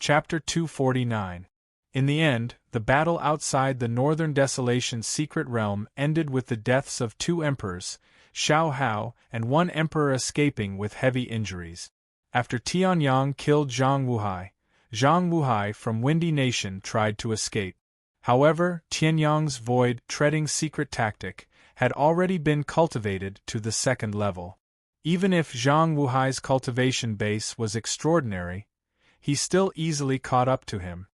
Chapter 249. In the end, the battle outside the Northern Desolation's secret realm ended with the deaths of 2 emperors, Xiao Hao, and 1 emperor escaping with heavy injuries. After Tianyang killed Zhang Wuhai from Windy Nation tried to escape. However, Tianyang's void-treading secret tactic had already been cultivated to the 2nd level. Even if Zhang Wuhai's cultivation base was extraordinary, he still easily caught up to him.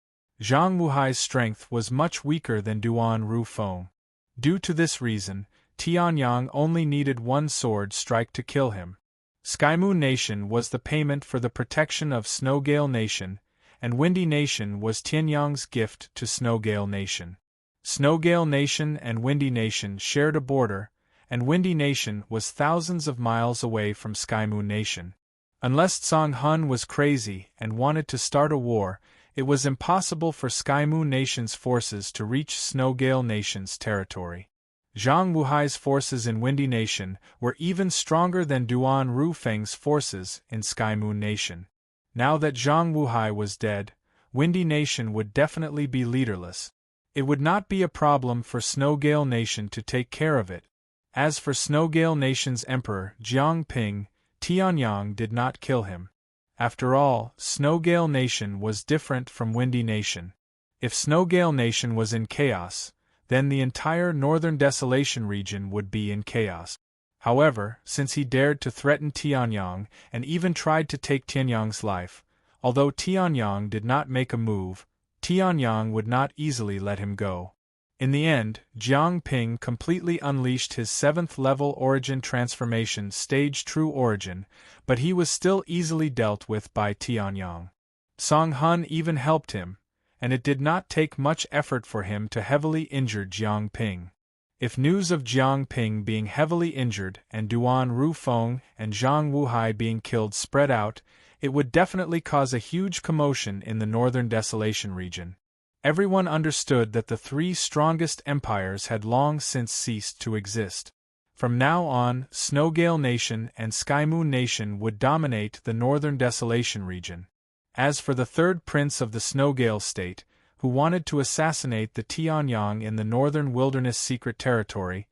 Zhang Wuhai's strength was much weaker than Duan Rufeng. Due to this reason, Tianyang only needed 1 sword strike to kill him. Skymoon Nation was the payment for the protection of Snowgale Nation, and Windy Nation was Tianyang's gift to Snowgale Nation. Snowgale Nation and Windy Nation shared a border, and Windy Nation was thousands of miles away from Skymoon Nation. Unless Zhang Hun was crazy and wanted to start a war, it was impossible for Skymoon Nation's forces to reach Snowgale Nation's territory. Zhang Wuhai's forces in Windy Nation were even stronger than Duan Rufeng's forces in Skymoon Nation. Now that Zhang Wuhai was dead, Windy Nation would definitely be leaderless. It would not be a problem for Snowgale Nation to take care of it. As for Snowgale Nation's emperor Jiangping, Tianyang did not kill him. After all, Snowgale Nation was different from Windy Nation. If Snowgale Nation was in chaos, then the entire Northern Desolation region would be in chaos. However, since he dared to threaten Tianyang and even tried to take Tianyang's life, although Tianyang did not make a move, Tianyang would not easily let him go. In the end, Jiangping completely unleashed his 7th-level origin transformation stage True Origin, but he was still easily dealt with by Tianyang. Zhang Hun even helped him, and it did not take much effort for him to heavily injure Jiangping. If news of Jiangping being heavily injured and Duan Rufeng and Zhang Wuhai being killed spread out, it would definitely cause a huge commotion in the Northern Desolation region. Everyone understood that the 3 strongest empires had long since ceased to exist. From now on, Snowgale Nation and Skymoon Nation would dominate the Northern Desolation region. As for the 3rd prince of the Snowgale state, who wanted to assassinate the Tianyang in the Northern Wilderness secret territory,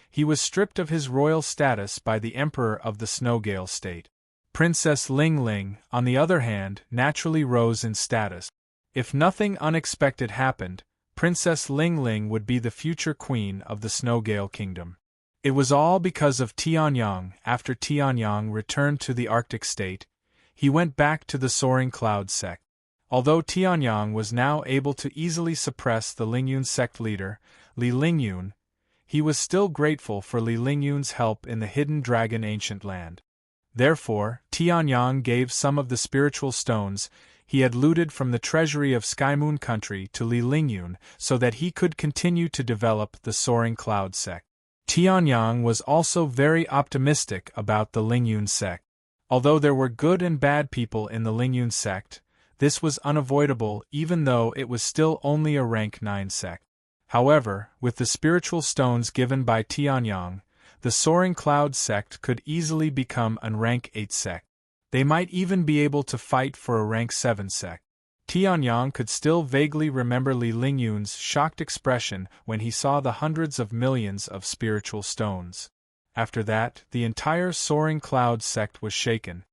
he was stripped of his royal status by the emperor of the Snowgale state. Princess Ling Ling, on the other hand, naturally rose in status. If nothing unexpected happened, Princess Ling Ling would be the future queen of the Snowgale Kingdom. It was all because of Tianyang. After Tianyang returned to the Arctic state, he went back to the Soaring Cloud sect. Although Tianyang was now able to easily suppress the Lingyun sect leader, Li Lingyun, he was still grateful for Li Lingyun's help in the Hidden Dragon Ancient Land. Therefore, Tianyang gave some of the spiritual stones he had looted from the treasury of Skymoon Country to Li Lingyun so that he could continue to develop the Soaring Cloud sect. Tianyang was also very optimistic about the Lingyun sect. Although there were good and bad people in the Lingyun sect, this was unavoidable even though it was still only a rank 9 sect. However, with the spiritual stones given by Tianyang, the Soaring Cloud sect could easily become a rank 8 sect. They might even be able to fight for a rank 7 sect. Tianyang could still vaguely remember Li Lingyun's shocked expression when he saw the hundreds of millions of spiritual stones. After that, the entire Soaring Cloud sect was shaken.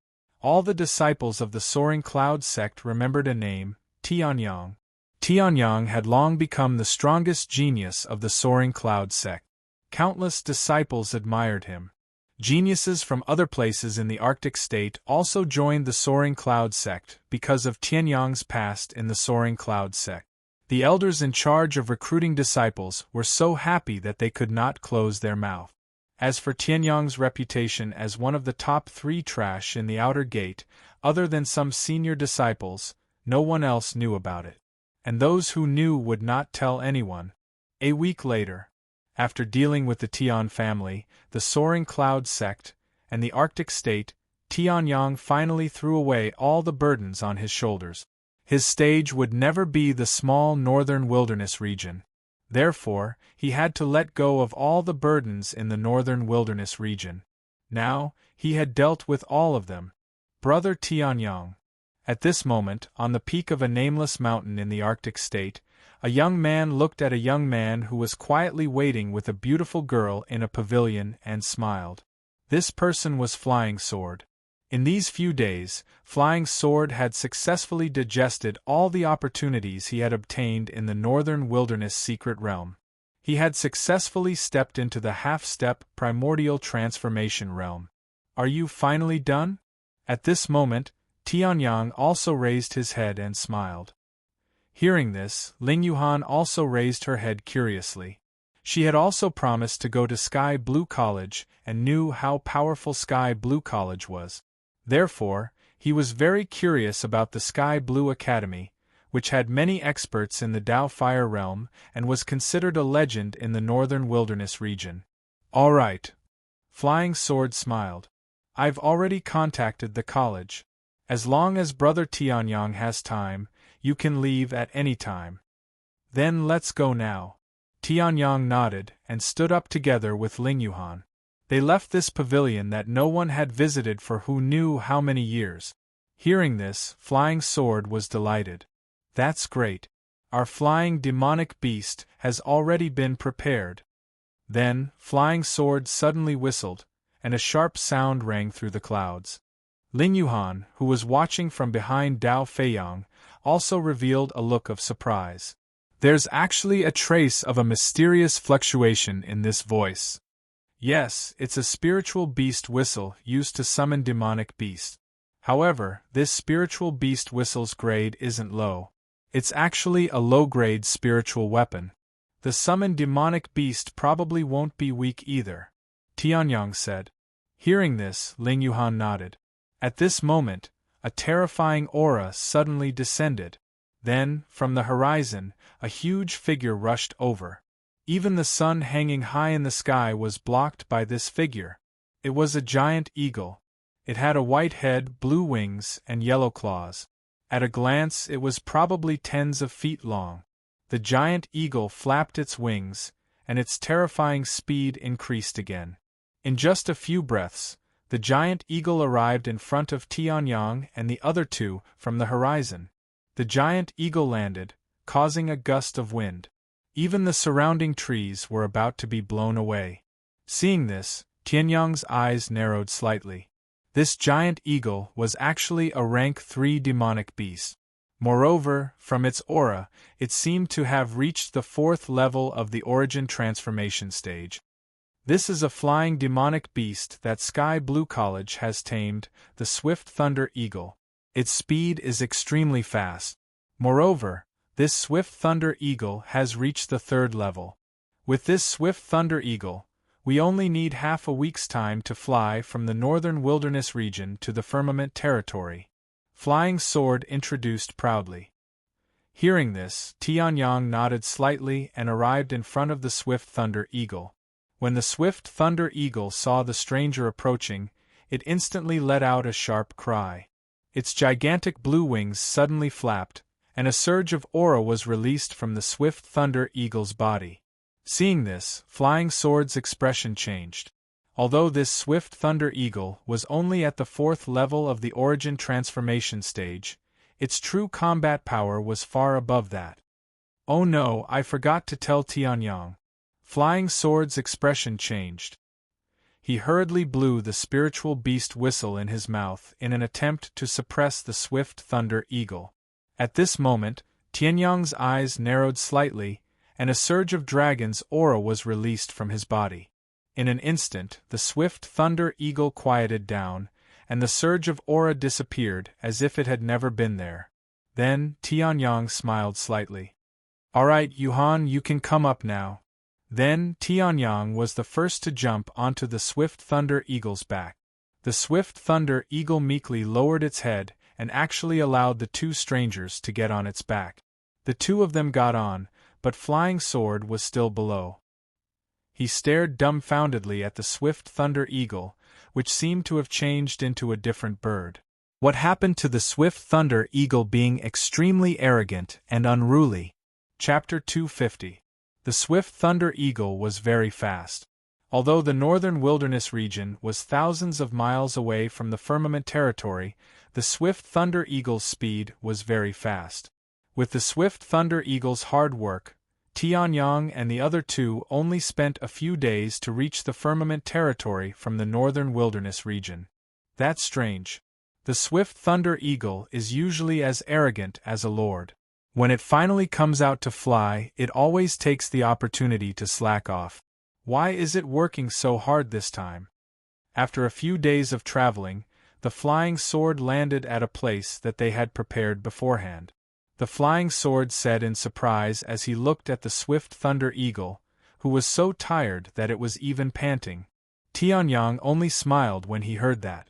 All the disciples of the Soaring Cloud sect remembered a name, Tianyang. Tianyang had long become the strongest genius of the Soaring Cloud sect. Countless disciples admired him. Geniuses from other places in the Arctic state also joined the Soaring Cloud sect because of Tianyang's past in the Soaring Cloud sect. The elders in charge of recruiting disciples were so happy that they could not close their mouth. As for Tianyang's reputation as one of the top 3 trash in the outer gate, other than some senior disciples, no one else knew about it. And those who knew would not tell anyone. A week later, after dealing with the Tian family, the Soaring Cloud sect, and the Arctic state, Tianyang finally threw away all the burdens on his shoulders. His stage would never be the small northern wilderness region. Therefore, he had to let go of all the burdens in the northern wilderness region. Now, he had dealt with all of them. Brother Tianyang. At this moment, on the peak of a nameless mountain in the Arctic state, a young man looked at a young man who was quietly waiting with a beautiful girl in a pavilion and smiled. This person was Flying Sword. In these few days, Flying Sword had successfully digested all the opportunities he had obtained in the Northern Wilderness secret realm. He had successfully stepped into the half-step primordial transformation realm. Are you finally done? At this moment, Tianyang also raised his head and smiled. Hearing this, Ling Yuhan also raised her head curiously. She had also promised to go to Sky Blue College and knew how powerful Sky Blue College was. Therefore, he was very curious about the Sky Blue Academy, which had many experts in the Dao Fire realm and was considered a legend in the Northern Wilderness region. All right. Flying Sword smiled. I've already contacted the college. As long as Brother Tianyang has time, you can leave at any time. Then let's go now. Tianyang nodded and stood up together with Ling Yuhan. They left this pavilion that no one had visited for who knew how many years. Hearing this, Flying Sword was delighted. That's great. Our flying demonic beast has already been prepared. Then, Flying Sword suddenly whistled, and a sharp sound rang through the clouds. Ling Yuhan, who was watching from behind Dao Feiyang, also revealed a look of surprise. There's actually a trace of a mysterious fluctuation in this voice. Yes, it's a spiritual beast whistle used to summon demonic beasts. However, this spiritual beast whistle's grade isn't low. It's actually a low-grade spiritual weapon. The summoned demonic beast probably won't be weak either, Tianyang said. Hearing this, Ling Yuhan nodded. At this moment, a terrifying aura suddenly descended. Then, from the horizon, a huge figure rushed over. Even the sun hanging high in the sky was blocked by this figure. It was a giant eagle. It had a white head, blue wings, and yellow claws. At a glance, it was probably tens of feet long. The giant eagle flapped its wings, and its terrifying speed increased again. In just a few breaths, the giant eagle arrived in front of Tianyang and the other two from the horizon. The giant eagle landed, causing a gust of wind. Even the surrounding trees were about to be blown away. Seeing this, Tianyang's eyes narrowed slightly. This giant eagle was actually a rank 3 demonic beast. Moreover, from its aura, it seemed to have reached the 4th level of the origin transformation stage. This is a flying demonic beast that Sky Blue College has tamed, the Swift Thunder Eagle. Its speed is extremely fast. Moreover, this Swift Thunder Eagle has reached the 3rd level. With this Swift Thunder Eagle, we only need half a week's time to fly from the Northern Wilderness region to the Firmament territory. Flying Sword introduced proudly. Hearing this, Tianyang nodded slightly and arrived in front of the Swift Thunder Eagle. When the Swift Thunder Eagle saw the stranger approaching, it instantly let out a sharp cry. Its gigantic blue wings suddenly flapped, and a surge of aura was released from the Swift Thunder Eagle's body. Seeing this, Flying Sword's expression changed. Although this Swift Thunder Eagle was only at the 4th level of the origin transformation stage, its true combat power was far above that. Oh no, I forgot to tell Tianyang. Flying Sword's expression changed. He hurriedly blew the spiritual beast whistle in his mouth in an attempt to suppress the Swift Thunder Eagle. At this moment, Tianyang's eyes narrowed slightly, and a surge of dragon's aura was released from his body. In an instant, the Swift Thunder Eagle quieted down, and the surge of aura disappeared as if it had never been there. Then, Tianyang smiled slightly. All right, Yuhan, you can come up now. Then, Tianyang was the first to jump onto the Swift Thunder Eagle's back. The Swift Thunder Eagle meekly lowered its head and actually allowed the two strangers to get on its back. The two of them got on, but Flying Sword was still below. He stared dumbfoundedly at the Swift Thunder Eagle, which seemed to have changed into a different bird. What happened to the Swift Thunder Eagle being extremely arrogant and unruly? Chapter 250. The Swift Thunder Eagle was very fast. Although the Northern Wilderness region was thousands of miles away from the Firmament territory, The swift Thunder Eagle's speed was very fast. With the swift Thunder Eagle's hard work, Tianyang and the other two only spent a few days to reach the firmament territory from the northern wilderness region. That's strange. The swift Thunder Eagle is usually as arrogant as a lord. When it finally comes out to fly, it always takes the opportunity to slack off. Why is it working so hard this time? After a few days of traveling, the flying sword landed at a place that they had prepared beforehand. The flying sword said in surprise as he looked at the swift Thunder Eagle, who was so tired that it was even panting. Tianyang only smiled when he heard that.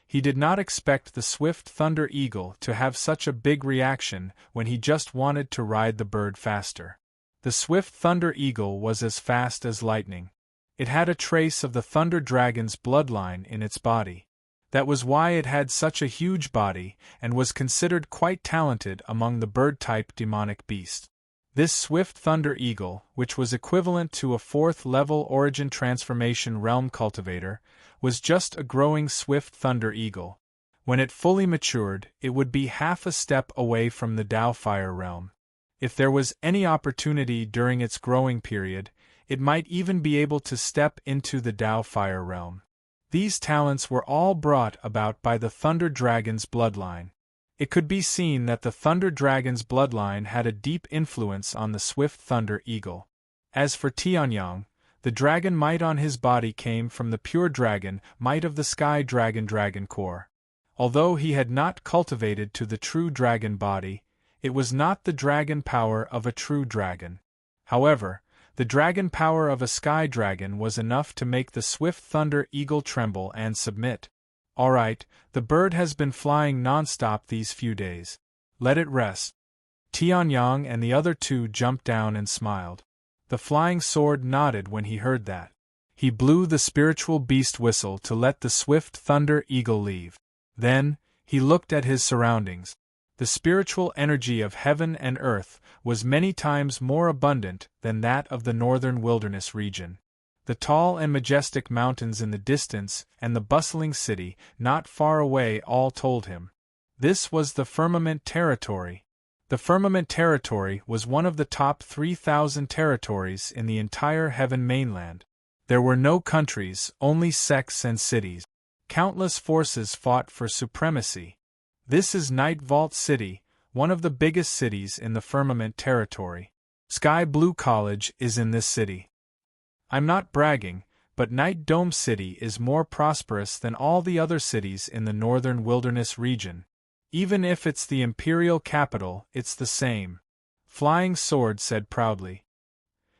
He did not expect the swift Thunder Eagle to have such a big reaction when he just wanted to ride the bird faster. The swift Thunder Eagle was as fast as lightning. It had a trace of the Thunder Dragon's bloodline in its body. That was why it had such a huge body and was considered quite talented among the bird-type demonic beasts. This swift Thunder Eagle, which was equivalent to a 4th-level origin transformation realm cultivator, was just a growing swift Thunder Eagle. When it fully matured, it would be half a step away from the Dao Fire realm. If there was any opportunity during its growing period, it might even be able to step into the Dao Fire realm. These talents were all brought about by the Thunder Dragon's bloodline. It could be seen that the Thunder Dragon's bloodline had a deep influence on the swift Thunder Eagle. As for Tianyang, the dragon might on his body came from the pure dragon might of the Sky Dragon core. Although he had not cultivated to the true dragon body, it was not the dragon power of a true dragon. However, the dragon power of a sky dragon was enough to make the swift Thunder Eagle tremble and submit. Alright, the bird has been flying non-stop these few days. Let it rest. Tianyang and the other two jumped down and smiled. The flying sword nodded when he heard that. He blew the spiritual beast whistle to let the swift Thunder Eagle leave. Then, he looked at his surroundings. The spiritual energy of heaven and earth was many times more abundant than that of the northern wilderness region. The tall and majestic mountains in the distance and the bustling city not far away all told him. This was the firmament territory. The firmament territory was one of the top 3,000 territories in the entire heaven mainland. There were no countries, only sects and cities. Countless forces fought for supremacy. This is Night Vault City, one of the biggest cities in the firmament territory. Sky Blue College is in this city. I'm not bragging, but Night Dome City is more prosperous than all the other cities in the northern wilderness region. Even if it's the imperial capital, it's the same. Flying Sword said proudly.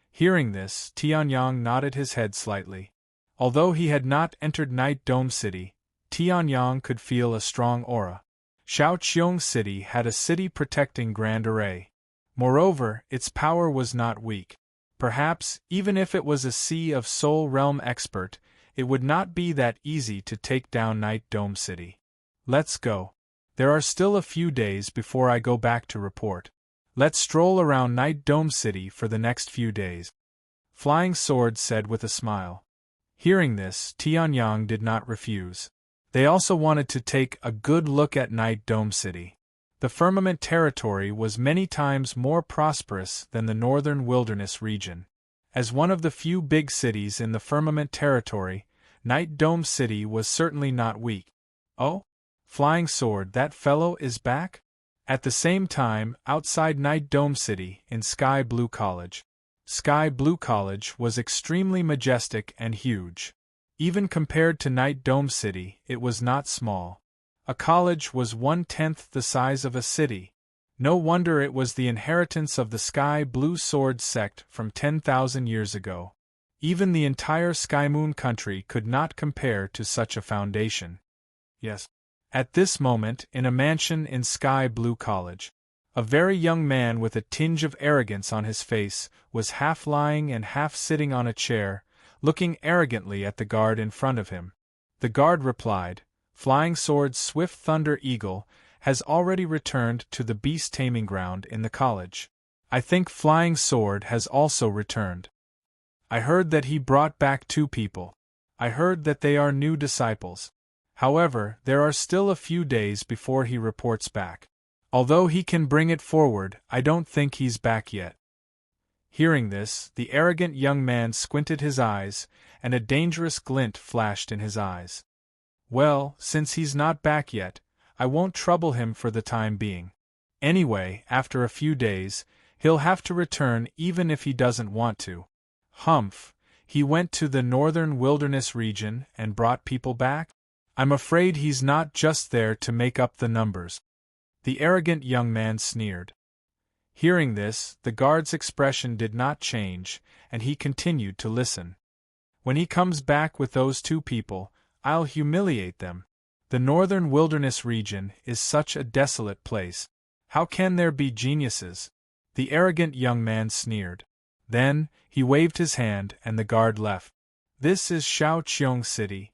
Hearing this, Tianyang nodded his head slightly. Although he had not entered Night Dome City, Tianyang could feel a strong aura. Shaoqiong City had a city-protecting grand array. Moreover, its power was not weak. Perhaps, even if it was a Sea of Soul Realm expert, it would not be that easy to take down Night Dome City. Let's go. There are still a few days before I go back to report. Let's stroll around Night Dome City for the next few days. Flying Sword said with a smile. Hearing this, Tianyang did not refuse. They also wanted to take a good look at Night Dome City. The firmament territory was many times more prosperous than the northern wilderness region. As one of the few big cities in the firmament territory, Night Dome City was certainly not weak. Oh? Flying Sword, that fellow is back? At the same time, outside Night Dome City, in Sky Blue College. Sky Blue College was extremely majestic and huge. Even compared to Night Dome City, it was not small. A college was 1/10 the size of a city. No wonder it was the inheritance of the Sky Blue Sword sect from 10,000 years ago. Even the entire Sky Moon country could not compare to such a foundation. Yes. At this moment, in a mansion in Sky Blue College, a very young man with a tinge of arrogance on his face was half lying and half sitting on a chair, looking arrogantly at the guard in front of him. The guard replied, Flying Sword's swift Thunder Eagle has already returned to the beast taming ground in the college. I think Flying Sword has also returned. I heard that he brought back 2 people. I heard that they are new disciples. However, there are still a few days before he reports back. Although he can bring it forward, I don't think he's back yet. Hearing this, the arrogant young man squinted his eyes, and a dangerous glint flashed in his eyes. Well, since he's not back yet, I won't trouble him for the time being. Anyway, after a few days, he'll have to return even if he doesn't want to. Humph, he went to the northern wilderness region and brought people back? I'm afraid he's not just there to make up the numbers. The arrogant young man sneered. Hearing this, the guard's expression did not change, and he continued to listen. When he comes back with those two people, I'll humiliate them. The northern wilderness region is such a desolate place. How can there be geniuses? The arrogant young man sneered. Then, he waved his hand and the guard left. This is Shaoqiong City.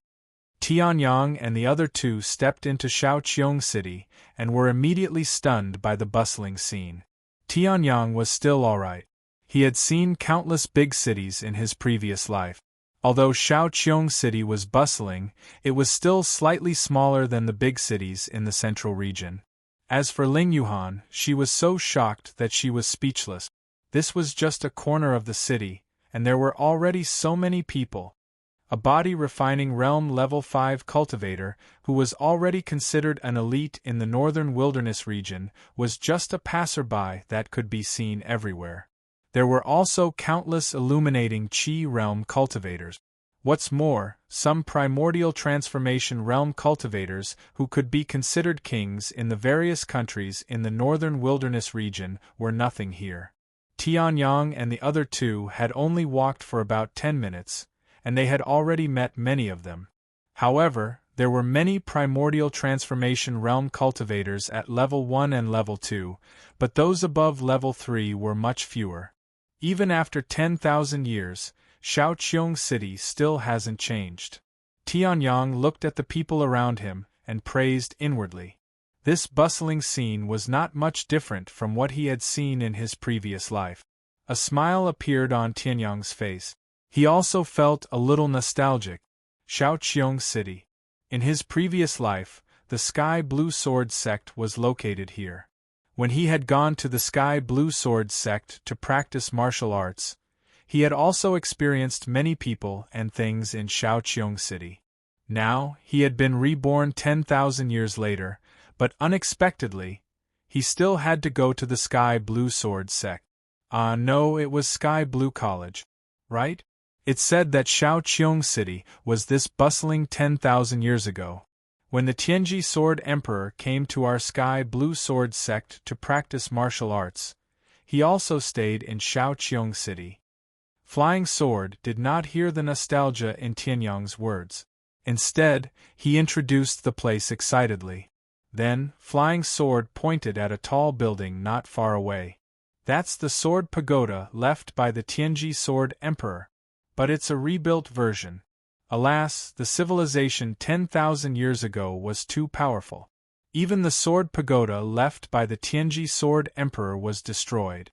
Tianyang and the other two stepped into Shaoqiong City and were immediately stunned by the bustling scene. Tianyang was still all right. He had seen countless big cities in his previous life. Although Shaoqiong City was bustling, it was still slightly smaller than the big cities in the central region. As for Ling Yuhan, she was so shocked that she was speechless. This was just a corner of the city, and there were already so many people. A body refining realm level 5 cultivator, who was already considered an elite in the northern wilderness region, was just a passerby that could be seen everywhere. There were also countless illuminating Qi realm cultivators. What's more, some primordial transformation realm cultivators who could be considered kings in the various countries in the northern wilderness region were nothing here. Tianyang and the other two had only walked for about 10 minutes, and they had already met many of them. However, there were many primordial transformation realm cultivators at level 1 and level 2, but those above level 3 were much fewer. Even after 10,000 years, Shaoqiong City still hasn't changed. Tianyang looked at the people around him and praised inwardly. This bustling scene was not much different from what he had seen in his previous life. A smile appeared on Tianyang's face. He also felt a little nostalgic. Shaoqiong City. In his previous life, the Sky Blue Sword sect was located here. When he had gone to the Sky Blue Sword sect to practice martial arts, he had also experienced many people and things in Shaoqiong City. Now, he had been reborn 10,000 years later, but unexpectedly, he still had to go to the Sky Blue Sword sect. No, it was Sky Blue College, right? It said that Shaoqiong City was this bustling 10,000 years ago. When the Tianji Sword Emperor came to our Sky Blue Sword sect to practice martial arts, he also stayed in Shaoqiong City. Flying Sword did not hear the nostalgia in Tianyang's words. Instead, he introduced the place excitedly. Then, Flying Sword pointed at a tall building not far away. That's the Sword Pagoda left by the Tianji Sword Emperor. But it's a rebuilt version. Alas, the civilization 10,000 years ago was too powerful. Even the Sword Pagoda left by the Tianji Sword Emperor was destroyed.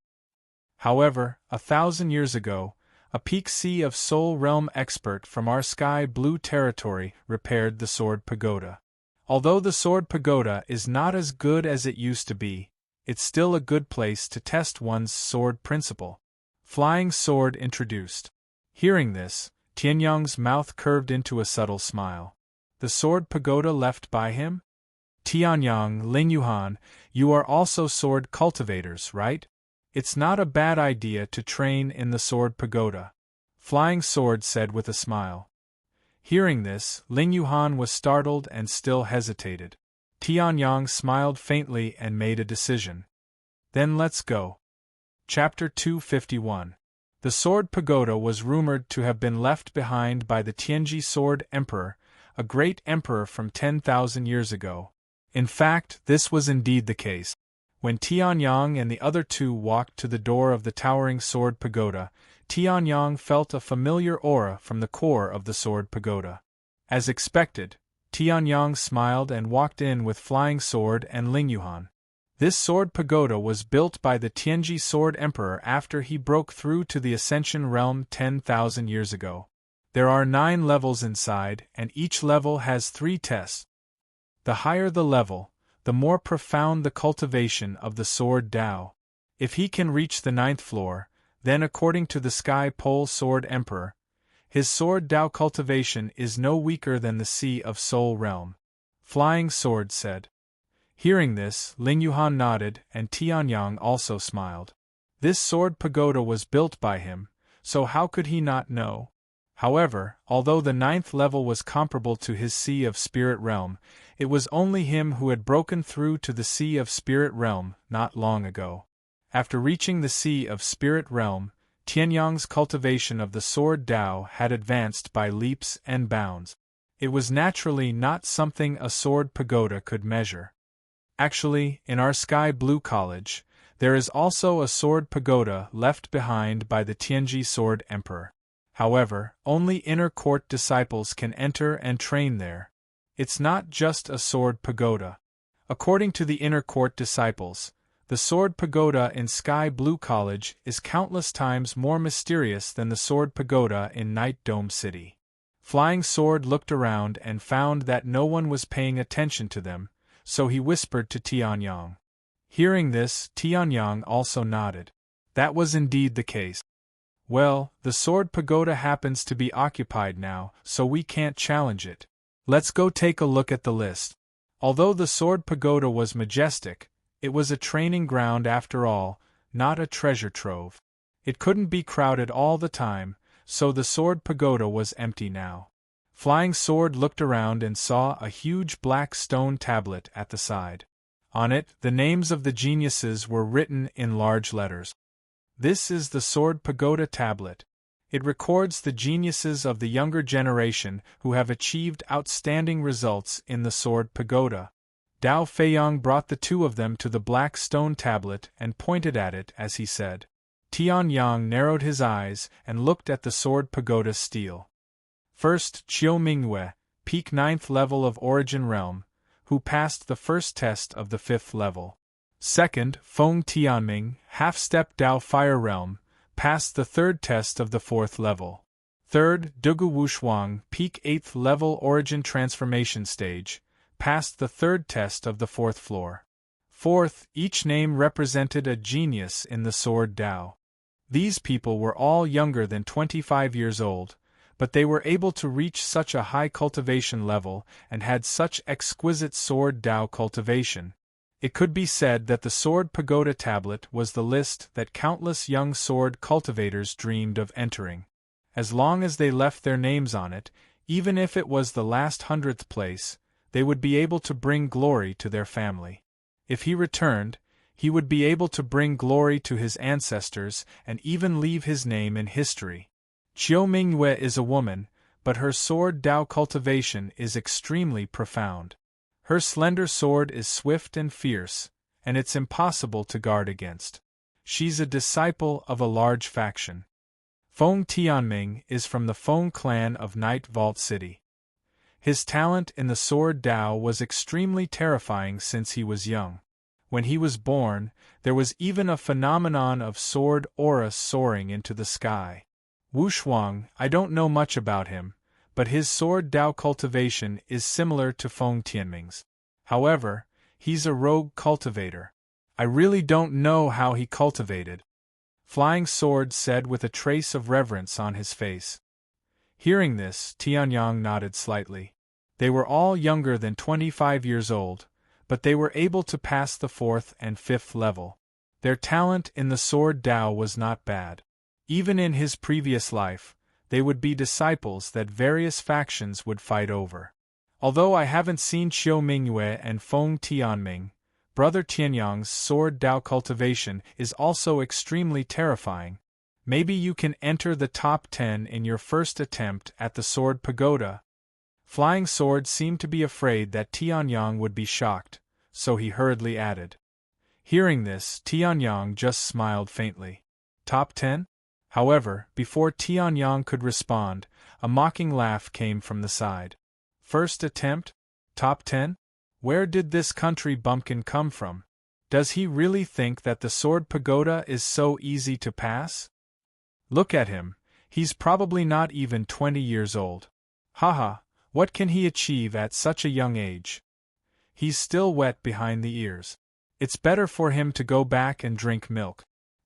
However, 1,000 years ago, a Peak Sea of Soul Realm expert from our Sky Blue territory repaired the Sword Pagoda. Although the Sword Pagoda is not as good as it used to be, it's still a good place to test one's sword principle. Flying Sword introduced. Hearing this, Tianyang's mouth curved into a subtle smile. The Sword Pagoda left by him? Tianyang, Ling Yuhan, you are also sword cultivators, right? It's not a bad idea to train in the Sword Pagoda. Flying Sword said with a smile. Hearing this, Ling Yuhan was startled and still hesitated. Tianyang smiled faintly and made a decision. Then let's go. Chapter 251. The Sword Pagoda was rumored to have been left behind by the Tianji Sword Emperor, a great emperor from 10,000 years ago. In fact, this was indeed the case. When Tianyang and the other two walked to the door of the towering Sword Pagoda, Tianyang felt a familiar aura from the core of the Sword Pagoda. As expected, Tianyang smiled and walked in with Flying Sword and Ling Yuhan. This Sword Pagoda was built by the Tianji Sword Emperor after he broke through to the Ascension Realm 10,000 years ago. There are 9 levels inside, and each level has 3 tests. The higher the level, the more profound the cultivation of the sword Tao. If he can reach the 9th floor, then according to the Sky Pole Sword Emperor, his sword Tao cultivation is no weaker than the Sea of Soul realm. Flying Sword said. Hearing this, Ling Yuhan nodded and Tianyang also smiled. This sword pagoda was built by him, so how could he not know? However, although the 9th level was comparable to his Sea of Spirit realm, it was only him who had broken through to the Sea of Spirit realm not long ago. After reaching the Sea of Spirit realm, Tianyang's cultivation of the sword Tao had advanced by leaps and bounds. It was naturally not something a sword pagoda could measure. Actually, in our Sky Blue College, there is also a sword pagoda left behind by the Tianji Sword Emperor. However, only inner court disciples can enter and train there. It's not just a sword pagoda. According to the inner court disciples, the sword pagoda in Sky Blue College is countless times more mysterious than the sword pagoda in Night Dome City. Flying Sword looked around and found that no one was paying attention to them, so he whispered to Tianyang. Hearing this, Tianyang also nodded. That was indeed the case. Well, the sword pagoda happens to be occupied now, so we can't challenge it. Let's go take a look at the list. Although the sword pagoda was majestic, it was a training ground after all, not a treasure trove. It couldn't be crowded all the time, so the sword pagoda was empty now. Flying Sword looked around and saw a huge black stone tablet at the side. On it, the names of the geniuses were written in large letters. This is the Sword Pagoda tablet. It records the geniuses of the younger generation who have achieved outstanding results in the Sword Pagoda. Dao Feiyang brought the two of them to the black stone tablet and pointed at it as he said. Tianyang narrowed his eyes and looked at the Sword Pagoda stele. First, Qiu Mingyue, peak 9th level of Origin Realm, who passed the first test of the 5th level. Second, Feng Tianming, half-step Dao Fire Realm, passed the 3rd test of the 4th level. Third, Dugu Wushuang, peak 8th level Origin Transformation Stage, passed the 3rd test of the 4th floor. Fourth, each name represented a genius in the sword Dao. These people were all younger than 25 years old, but they were able to reach such a high cultivation level and had such exquisite sword Dao cultivation. It could be said that the Sword Pagoda tablet was the list that countless young sword cultivators dreamed of entering. As long as they left their names on it, even if it was the last 100th place, they would be able to bring glory to their family. If he returned, he would be able to bring glory to his ancestors and even leave his name in history. Qiu Mingyue is a woman, but her sword Dao cultivation is extremely profound. Her slender sword is swift and fierce, and it's impossible to guard against. She's a disciple of a large faction. Feng Tianming is from the Feng clan of Night Vault City. His talent in the sword Dao was extremely terrifying since he was young. When he was born, there was even a phenomenon of sword aura soaring into the sky. Wushuang, I don't know much about him, but his sword Dao cultivation is similar to Feng Tianming's. However, he's a rogue cultivator. I really don't know how he cultivated. Flying Sword said with a trace of reverence on his face. Hearing this, Tianyang nodded slightly. They were all younger than 25 years old, but they were able to pass the 4th and 5th level. Their talent in the sword Dao was not bad. Even in his previous life, they would be disciples that various factions would fight over. Although I haven't seen Qiu Mingyue and Feng Tianming, Brother Tianyang's sword Dao cultivation is also extremely terrifying. Maybe you can enter the top 10 in your first attempt at the Sword Pagoda. Flying Sword seemed to be afraid that Tianyang would be shocked, so he hurriedly added. Hearing this, Tianyang just smiled faintly. Top 10? However, before Tianyang could respond, a mocking laugh came from the side. First attempt? Top 10? Where did this country bumpkin come from? Does he really think that the Sword Pagoda is so easy to pass? Look at him, he's probably not even 20 years old. Haha, what can he achieve at such a young age? He's still wet behind the ears. It's better for him to go back and drink milk.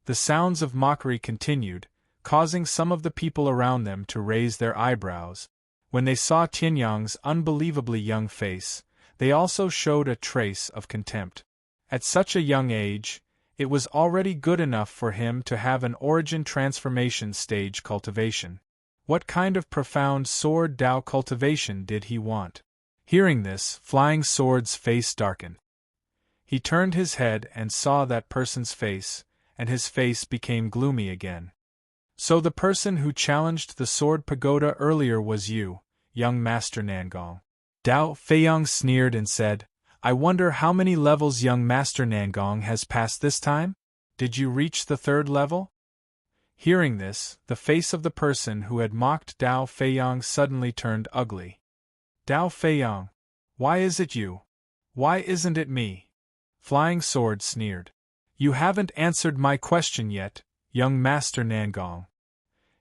The sounds of mockery continued, causing some of the people around them to raise their eyebrows. When they saw Tianyang's unbelievably young face, they also showed a trace of contempt. At such a young age, it was already good enough for him to have an origin transformation stage cultivation. What kind of profound sword Dao cultivation did he want? Hearing this, Flying Sword's face darkened. He turned his head and saw that person's face, and his face became gloomy again. So the person who challenged the sword pagoda earlier was you, young Master Nangong. Dao Feiyang sneered and said, I wonder how many levels young Master Nangong has passed this time? Did you reach the 3rd level? Hearing this, the face of the person who had mocked Dao Feiyang suddenly turned ugly. Dao Feiyang, why is it you? Why isn't it me? Flying Sword sneered. You haven't answered my question yet, young Master Nangong.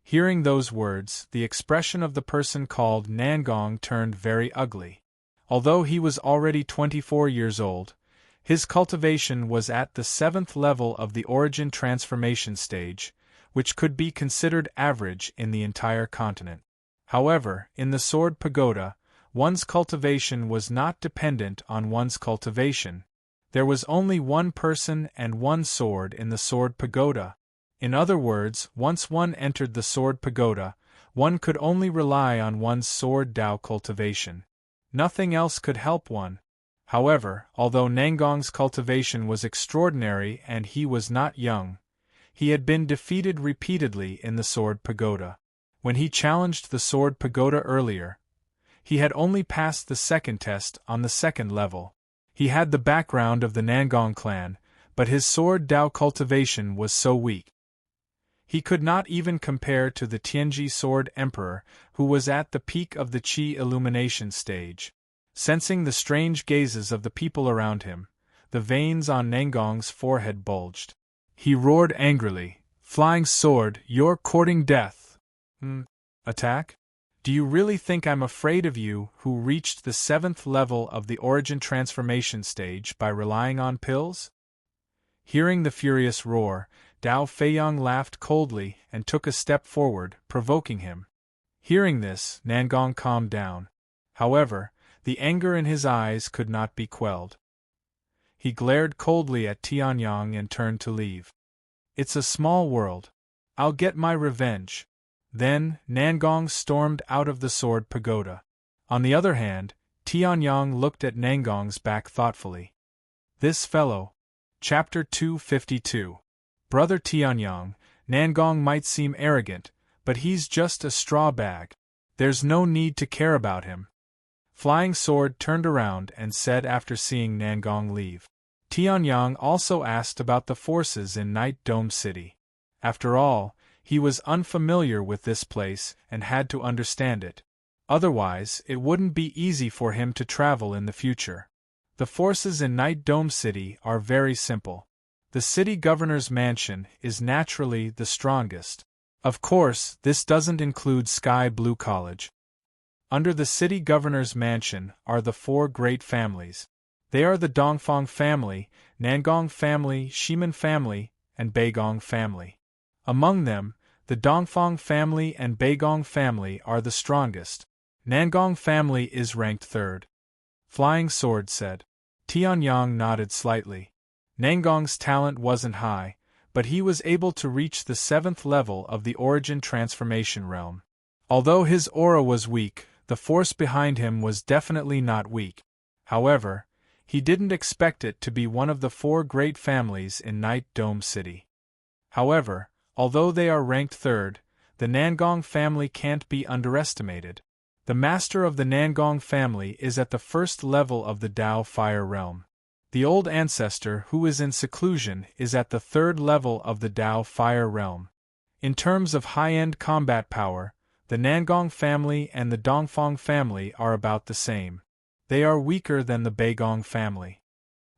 Hearing those words, the expression of the person called Nangong turned very ugly. Although he was already 24 years old, his cultivation was at the 7th level of the origin transformation stage, which could be considered average in the entire continent. However, in the Sword Pagoda, one's cultivation was not dependent on one's cultivation. There was only one person and one sword in the Sword Pagoda. In other words, once one entered the Sword Pagoda, one could only rely on one's sword Dao cultivation. Nothing else could help one. However, although Nangong's cultivation was extraordinary and he was not young, he had been defeated repeatedly in the Sword Pagoda. When he challenged the Sword Pagoda earlier, he had only passed the 2nd test on the 2nd level. He had the background of the Nangong clan, but his sword Dao cultivation was so weak. He could not even compare to the Tianji Sword Emperor, who was at the peak of the Qi illumination stage. Sensing the strange gazes of the people around him, the veins on Nangong's forehead bulged. He roared angrily, Flying Sword, you're courting death. Attack? Do you really think I'm afraid of you, who reached the 7th level of the origin transformation stage by relying on pills? Hearing the furious roar, Dao Feiyang laughed coldly and took a step forward, provoking him. Hearing this, Nangong calmed down. However, the anger in his eyes could not be quelled. He glared coldly at Tianyang and turned to leave. It's a small world. I'll get my revenge. Then, Nangong stormed out of the Sword Pagoda. On the other hand, Tianyang looked at Nangong's back thoughtfully. This fellow. Chapter 252. Brother Tianyang, Nangong might seem arrogant, but he's just a straw bag. There's no need to care about him. Flying Sword turned around and said after seeing Nangong leave. Tianyang also asked about the forces in Night Dome City. After all, he was unfamiliar with this place and had to understand it. Otherwise, it wouldn't be easy for him to travel in the future. The forces in Night Dome City are very simple. The city governor's mansion is naturally the strongest. Of course, this doesn't include Sky Blue College. Under the city governor's mansion are the 4 great families. They are the Dongfang family, Nangong family, Shimen family, and Beigong family. Among them, the Dongfang family and Beigong family are the strongest. Nangong family is ranked 3rd. Flying Sword said. Tianyang nodded slightly. Nangong's talent wasn't high, but he was able to reach the 7th level of the origin transformation realm. Although his aura was weak, the force behind him was definitely not weak. However, he didn't expect it to be one of the 4 great families in Night Dome City. However, although they are ranked 3rd, the Nangong family can't be underestimated. The master of the Nangong family is at the 1st level of the Dao Fire Realm. The old ancestor who is in seclusion is at the 3rd level of the Dao Fire Realm. In terms of high-end combat power, the Nangong family and the Dongfang family are about the same. They are weaker than the Beigong family.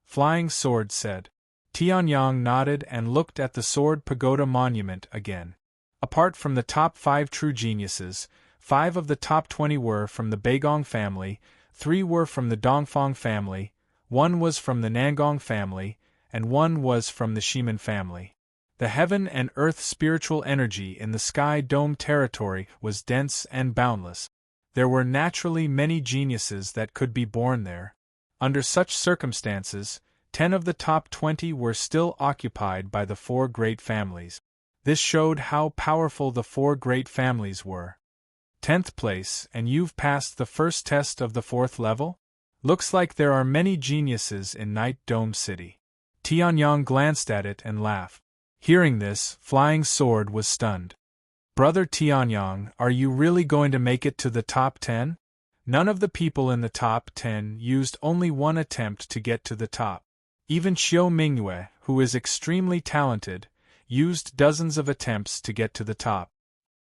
Flying Sword said. Tianyang nodded and looked at the Sword Pagoda monument again. Apart from the top 5 true geniuses, 5 of the top 20 were from the Beigong family, 3 were from the Dongfang family, One was from the Nangong family, and one was from the Shiman family. The heaven and earth spiritual energy in the Sky Dome territory was dense and boundless. There were naturally many geniuses that could be born there. Under such circumstances, 10 of the top 20 were still occupied by the 4 great families. This showed how powerful the 4 great families were. 10th place, and you've passed the first test of the 4th level? Looks like there are many geniuses in Night Dome City. Tianyang glanced at it and laughed. Hearing this, Flying Sword was stunned. Brother Tianyang, are you really going to make it to the top 10? None of the people in the top 10 used only one attempt to get to the top. Even Xiao Mingyue, who is extremely talented, used dozens of attempts to get to the top.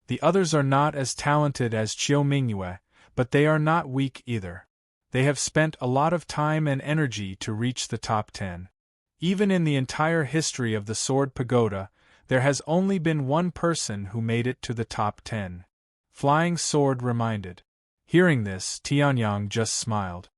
The others are not as talented as Xiao Mingyue, but they are not weak either. They have spent a lot of time and energy to reach the top 10. Even in the entire history of the Sword Pagoda, there has only been one person who made it to the top 10. Flying Sword reminded. Hearing this, Tianyang just smiled.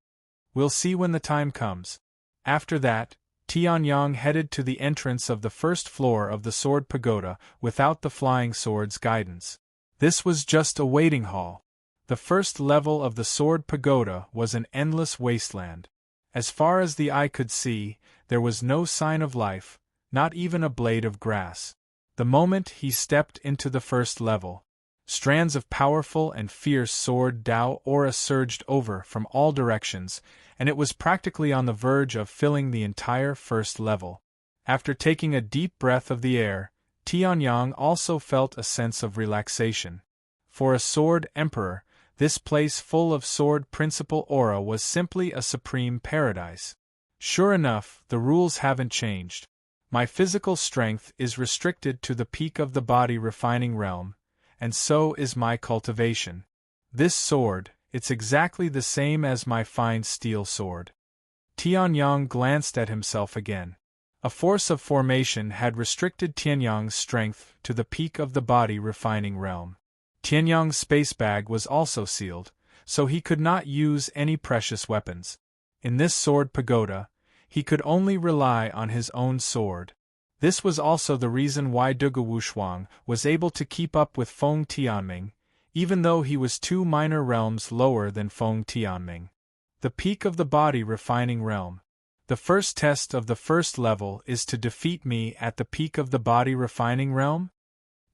We'll see when the time comes. After that, Tianyang headed to the entrance of the first floor of the Sword Pagoda without the Flying Sword's guidance. This was just a waiting hall. The first level of the Sword Pagoda was an endless wasteland. As far as the eye could see, there was no sign of life, not even a blade of grass. The moment he stepped into the first level, strands of powerful and fierce sword Dao aura surged over from all directions, and it was practically on the verge of filling the entire first level. After taking a deep breath of the air, Tianyang also felt a sense of relaxation. For a Sword Emperor, this place full of Sword Principle aura was simply a supreme paradise. Sure enough, the rules haven't changed. My physical strength is restricted to the peak of the body refining realm, and so is my cultivation. This sword, it's exactly the same as my fine steel sword. Tianyang glanced at himself again. A force of formation had restricted Tianyang's strength to the peak of the body refining realm. Tianyang's space bag was also sealed, so he could not use any precious weapons. In this Sword Pagoda, he could only rely on his own sword. This was also the reason why Duge Wushuang was able to keep up with Feng Tianming, even though he was 2 minor realms lower than Feng Tianming. The peak of the body refining realm. The first test of the first level is to defeat me at the peak of the body refining realm?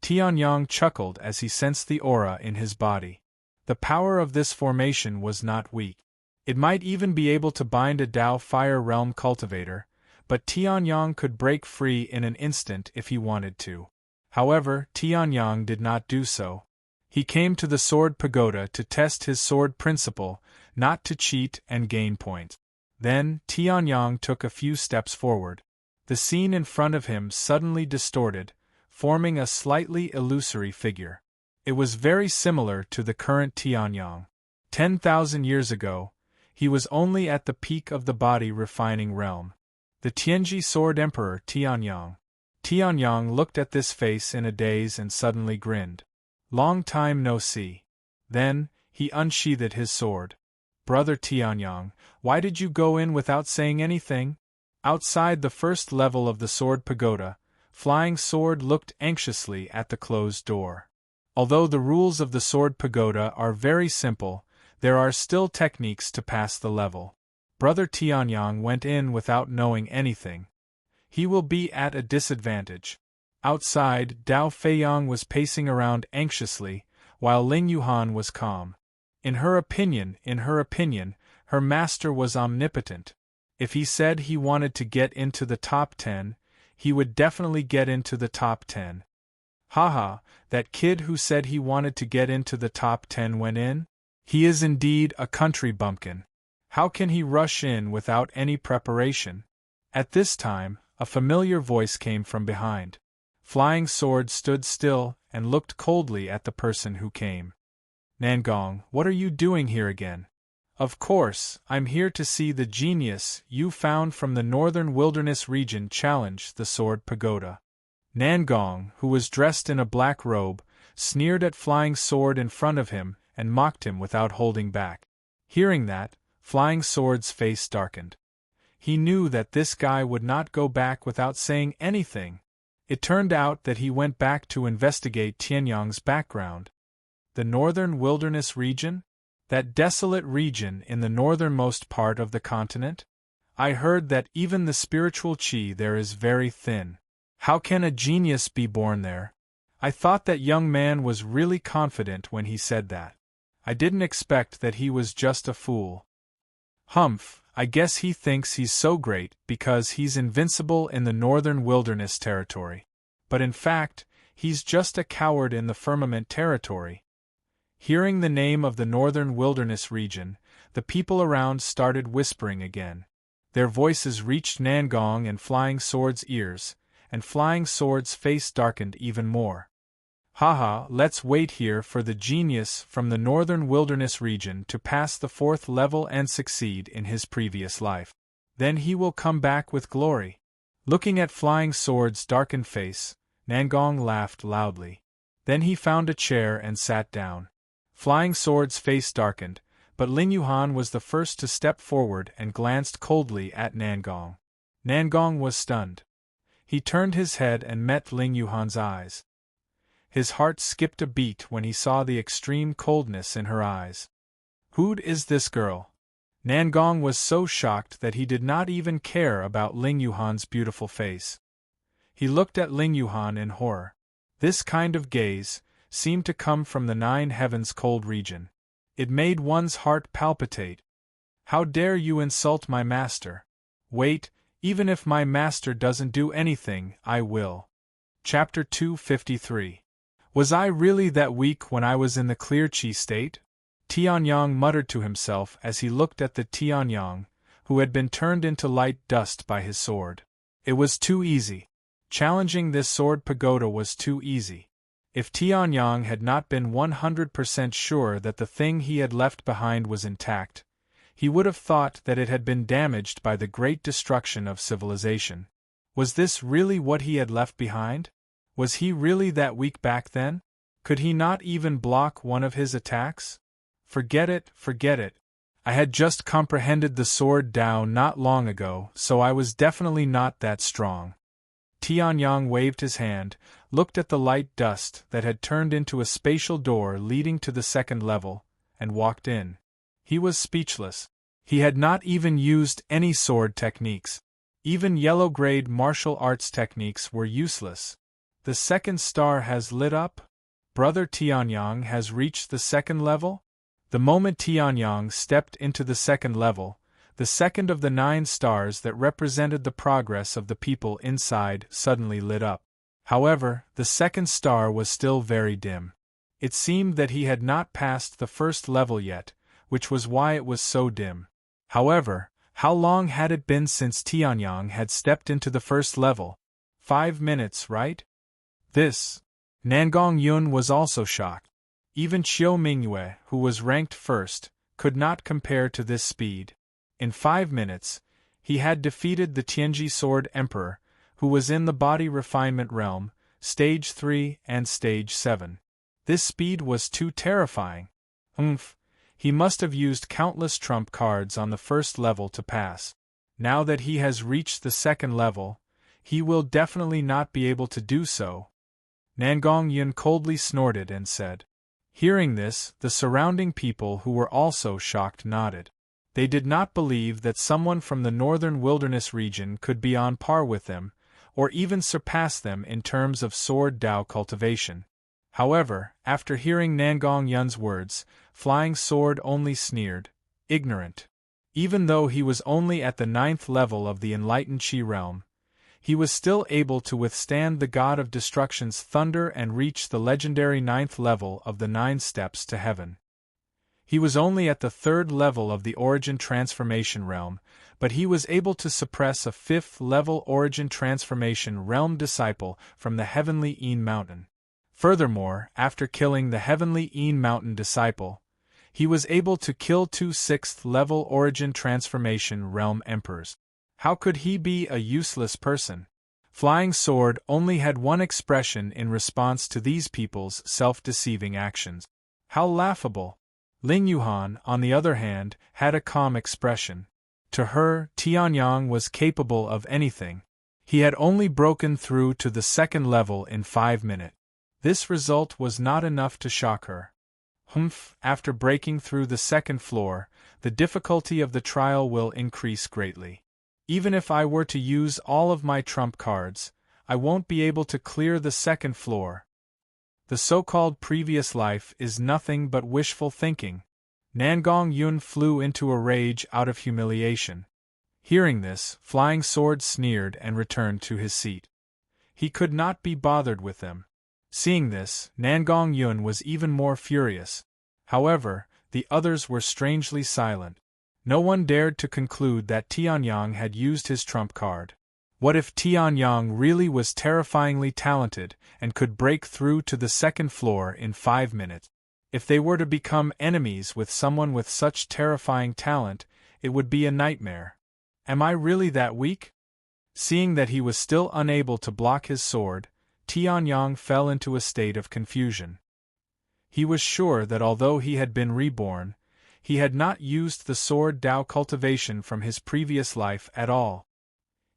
Tianyang chuckled as he sensed the aura in his body. The power of this formation was not weak. It might even be able to bind a Dao Fire Realm cultivator, but Tianyang could break free in an instant if he wanted to. However, Tianyang did not do so. He came to the Sword Pagoda to test his sword principle, not to cheat and gain points. Then, Tianyang took a few steps forward. The scene in front of him suddenly distorted, forming a slightly illusory figure. It was very similar to the current Tianyang. 10,000 years ago, he was only at the peak of the body refining realm. The Tianji Sword Emperor Tianyang. Tianyang looked at this face in a daze and suddenly grinned. Long time no see. Then, he unsheathed his sword. Brother Tianyang, why did you go in without saying anything? Outside the first level of the Sword Pagoda, Flying Sword looked anxiously at the closed door. Although the rules of the Sword Pagoda are very simple, there are still techniques to pass the level. Brother Tianyang went in without knowing anything. He will be at a disadvantage. Outside, Dao Feiyang was pacing around anxiously, while Ling Yuhan was calm. In her opinion, her master was omnipotent. If he said he wanted to get into the top 10, he would definitely get into the top 10. Haha, that kid who said he wanted to get into the top 10 went in? He is indeed a country bumpkin. How can he rush in without any preparation? At this time, a familiar voice came from behind. Flying Sword stood still and looked coldly at the person who came. Nangong, what are you doing here again? Of course, I'm here to see the genius you found from the northern wilderness region challenge the Sword Pagoda. Nangong, who was dressed in a black robe, sneered at Flying Sword in front of him and mocked him without holding back. Hearing that, Flying Sword's face darkened. He knew that this guy would not go back without saying anything. It turned out that he went back to investigate Tianyang's background. The northern wilderness region? That desolate region in the northernmost part of the continent? I heard that even the spiritual chi there is very thin. How can a genius be born there? I thought that young man was really confident when he said that. I didn't expect that he was just a fool. Humph, I guess he thinks he's so great because he's invincible in the northern wilderness territory. But in fact, he's just a coward in the firmament territory. Hearing the name of the northern wilderness region, the people around started whispering again. Their voices reached Nangong and Flying Sword's ears, and Flying Sword's face darkened even more. Haha, let's wait here for the genius from the northern wilderness region to pass the 4th level and succeed in his previous life. Then he will come back with glory. Looking at Flying Sword's darkened face, Nangong laughed loudly. Then he found a chair and sat down. Flying Sword's face darkened, but Ling Yuhan was the first to step forward and glanced coldly at Nangong. Nangong was stunned. He turned his head and met Ling Yuhan's eyes. His heart skipped a beat when he saw the extreme coldness in her eyes. Who is this girl? Nangong was so shocked that he did not even care about Ling Yuhan's beautiful face. He looked at Ling Yuhan in horror. This kind of gaze seemed to come from the 9 heavens cold region. It made one's heart palpitate. How dare you insult my master? Wait, even if my master doesn't do anything, I will. Chapter 253. Was I really that weak when I was in the clear chi state? Tianyang muttered to himself as he looked at the Tianyang, who had been turned into light dust by his sword. It was too easy. Challenging this sword pagoda was too easy. If Tianyang had not been 100% sure that the thing he had left behind was intact, he would have thought that it had been damaged by the great destruction of civilization. Was this really what he had left behind? Was he really that weak back then? Could he not even block one of his attacks? Forget it, forget it. I had just comprehended the sword Dao not long ago, so I was definitely not that strong. Tianyang waved his hand, looked at the light dust that had turned into a spatial door leading to the 2nd level, and walked in. He was speechless. He had not even used any sword techniques. Even yellow-grade martial arts techniques were useless. The 2nd star has lit up? Brother Tianyang has reached the 2nd level? The moment Tianyang stepped into the 2nd level, the 2nd of the 9 stars that represented the progress of the people inside suddenly lit up. However, the 2nd star was still very dim. It seemed that he had not passed the 1st level yet, which was why it was so dim. However, how long had it been since Tianyang had stepped into the 1st level? 5 minutes, right? This. Nangong Yun was also shocked. Even Qiu Mingyue, who was ranked 1st, could not compare to this speed. In 5 minutes, he had defeated the Tianji Sword Emperor, who was in the body refinement realm, Stage 3 and Stage 7. This speed was too terrifying. He must have used countless trump cards on the 1st level to pass. Now that he has reached the 2nd level, he will definitely not be able to do so. Nangong Yun coldly snorted and said. Hearing this, the surrounding people who were also shocked nodded. They did not believe that someone from the northern wilderness region could be on par with them, or even surpass them in terms of sword Dao cultivation. However, after hearing Nangong Yun's words, Flying Sword only sneered, ignorant. Even though he was only at the 9th level of the enlightened Qi realm, he was still able to withstand the God of Destruction's thunder and reach the legendary 9th level of the 9 steps to heaven. He was only at the 3rd level of the Origin Transformation realm, but he was able to suppress a 5th level Origin Transformation realm disciple from the Heavenly Een Mountain. Furthermore, after killing the Heavenly Een Mountain disciple, he was able to kill 2 6th level Origin Transformation realm emperors. How could he be a useless person? Flying Sword only had one expression in response to these people's self-deceiving actions. How laughable! Ling Yuhan, on the other hand, had a calm expression. To her, Tianyang was capable of anything. He had only broken through to the second level in 5 minutes. This result was not enough to shock her. After breaking through the second floor, the difficulty of the trial will increase greatly. Even if I were to use all of my trump cards, I won't be able to clear the second floor. The so-called previous life is nothing but wishful thinking. Nangong Yun flew into a rage out of humiliation. Hearing this, Flying Sword sneered and returned to his seat. He could not be bothered with them. Seeing this, Nangong Yun was even more furious. However, the others were strangely silent. No one dared to conclude that Tianyang had used his trump card. What if Tianyang really was terrifyingly talented and could break through to the second floor in 5 minutes? If they were to become enemies with someone with such terrifying talent, it would be a nightmare. Am I really that weak? Seeing that he was still unable to block his sword, Tianyang fell into a state of confusion. He was sure that although he had been reborn, he had not used the sword Dao cultivation from his previous life at all.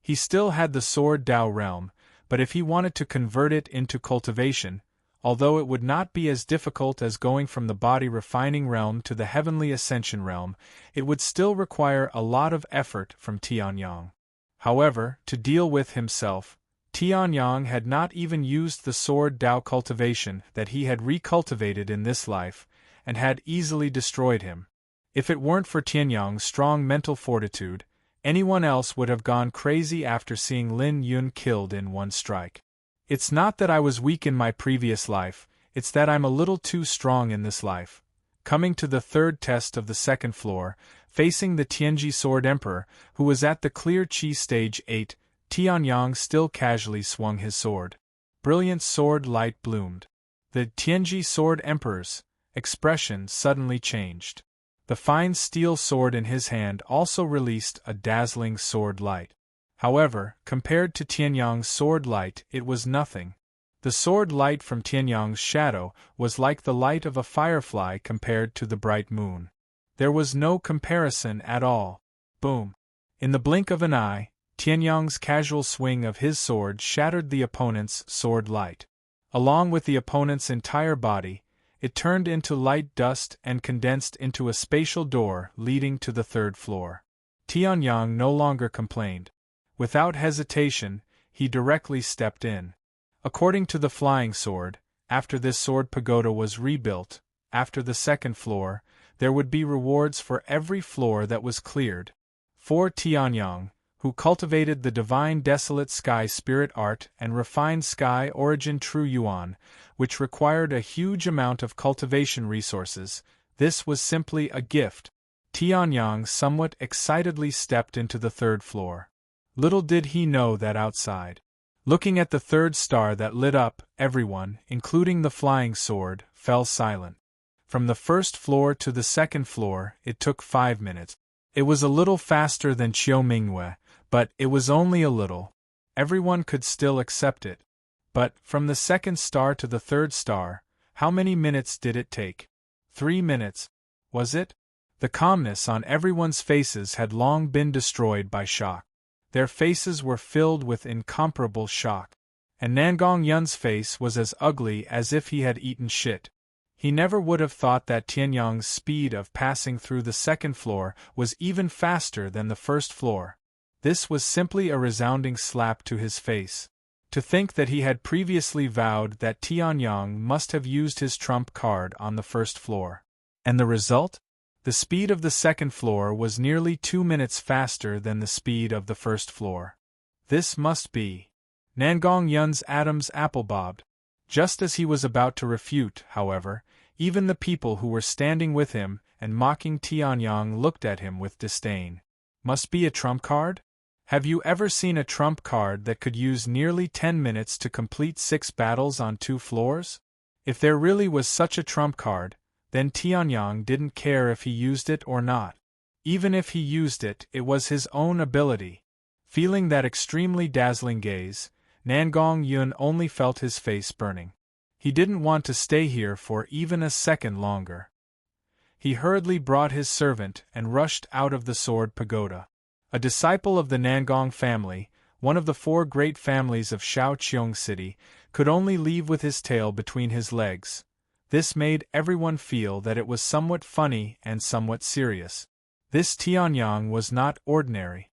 He still had the sword Dao realm, but if he wanted to convert it into cultivation, although it would not be as difficult as going from the body refining realm to the heavenly ascension realm, it would still require a lot of effort from Tianyang. However, to deal with himself, Tianyang had not even used the sword Dao cultivation that he had recultivated in this life, and had easily destroyed him. If it weren't for Tianyang's strong mental fortitude, anyone else would have gone crazy after seeing Lin Yun killed in one strike. It's not that I was weak in my previous life, it's that I'm a little too strong in this life. Coming to the third test of the second floor, facing the Tianji Sword Emperor, who was at the Clear Chi Stage 8, Tianyang still casually swung his sword. Brilliant sword light bloomed. The Tianji Sword Emperor's expression suddenly changed. The fine steel sword in his hand also released a dazzling sword light. However, compared to Tianyang's sword light, it was nothing. The sword light from Tianyang's shadow was like the light of a firefly compared to the bright moon. There was no comparison at all. Boom! In the blink of an eye, Tianyang's casual swing of his sword shattered the opponent's sword light. Along with the opponent's entire body, it turned into light dust and condensed into a spatial door leading to the third floor. Tianyang no longer complained. Without hesitation, he directly stepped in. According to the Flying Sword, after this sword pagoda was rebuilt, after the second floor, there would be rewards for every floor that was cleared. For Tianyang, who cultivated the divine desolate sky spirit art and refined sky origin true yuan, which required a huge amount of cultivation resources, this was simply a gift. Tianyang somewhat excitedly stepped into the third floor. Little did he know that outside, looking at the third star that lit up, everyone, including the Flying Sword, fell silent. From the first floor to the second floor, it took 5 minutes. It was a little faster than Qiu Mingwei, but it was only a little. Everyone could still accept it. But, from the second star to the third star, how many minutes did it take? 3 minutes. Was it? The calmness on everyone's faces had long been destroyed by shock. Their faces were filled with incomparable shock. And Nangong Yun's face was as ugly as if he had eaten shit. He never would have thought that Tianyang's speed of passing through the second floor was even faster than the first floor. This was simply a resounding slap to his face. To think that he had previously vowed that Tianyang must have used his trump card on the first floor. And the result? The speed of the second floor was nearly 2 minutes faster than the speed of the first floor. This must be. Nangong Yun's Adam's apple bobbed. Just as he was about to refute, however, even the people who were standing with him and mocking Tianyang looked at him with disdain. Must be a trump card? Have you ever seen a trump card that could use nearly 10 minutes to complete 6 battles on 2 floors? If there really was such a trump card, then Tianyang didn't care if he used it or not. Even if he used it, it was his own ability. Feeling that extremely dazzling gaze, Nangong Yun only felt his face burning. He didn't want to stay here for even a second longer. He hurriedly brought his servant and rushed out of the sword pagoda. A disciple of the Nangong family, one of the four great families of Shaoqiong City, could only leave with his tail between his legs. This made everyone feel that it was somewhat funny and somewhat serious. This Tianyang was not ordinary.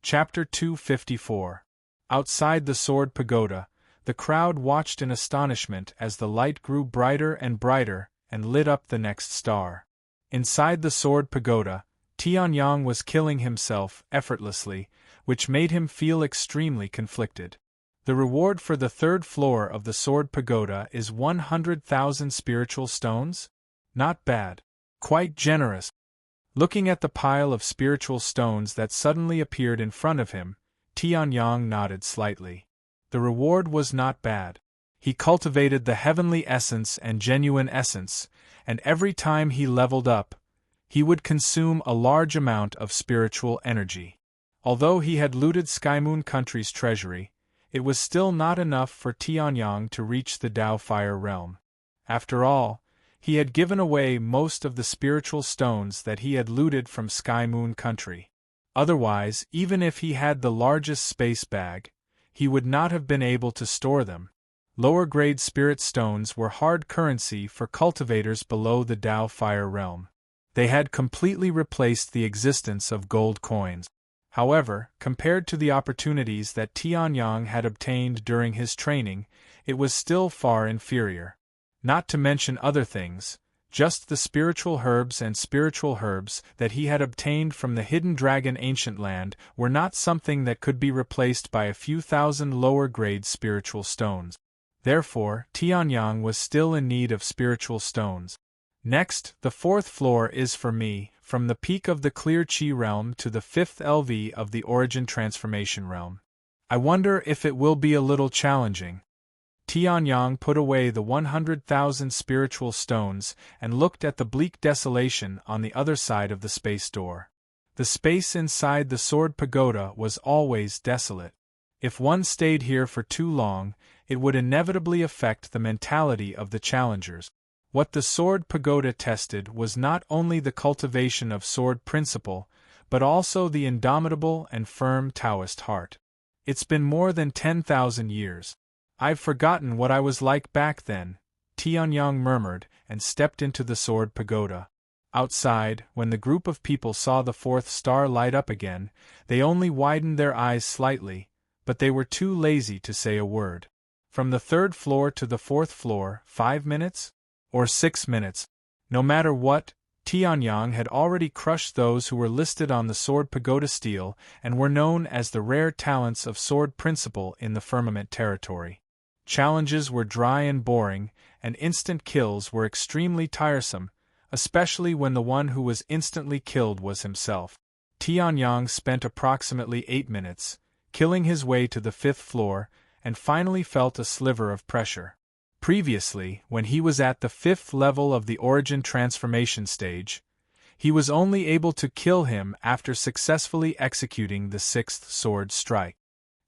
Chapter 254. Outside the Sword Pagoda, the crowd watched in astonishment as the light grew brighter and brighter and lit up the next star. Inside the Sword Pagoda, Tianyang was killing himself effortlessly, which made him feel extremely conflicted. The reward for the third floor of the Sword Pagoda is 100,000 spiritual stones? Not bad. Quite generous. Looking at the pile of spiritual stones that suddenly appeared in front of him, Tianyang nodded slightly. The reward was not bad. He cultivated the heavenly essence and genuine essence, and every time he leveled up, he would consume a large amount of spiritual energy. Although he had looted Skymoon Country's treasury, it was still not enough for Tianyang to reach the Dao Fire Realm. After all, he had given away most of the spiritual stones that he had looted from Skymoon Country. Otherwise, even if he had the largest space bag, he would not have been able to store them. Lower-grade spirit stones were hard currency for cultivators below the Dao Fire Realm. They had completely replaced the existence of gold coins. However, compared to the opportunities that Tianyang had obtained during his training, it was still far inferior. Not to mention other things, just the spiritual herbs that he had obtained from the Hidden Dragon Ancient Land were not something that could be replaced by a few thousand lower-grade spiritual stones. Therefore, Tianyang was still in need of spiritual stones. Next, the fourth floor is for me, from the peak of the Clear Chi realm to the fifth LV of the Origin Transformation realm. I wonder if it will be a little challenging. Tianyang put away the 100,000 spiritual stones and looked at the bleak desolation on the other side of the space door. The space inside the Sword Pagoda was always desolate. If one stayed here for too long, it would inevitably affect the mentality of the challengers. What the Sword Pagoda tested was not only the cultivation of sword principle, but also the indomitable and firm Taoist heart. It's been more than 10,000 years. I've forgotten what I was like back then, Tianyang murmured and stepped into the Sword Pagoda. Outside, when the group of people saw the fourth star light up again, they only widened their eyes slightly, but they were too lazy to say a word. From the third floor to the fourth floor, 5 minutes? Or 6 minutes. No matter what, Tianyang had already crushed those who were listed on the Sword Pagoda stele and were known as the rare talents of sword principle in the Firmament territory. Challenges were dry and boring, and instant kills were extremely tiresome, especially when the one who was instantly killed was himself. Tianyang spent approximately 8 minutes, killing his way to the fifth floor, and finally felt a sliver of pressure. Previously, when he was at the fifth level of the Origin Transformation stage, he was only able to kill him after successfully executing the sixth sword strike.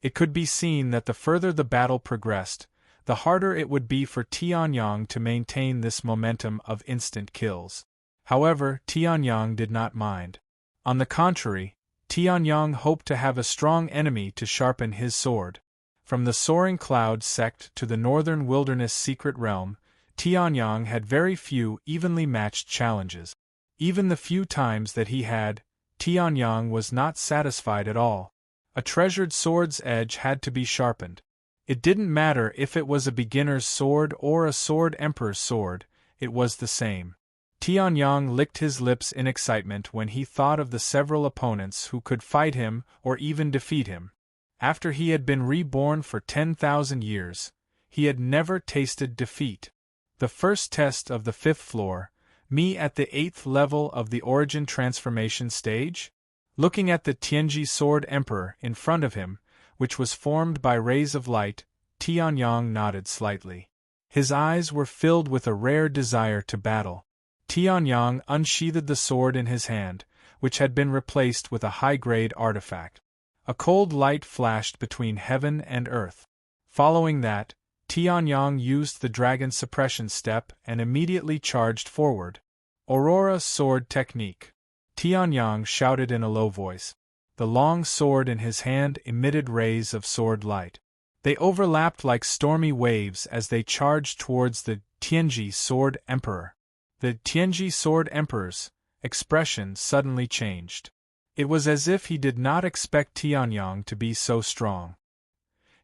It could be seen that the further the battle progressed, the harder it would be for Tianyang to maintain this momentum of instant kills. However, Tianyang did not mind. On the contrary, Tianyang hoped to have a strong enemy to sharpen his sword. From the Soaring Cloud sect to the Northern Wilderness Secret Realm, Tianyang had very few evenly matched challenges. Even the few times that he had, Tianyang was not satisfied at all. A treasured sword's edge had to be sharpened. It didn't matter if it was a beginner's sword or a sword emperor's sword, it was the same. Tianyang licked his lips in excitement when he thought of the several opponents who could fight him or even defeat him. After he had been reborn for 10,000 years, he had never tasted defeat. The first test of the fifth floor, me at the 8th level of the Origin Transformation stage? Looking at the Tianji Sword Emperor in front of him, which was formed by rays of light, Tianyang nodded slightly. His eyes were filled with a rare desire to battle. Tianyang unsheathed the sword in his hand, which had been replaced with a high-grade artifact. A cold light flashed between heaven and earth. Following that, Tianyang used the dragon suppression step and immediately charged forward. Aurora Sword Technique. Tianyang shouted in a low voice. The long sword in his hand emitted rays of sword light. They overlapped like stormy waves as they charged towards the Tianji Sword Emperor. The Tianji Sword Emperor's expression suddenly changed. It was as if he did not expect Tianyang to be so strong.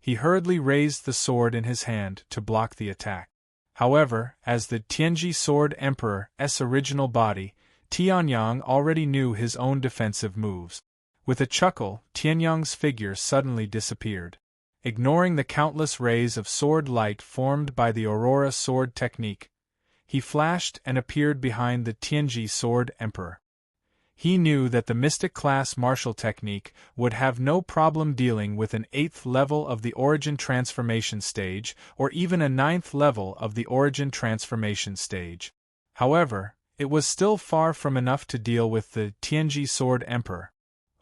He hurriedly raised the sword in his hand to block the attack. However, as the Tianji Sword Emperor's original body, Tianyang already knew his own defensive moves. With a chuckle, Tianyang's figure suddenly disappeared. Ignoring the countless rays of sword light formed by the Aurora sword technique, he flashed and appeared behind the Tianji Sword Emperor. He knew that the Mystic class martial technique would have no problem dealing with an 8th level of the Origin Transformation stage or even a 9th level of the Origin Transformation stage. However, it was still far from enough to deal with the Tianji Sword Emperor.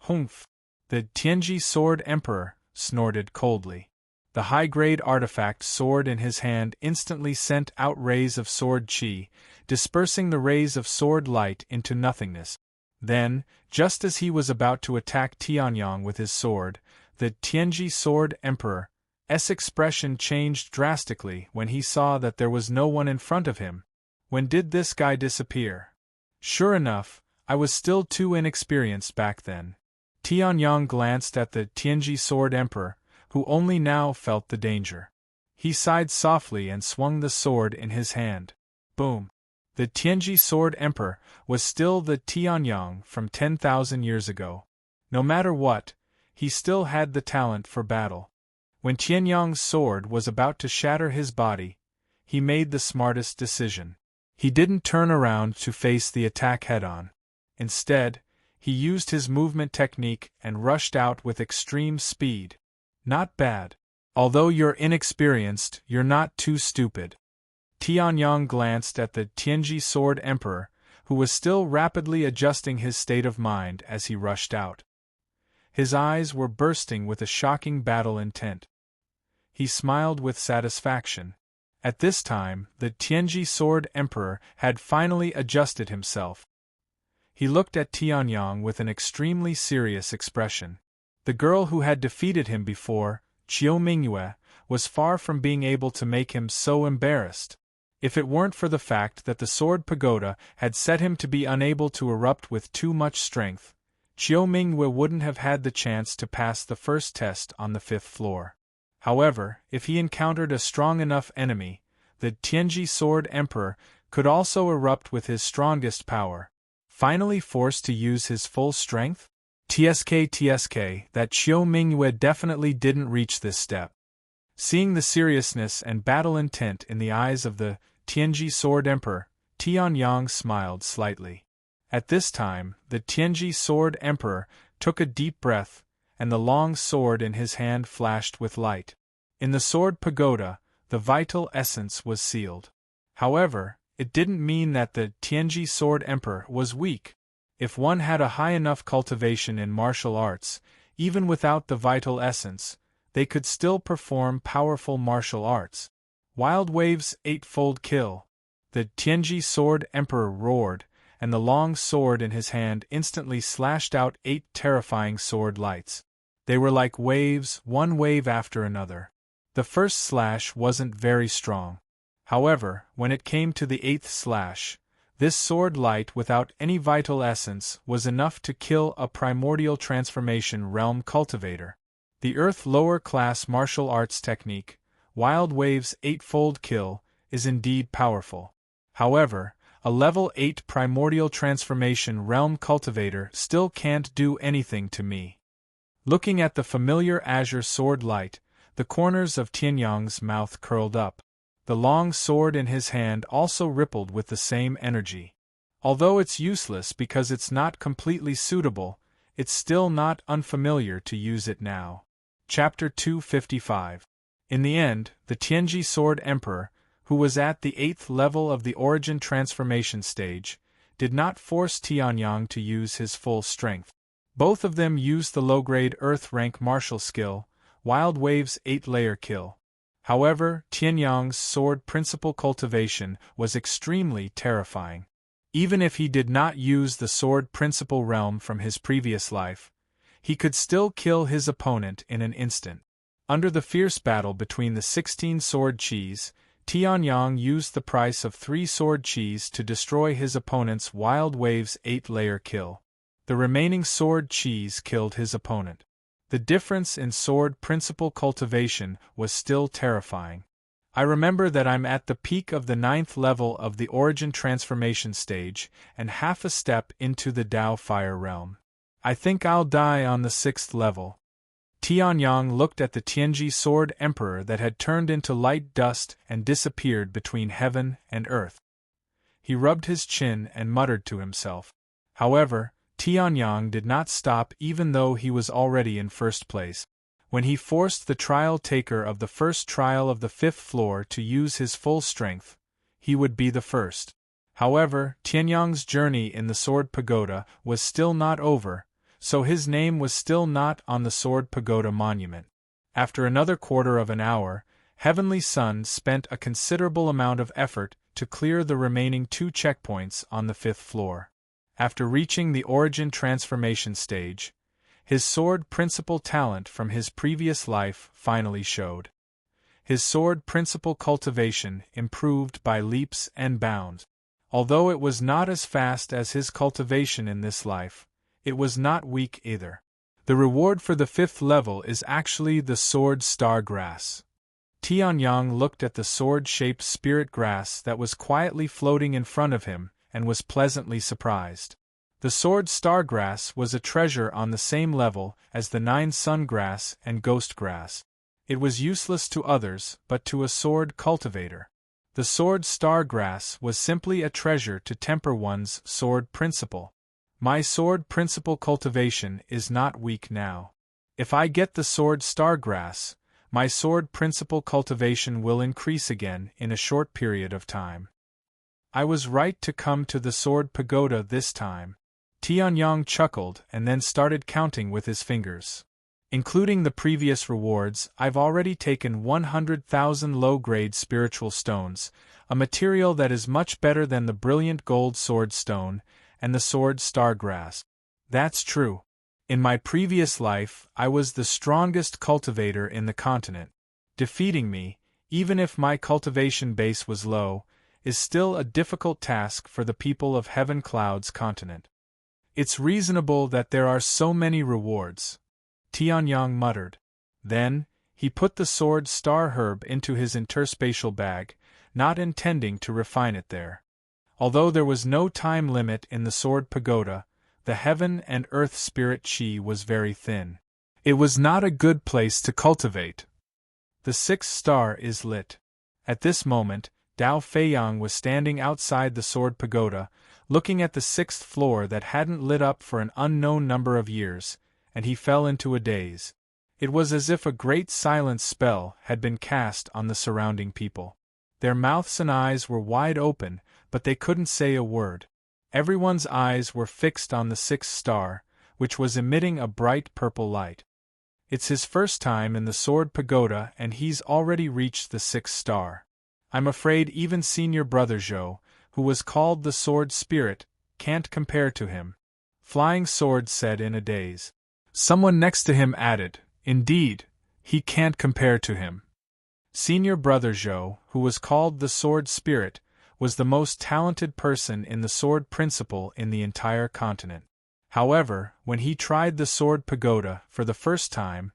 Humph! The Tianji Sword Emperor snorted coldly. The high-grade artifact sword in his hand instantly sent out rays of sword chi, dispersing the rays of sword light into nothingness. Then, just as he was about to attack Tianyang with his sword, the Tianji Sword Emperor's expression changed drastically when he saw that there was no one in front of him. When did this guy disappear? Sure enough, I was still too inexperienced back then. Tianyang glanced at the Tianji Sword Emperor, who only now felt the danger. He sighed softly and swung the sword in his hand. Boom! The Tianji Sword Emperor was still the Tianyang from 10,000 years ago. No matter what, he still had the talent for battle. When Tianyang's sword was about to shatter his body, he made the smartest decision. He didn't turn around to face the attack head-on. Instead, he used his movement technique and rushed out with extreme speed. Not bad. Although you're inexperienced, you're not too stupid. Tianyang glanced at the Tianji Sword Emperor, who was still rapidly adjusting his state of mind as he rushed out. His eyes were bursting with a shocking battle intent. He smiled with satisfaction. At this time, the Tianji Sword Emperor had finally adjusted himself. He looked at Tianyang with an extremely serious expression. The girl who had defeated him before, Qiu Mingyue, was far from being able to make him so embarrassed. If it weren't for the fact that the sword pagoda had set him to be unable to erupt with too much strength, Qiu Mingyue wouldn't have had the chance to pass the first test on the 5th floor. However, if he encountered a strong enough enemy, the Tianji Sword Emperor could also erupt with his strongest power. Finally forced to use his full strength? TSK, that Qiu Mingyue definitely didn't reach this step. Seeing the seriousness and battle intent in the eyes of the Tianji Sword Emperor, Tianyang smiled slightly. At this time, the Tianji Sword Emperor took a deep breath, and the long sword in his hand flashed with light. In the sword pagoda, the vital essence was sealed. However, it didn't mean that the Tianji Sword Emperor was weak. If one had a high enough cultivation in martial arts, even without the vital essence, they could still perform powerful martial arts. Wild Wave's 8-fold kill. The Tianji Sword Emperor roared, and the long sword in his hand instantly slashed out 8 terrifying sword lights. They were like waves, one wave after another. The first slash wasn't very strong. However, when it came to the 8th slash, this sword light without any vital essence was enough to kill a primordial transformation realm cultivator. The Earth lower class martial arts technique, Wild Wave's 8-fold kill, is indeed powerful. However, a level 8 primordial transformation realm cultivator still can't do anything to me. Looking at the familiar azure sword light, the corners of Tianyang's mouth curled up. The long sword in his hand also rippled with the same energy. Although it's useless because it's not completely suitable, it's still not unfamiliar to use it now. Chapter 255. In the end, the Tianji Sword Emperor, who was at the 8th level of the Origin Transformation stage, did not force Tianyang to use his full strength. Both of them used the low-grade Earth rank martial skill, Wild Wave's 8-layer kill. However, Tianyang's sword principle cultivation was extremely terrifying. Even if he did not use the sword principle realm from his previous life, he could still kill his opponent in an instant. Under the fierce battle between the 16 sword chis, Tianyang used the price of 3 sword chis to destroy his opponent's Wild Wave's 8-layer kill. The remaining sword chis killed his opponent. The difference in sword principle cultivation was still terrifying. I remember that I'm at the peak of the 9th level of the Origin Transformation stage, and half a step into the Dao Fire realm. I think I'll die on the 6th level. Tianyang looked at the Tianji Sword Emperor that had turned into light dust and disappeared between heaven and earth. He rubbed his chin and muttered to himself. However, Tianyang did not stop even though he was already in first place. When he forced the trial taker of the first trial of the 5th floor to use his full strength, he would be the first. However, Tianyang's journey in the Sword Pagoda was still not over, so his name was still not on the Sword Pagoda monument. After another quarter of an hour, Heavenly Sun spent a considerable amount of effort to clear the remaining 2 checkpoints on the 5th floor. After reaching the Origin Transformation stage, his sword principle talent from his previous life finally showed. His sword principle cultivation improved by leaps and bounds. Although it was not as fast as his cultivation in this life, it was not weak either. The reward for the 5th level is actually the sword star grass. Tianyang looked at the sword-shaped spirit grass that was quietly floating in front of him and was pleasantly surprised. The sword star grass was a treasure on the same level as the 9 sun grass and ghost grass. It was useless to others, but to a sword cultivator, the sword star grass was simply a treasure to temper one's sword principle. My sword principle cultivation is not weak now. If I get the sword star grass, my sword principle cultivation will increase again in a short period of time. I was right to come to the Sword Pagoda this time. Tianyang chuckled and then started counting with his fingers. Including the previous rewards, I've already taken 100,000 low-grade spiritual stones, a material that is much better than the brilliant gold sword stone and the sword star grass. That's true. In my previous life, I was the strongest cultivator in the continent. Defeating me, even if my cultivation base was low, is still a difficult task for the people of Heaven Cloud's continent. It's reasonable that there are so many rewards, Tianyang muttered. Then, he put the sword star herb into his interspatial bag, not intending to refine it there. Although there was no time limit in the Sword Pagoda, the heaven and earth spirit chi was very thin. It was not a good place to cultivate. The 6th star is lit. At this moment, Dao Feiyang was standing outside the Sword Pagoda, looking at the 6th floor that hadn't lit up for an unknown number of years, and he fell into a daze. It was as if a great silence spell had been cast on the surrounding people. Their mouths and eyes were wide open, but they couldn't say a word. Everyone's eyes were fixed on the 6th star, which was emitting a bright purple light. It's his first time in the Sword Pagoda and he's already reached the 6th star. I'm afraid even Senior Brother Zhou, who was called the Sword Spirit, can't compare to him. Flying Sword said in a daze. Someone next to him added, Indeed, he can't compare to him. Senior Brother Zhou, who was called the Sword Spirit, was the most talented person in the sword principle in the entire continent. However, when he tried the Sword Pagoda for the first time,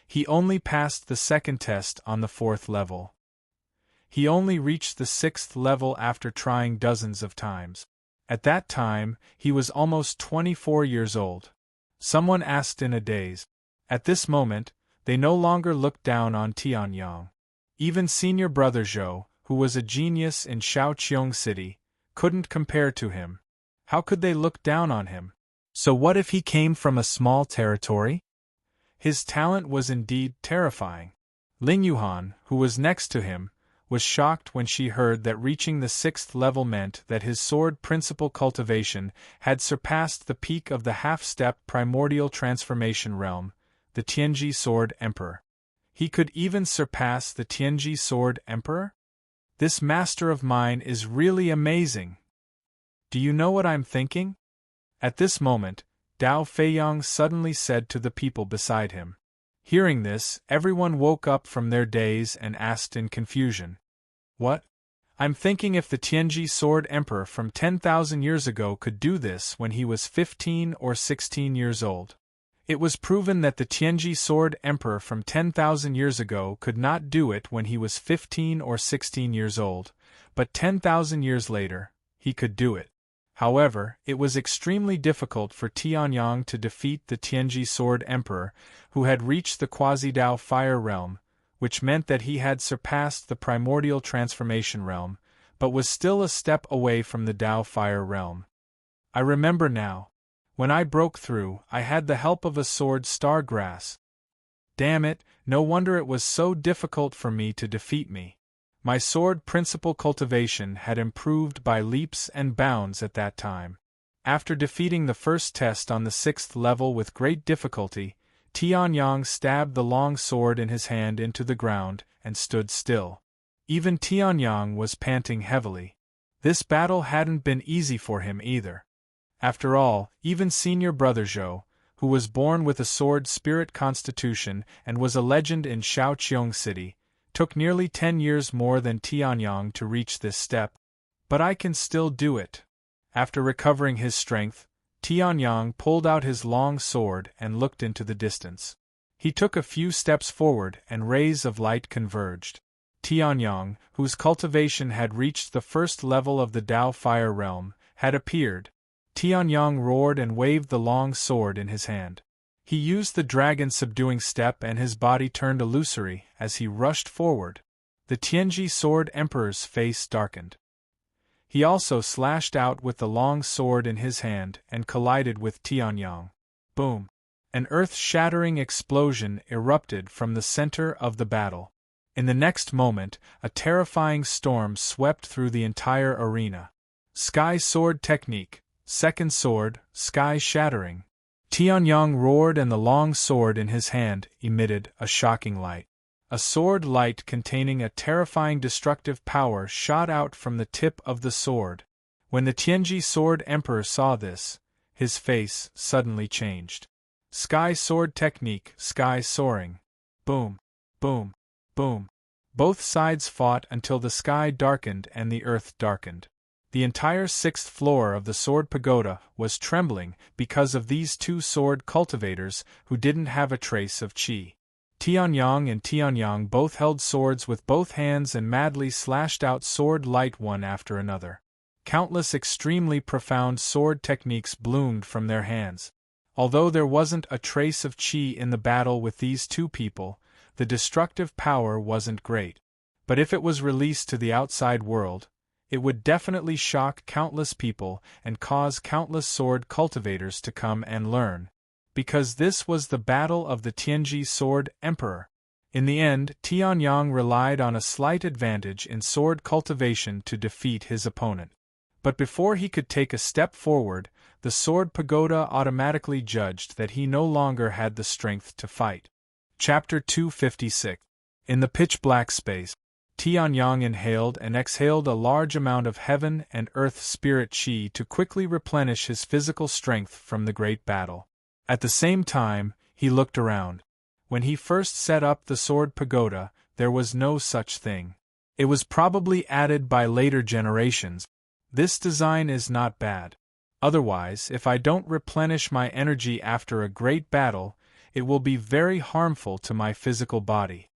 he only passed the second test on the 4th level. He only reached the 6th level after trying dozens of times. At that time, he was almost 24 years old. Someone asked in a daze. At this moment, they no longer looked down on Tianyang. Even Senior Brother Zhou, who was a genius in Shaoqiong City, couldn't compare to him. How could they look down on him? So what if he came from a small territory? His talent was indeed terrifying. Ling Yuhan, who was next to him, was shocked when she heard that reaching the 6th level meant that his sword principle cultivation had surpassed the peak of the half-step primordial transformation realm, the Tianji Sword Emperor. He could even surpass the Tianji Sword Emperor? This master of mine is really amazing. Do you know what I'm thinking? At this moment, Dao Feiyang suddenly said to the people beside him. Hearing this, everyone woke up from their daze and asked in confusion. What? I'm thinking if the Tianji Sword Emperor from 10,000 years ago could do this when he was 15 or 16 years old. It was proven that the Tianji Sword Emperor from 10,000 years ago could not do it when he was 15 or 16 years old, but 10,000 years later, he could do it. However, it was extremely difficult for Tianyang to defeat the Tianji Sword Emperor, who had reached the Quasi-Dao Fire Realm, which meant that he had surpassed the Primordial Transformation Realm, but was still a step away from the Dao Fire Realm. I remember now. When I broke through, I had the help of a sword Star Grass. Damn it, no wonder it was so difficult for me to defeat me. My sword principle cultivation had improved by leaps and bounds at that time. After defeating the first test on the 6th level with great difficulty, Tianyang stabbed the long sword in his hand into the ground and stood still. Even Tianyang was panting heavily. This battle hadn't been easy for him either. After all, even senior brother Zhou, who was born with a sword spirit constitution and was a legend in Shaoqiong City, took nearly 10 years more than Tianyang to reach this step. But I can still do it. After recovering his strength, Tianyang pulled out his long sword and looked into the distance. He took a few steps forward and rays of light converged. Tianyang, whose cultivation had reached the first level of the Dao Fire Realm, had appeared. Tianyang roared and waved the long sword in his hand. He used the dragon subduing step and his body turned illusory as he rushed forward. The Tianji Sword Emperor's face darkened. He also slashed out with the long sword in his hand and collided with Tianyang. Boom! An earth-shattering explosion erupted from the center of the battle. In the next moment, a terrifying storm swept through the entire arena. Sky Sword Technique, Second Sword, Sky Shattering. Tianyang roared and the long sword in his hand emitted a shocking light. A sword light containing a terrifying destructive power shot out from the tip of the sword. When the Tianji Sword Emperor saw this, his face suddenly changed. Sky Sword Technique, Sky Soaring. Boom, boom, boom. Both sides fought until the sky darkened and the earth darkened. The entire 6th floor of the Sword Pagoda was trembling because of these two sword cultivators who didn't have a trace of qi. Tianyang and Tianyang both held swords with both hands and madly slashed out sword light one after another. Countless extremely profound sword techniques bloomed from their hands. Although there wasn't a trace of qi in the battle with these two people, the destructive power wasn't great. But if it was released to the outside world, it would definitely shock countless people and cause countless sword cultivators to come and learn. Because this was the battle of the Tianji Sword Emperor. In the end, Tianyang relied on a slight advantage in sword cultivation to defeat his opponent. But before he could take a step forward, the Sword Pagoda automatically judged that he no longer had the strength to fight. Chapter 256. In the pitch-black space, Tianyang inhaled and exhaled a large amount of heaven and earth spirit qi to quickly replenish his physical strength from the great battle. At the same time, he looked around. When he first set up the Sword Pagoda, there was no such thing. It was probably added by later generations. This design is not bad. Otherwise, if I don't replenish my energy after a great battle, it will be very harmful to my physical body.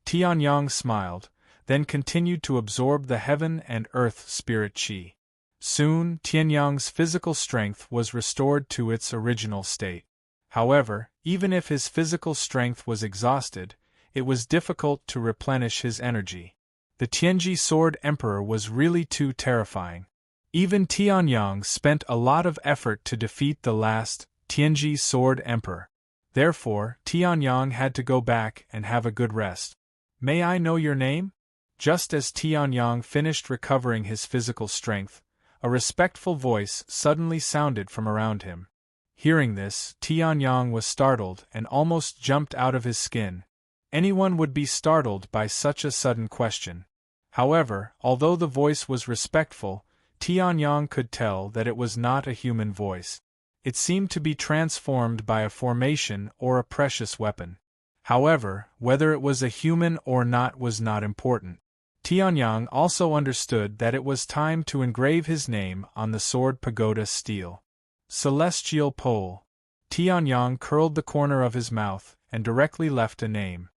Tianyang smiled, then continued to absorb the heaven and earth spirit qi. Soon, Tianyang's physical strength was restored to its original state. However, even if his physical strength was exhausted, it was difficult to replenish his energy. The Tianji Sword Emperor was really too terrifying. Even Tianyang spent a lot of effort to defeat the last Tianji Sword Emperor. Therefore, Tianyang had to go back and have a good rest. May I know your name? Just as Tianyang finished recovering his physical strength, a respectful voice suddenly sounded from around him. Hearing this, Tianyang was startled and almost jumped out of his skin. Anyone would be startled by such a sudden question. However, although the voice was respectful, Tianyang could tell that it was not a human voice. It seemed to be transformed by a formation or a precious weapon. However, whether it was a human or not was not important. Tianyang also understood that it was time to engrave his name on the sword pagoda steel. Celestial Pole. Tianyang curled the corner of his mouth and directly left a name.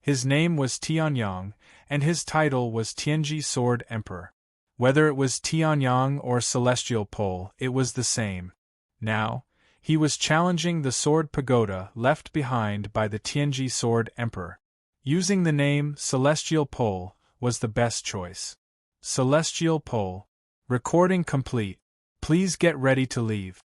His name was Tianyang, and his title was Tianji Sword Emperor. Whether it was Tianyang or Celestial Pole, it was the same. Now, he was challenging the sword pagoda left behind by the Tianji Sword Emperor. Using the name Celestial Pole was the best choice. Celestial Pole. Recording complete. Please get ready to leave.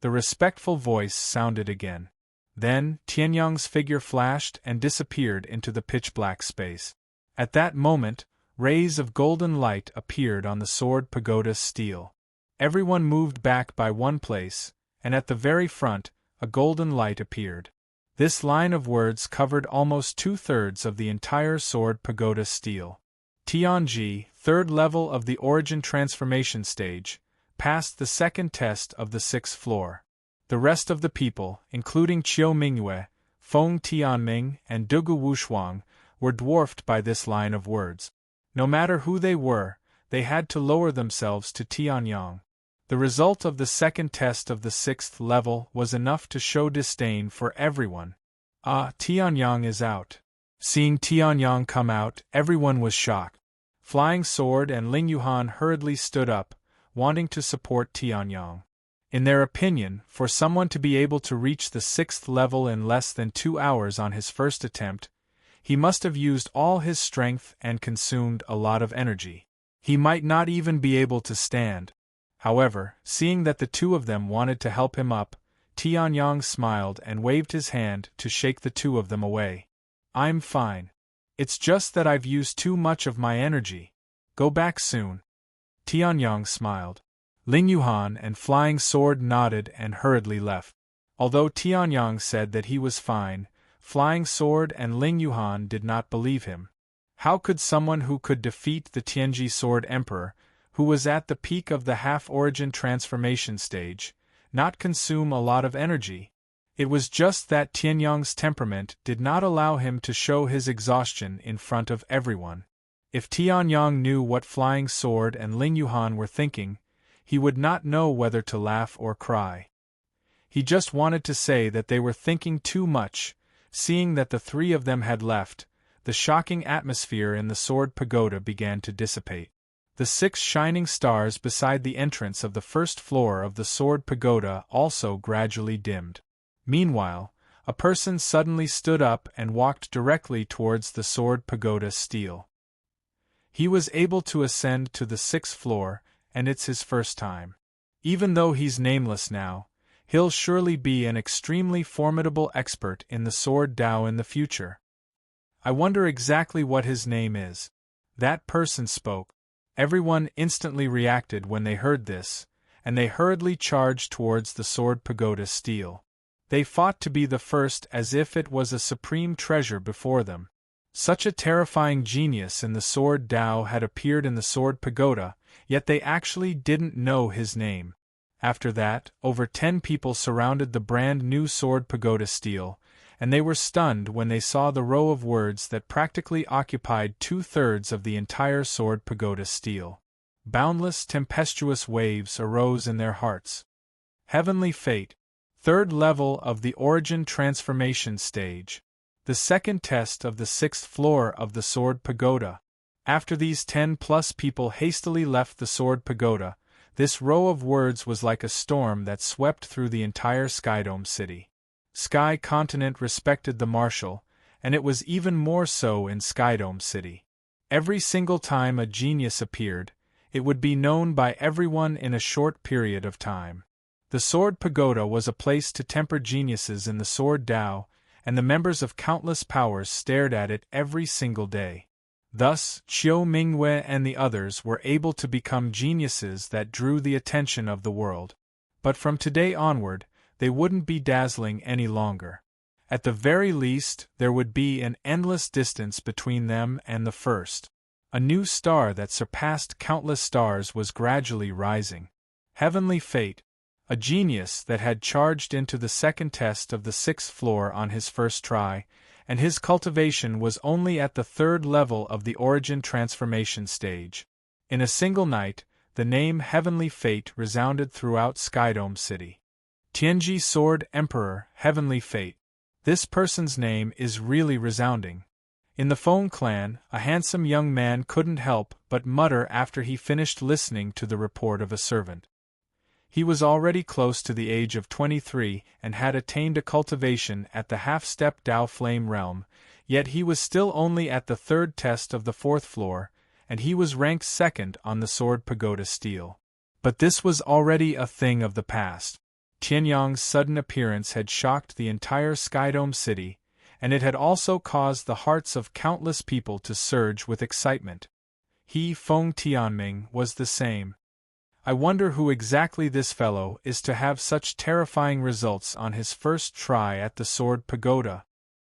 The respectful voice sounded again. Then, Tianyang's figure flashed and disappeared into the pitch-black space. At that moment, rays of golden light appeared on the sword pagoda's steel. Everyone moved back by one place, and at the very front, a golden light appeared. This line of words covered almost 2/3 of the entire sword pagoda steel. Tianji, third level of the origin transformation stage, passed the second test of the 6th floor. The rest of the people, including Qiu Mingyue, Feng Tianming, and Dugu Wushuang, were dwarfed by this line of words. No matter who they were, they had to lower themselves to Tianyang. The result of the second test of the 6th level was enough to show disdain for everyone. Ah, Tianyang is out. Seeing Tianyang come out, everyone was shocked. Flying Sword and Ling Yuhan hurriedly stood up, wanting to support Tianyang. In their opinion, for someone to be able to reach the 6th level in less than 2 hours on his first attempt, he must have used all his strength and consumed a lot of energy. He might not even be able to stand. However, seeing that the two of them wanted to help him up, Tianyang smiled and waved his hand to shake the two of them away. I'm fine. It's just that I've used too much of my energy. Go back soon. Tianyang smiled. Ling Yuhan and Flying Sword nodded and hurriedly left. Although Tianyang said that he was fine, Flying Sword and Ling Yuhan did not believe him. How could someone who could defeat the Tianji Sword Emperor, who was at the peak of the half-origin transformation stage, not consume a lot of energy? It was just that Tianyang's temperament did not allow him to show his exhaustion in front of everyone. If Tianyang knew what Flying Sword and Ling Yuhan were thinking, he would not know whether to laugh or cry. He just wanted to say that they were thinking too much. Seeing that the three of them had left, the shocking atmosphere in the sword pagoda began to dissipate. The 6 shining stars beside the entrance of the first floor of the sword pagoda also gradually dimmed. Meanwhile, a person suddenly stood up and walked directly towards the sword pagoda steel. He was able to ascend to the 6th floor, and it's his first time. Even though he's nameless now, he'll surely be an extremely formidable expert in the sword Dao in the future. I wonder exactly what his name is. That person spoke. Everyone instantly reacted when they heard this, and they hurriedly charged towards the sword pagoda steel. They fought to be the first as if it was a supreme treasure before them. Such a terrifying genius in the sword Dao had appeared in the sword pagoda, yet they actually didn't know his name. After that, over 10 people surrounded the brand new sword pagoda steel, and they were stunned when they saw the row of words that practically occupied 2/3 of the entire sword pagoda steel. Boundless tempestuous waves arose in their hearts. Heavenly Fate. 3rd level of the origin transformation stage. The second test of the 6th floor of the sword pagoda. After these 10+ people hastily left the sword pagoda, this row of words was like a storm that swept through the entire Skydome city. Sky Continent respected the marshal, and it was even more so in Skydome City. Every single time a genius appeared, it would be known by everyone in a short period of time. The Sword Pagoda was a place to temper geniuses in the Sword Dao, and the members of countless powers stared at it every single day. Thus, Qiu Mingyue and the others were able to become geniuses that drew the attention of the world. But from today onward, they wouldn't be dazzling any longer. At the very least, there would be an endless distance between them and the first. A new star that surpassed countless stars was gradually rising. Heavenly Fate. a genius that had charged into the second test of the 6th floor on his first try, and his cultivation was only at the 3rd level of the origin transformation stage. In a single night, the name Heavenly Fate resounded throughout Skydome City. Tianji Sword Emperor, Heavenly Fate. This person's name is really resounding. In the Feng clan, a handsome young man couldn't help but mutter after he finished listening to the report of a servant. He was already close to the age of 23 and had attained a cultivation at the half-step Dao Flame realm, yet he was still only at the 3rd test of the 4th floor, and he was ranked 2nd on the Sword Pagoda Steel. But this was already a thing of the past. Tianyang's sudden appearance had shocked the entire Skydome City, and it had also caused the hearts of countless people to surge with excitement. He, Feng Tianming, was the same. I wonder who exactly this fellow is to have such terrifying results on his first try at the Sword Pagoda.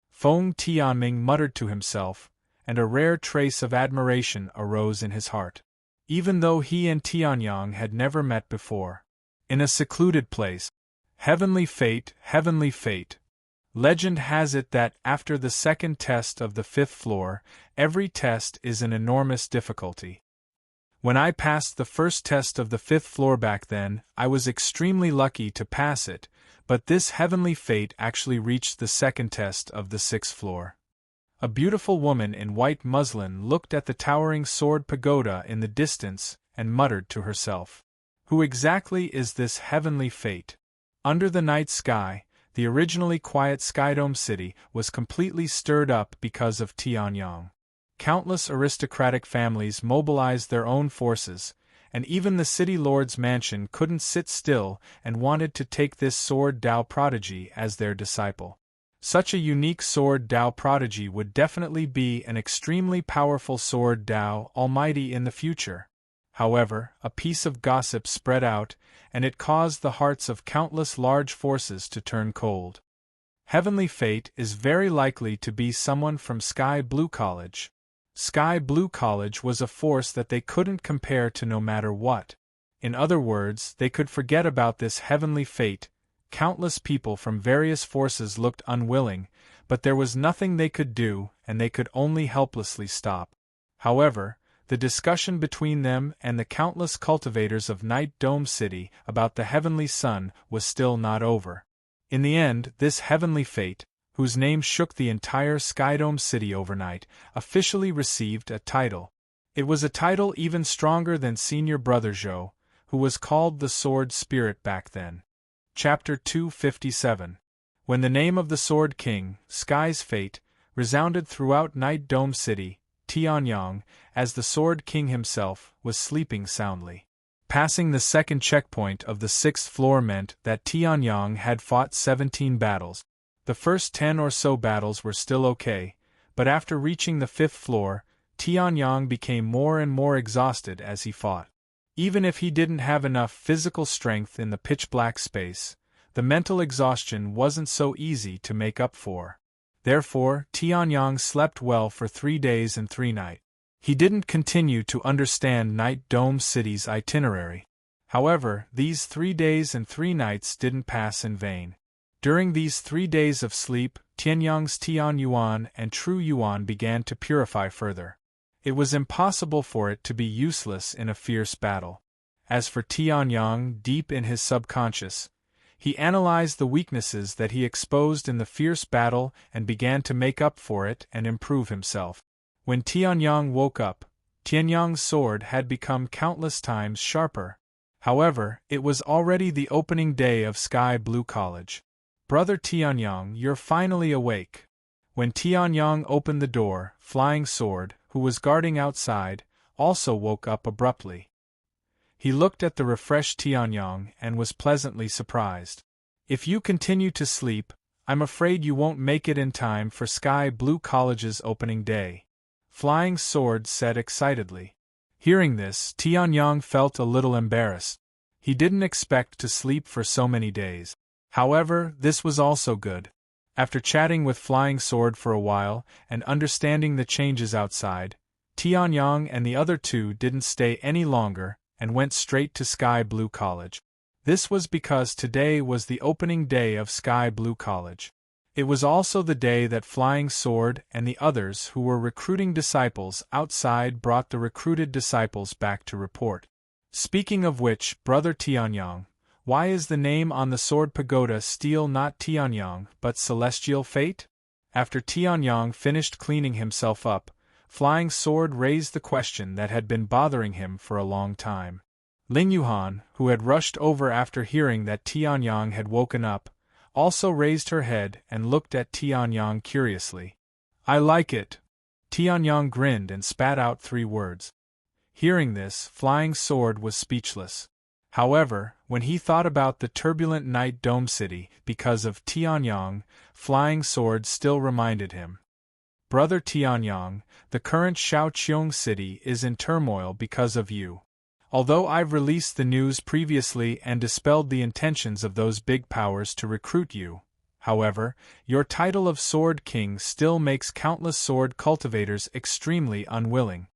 Feng Tianming muttered to himself, and a rare trace of admiration arose in his heart. Even though he and Tianyang had never met before. In a secluded place. Heavenly Fate, Heavenly Fate. Legend has it that after the 2nd test of the 5th floor, every test is an enormous difficulty. When I passed the first test of the 5th floor back then, I was extremely lucky to pass it, but this Heavenly Fate actually reached the 2nd test of the 6th floor. A beautiful woman in white muslin looked at the towering Sword Pagoda in the distance and muttered to herself. Who exactly is this Heavenly Fate? Under the night sky, the originally quiet Skydome City was completely stirred up because of Tianyang. Countless aristocratic families mobilized their own forces, and even the city lord's mansion couldn't sit still and wanted to take this Sword Dao prodigy as their disciple. Such a unique Sword Dao prodigy would definitely be an extremely powerful Sword Dao Almighty in the future. However, a piece of gossip spread out, and it caused the hearts of countless large forces to turn cold. Heavenly Fate is very likely to be someone from Sky Blue College. Sky Blue College was a force that they couldn't compare to no matter what. In other words, they could forget about this Heavenly Fate. Countless people from various forces looked unwilling, but there was nothing they could do, and they could only helplessly stop. However, the discussion between them and the countless cultivators of Night Dome City about the Heavenly Sun was still not over. In the end, this Heavenly Fate, whose name shook the entire Skydome City overnight, officially received a title. It was a title even stronger than Senior Brother Zhou, who was called the Sword Spirit back then. Chapter 257. When the name of the Sword King, Sky's Fate, resounded throughout Night Dome City, Tianyang, as the Sword King himself, was sleeping soundly. Passing the 2nd checkpoint of the 6th floor meant that Tianyang had fought 17 battles. The first 10 or so battles were still okay, but after reaching the 5th floor, Tianyang became more and more exhausted as he fought. Even if he didn't have enough physical strength in the pitch-black space, the mental exhaustion wasn't so easy to make up for. Therefore, Tianyang slept well for 3 days and 3 nights. He didn't continue to understand Night Dome City's itinerary. However, these 3 days and 3 nights didn't pass in vain. During these 3 days of sleep, Tianyang's Tian Yuan and True Yuan began to purify further. It was impossible for it to be useless in a fierce battle. As for Tianyang, deep in his subconscious, he analyzed the weaknesses that he exposed in the fierce battle and began to make up for it and improve himself. When Tianyang woke up, Tianyang's sword had become countless times sharper. However, it was already the opening day of Sky Blue College. Brother Tianyang, you're finally awake. When Tianyang opened the door, Flying Sword, who was guarding outside, also woke up abruptly. He looked at the refreshed Tianyang and was pleasantly surprised. If you continue to sleep, I'm afraid you won't make it in time for Sky Blue College's opening day, Flying Sword said excitedly. Hearing this, Tianyang felt a little embarrassed. He didn't expect to sleep for so many days. However, this was also good. After chatting with Flying Sword for a while and understanding the changes outside, Tianyang and the other two didn't stay any longer and went straight to Sky Blue College. This was because today was the opening day of Sky Blue College. It was also the day that Flying Sword and the others who were recruiting disciples outside brought the recruited disciples back to report. Speaking of which, Brother Tianyang, why is the name on the sword pagoda still not Tianyang but Celestial Fate? After Tianyang finished cleaning himself up, Flying Sword raised the question that had been bothering him for a long time. Ling Yuhan, who had rushed over after hearing that Tianyang had woken up, also raised her head and looked at Tianyang curiously. I like it. Tianyang grinned and spat out 3 words. Hearing this, Flying Sword was speechless. However, when he thought about the turbulent night dome city because of Tianyang, Flying Sword still reminded him. Brother Tianyang, the current Shaoqiong city is in turmoil because of you. Although I've released the news previously and dispelled the intentions of those big powers to recruit you, however, your title of Sword King still makes countless sword cultivators extremely unwilling.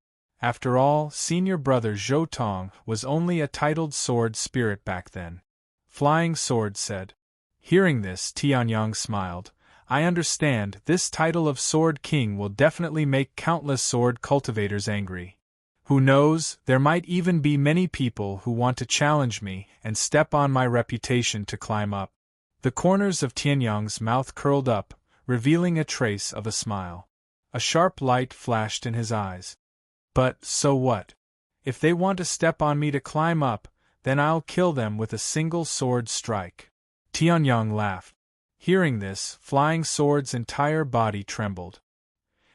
After all, senior brother Zhou Tong was only a titled sword spirit back then. Flying Sword said. Hearing this, Tianyang smiled. I understand, this title of Sword King will definitely make countless sword cultivators angry. Who knows, there might even be many people who want to challenge me and step on my reputation to climb up. The corners of Tianyang's mouth curled up, revealing a trace of a smile. A sharp light flashed in his eyes. But, so what? If they want to step on me to climb up, then I'll kill them with a single sword strike. Tianyang laughed. Hearing this, Flying Sword's entire body trembled.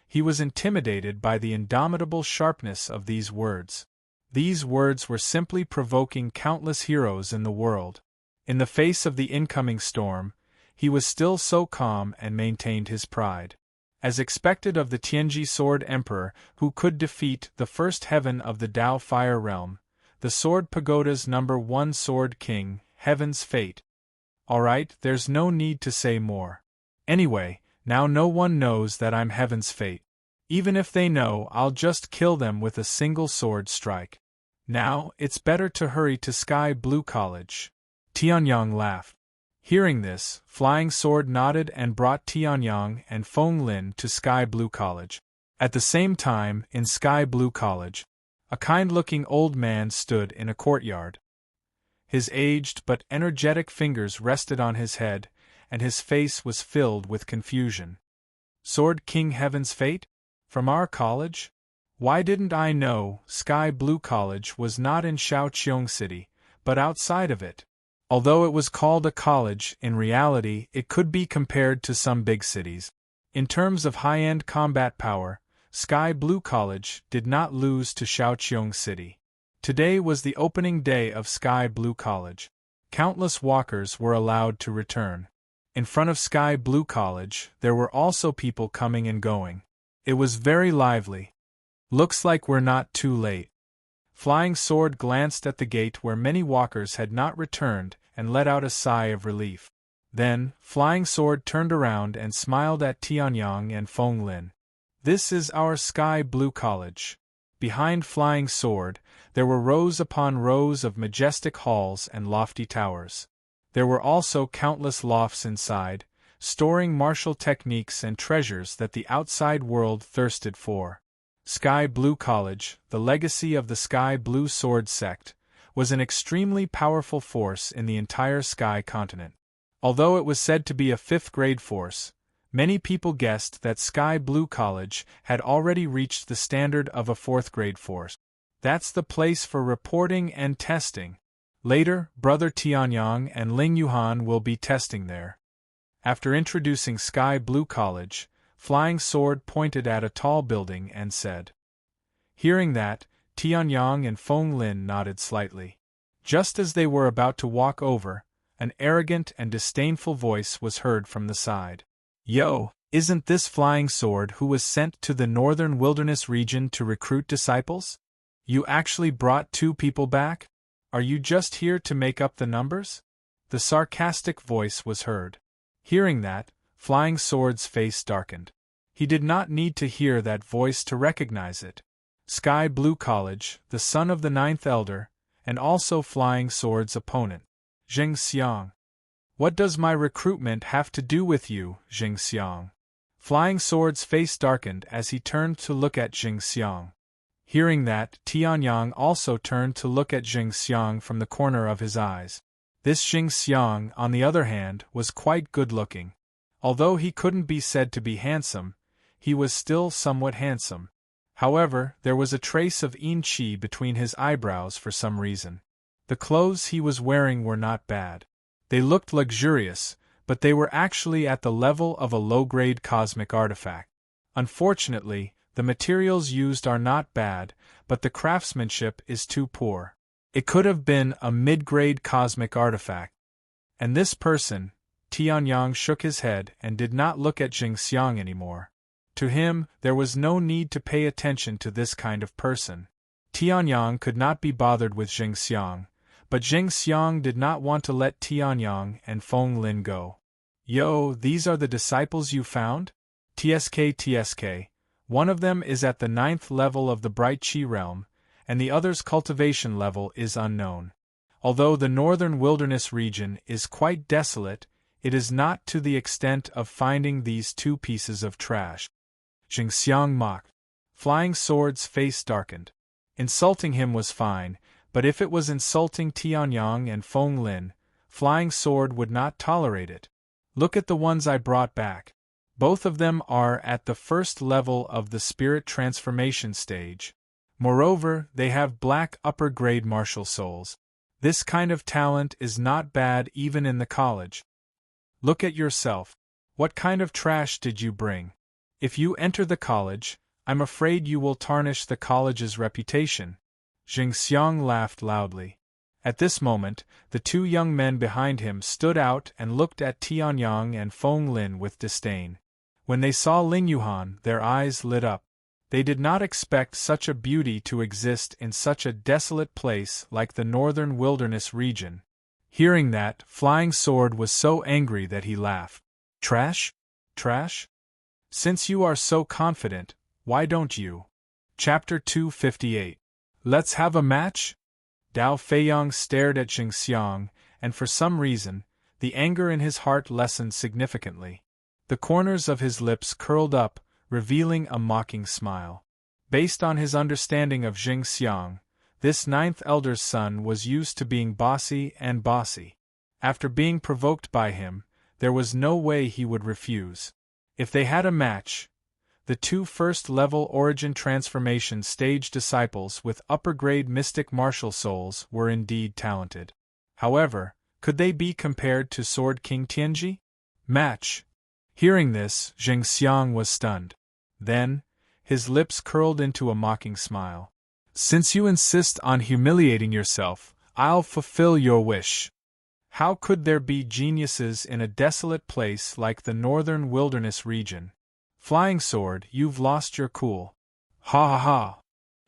He was intimidated by the indomitable sharpness of these words. These words were simply provoking countless heroes in the world. In the face of the incoming storm, he was still so calm and maintained his pride. As expected of the Tianji Sword Emperor who could defeat the first heaven of the Dao Fire Realm, the Sword Pagoda's #1 Sword King, Heaven's Fate. Alright, there's no need to say more. Anyway, now no one knows that I'm Heaven's Fate. Even if they know, I'll just kill them with a single sword strike. Now, it's better to hurry to Sky Blue College. Tianyang laughed. Hearing this, Flying Sword nodded and brought Tianyang and Feng Lin to Sky Blue College. At the same time, in Sky Blue College, a kind-looking old man stood in a courtyard. His aged but energetic fingers rested on his head, and his face was filled with confusion. Sword King Heaven's Fate? From our college? Why didn't I know Sky Blue College was not in Shaoqiong City, but outside of it? Although it was called a college, in reality it could be compared to some big cities. In terms of high-end combat power, Sky Blue College did not lose to Shaoqiong City. Today was the opening day of Sky Blue College. Countless walkers were allowed to return. In front of Sky Blue College, there were also people coming and going. It was very lively. Looks like we're not too late. Flying Sword glanced at the gate where many walkers had not returned and let out a sigh of relief. Then, Flying Sword turned around and smiled at Tianyang and Feng Lin. This is our Sky Blue College. Behind Flying Sword, there were rows upon rows of majestic halls and lofty towers. There were also countless lofts inside, storing martial techniques and treasures that the outside world thirsted for. Sky Blue College, the legacy of the Sky Blue Sword sect, was an extremely powerful force in the entire Sky continent. Although it was said to be a 5th-grade force, many people guessed that Sky Blue College had already reached the standard of a 4th-grade force. That's the place for reporting and testing. Later, Brother Tianyang and Ling Yuhan will be testing there. After introducing Sky Blue College, Flying Sword pointed at a tall building and said. Hearing that, Tianyang and Feng Lin nodded slightly. Just as they were about to walk over, an arrogant and disdainful voice was heard from the side. Yo, isn't this Flying Sword who was sent to the northern wilderness region to recruit disciples? You actually brought 2 people back? Are you just here to make up the numbers? The sarcastic voice was heard. Hearing that, Flying Sword's face darkened. He did not need to hear that voice to recognize it. Sky Blue College, the son of the 9th Elder, and also Flying Sword's opponent. Jing Xiang. What does my recruitment have to do with you, Jing Xiang? Flying Sword's face darkened as he turned to look at Jing Xiang. Hearing that, Tianyang also turned to look at Jing Xiang from the corner of his eyes. This Jing Xiang, on the other hand, was quite good-looking. Although he couldn't be said to be handsome, he was still somewhat handsome. However, there was a trace of yin qi between his eyebrows for some reason. The clothes he was wearing were not bad. They looked luxurious, but they were actually at the level of a low-grade cosmic artifact. Unfortunately, the materials used are not bad, but the craftsmanship is too poor. It could have been a mid-grade cosmic artifact. And this person, Tianyang shook his head and did not look at Jing Xiang anymore. To him, there was no need to pay attention to this kind of person. Tianyang could not be bothered with Jing Xiang, but Jing Xiang did not want to let Tianyang and Feng Lin go. Yo, these are the disciples you found? TSK. One of them is at the 9th level of the Bright Chi realm, and the other's cultivation level is unknown. Although the northern wilderness region is quite desolate, it is not to the extent of finding these two pieces of trash. Jing Xiang mocked. Flying Sword's face darkened. Insulting him was fine, but if it was insulting Tianyang and Feng Lin, Flying Sword would not tolerate it. Look at the ones I brought back. Both of them are at the 1st level of the spirit transformation stage. Moreover, they have black upper-grade martial souls. This kind of talent is not bad even in the college. Look at yourself. What kind of trash did you bring? If you enter the college, I'm afraid you will tarnish the college's reputation. Jing Xiang laughed loudly. At this moment, the two young men behind him stood out and looked at Tianyang and Feng Lin with disdain. When they saw Ling Yuhan, their eyes lit up. They did not expect such a beauty to exist in such a desolate place like the northern wilderness region. Hearing that, Flying Sword was so angry that he laughed. Trash? Trash? Since you are so confident, why don't you? Chapter 258. Let's have a match? Dao Feiyang stared at Jing Xiang, and for some reason, the anger in his heart lessened significantly. The corners of his lips curled up, revealing a mocking smile. Based on his understanding of Jing Xiang, this 9th elder's son was used to being bossy and bossy. After being provoked by him, there was no way he would refuse. If they had a match, the two 1st-level origin transformation stage disciples with upper-grade mystic martial souls were indeed talented. However, could they be compared to Sword King Tianji? Match. Hearing this, Jing Xiang was stunned. Then, his lips curled into a mocking smile. Since you insist on humiliating yourself, I'll fulfill your wish. How could there be geniuses in a desolate place like the northern wilderness region? Flying Sword, you've lost your cool. Ha ha ha.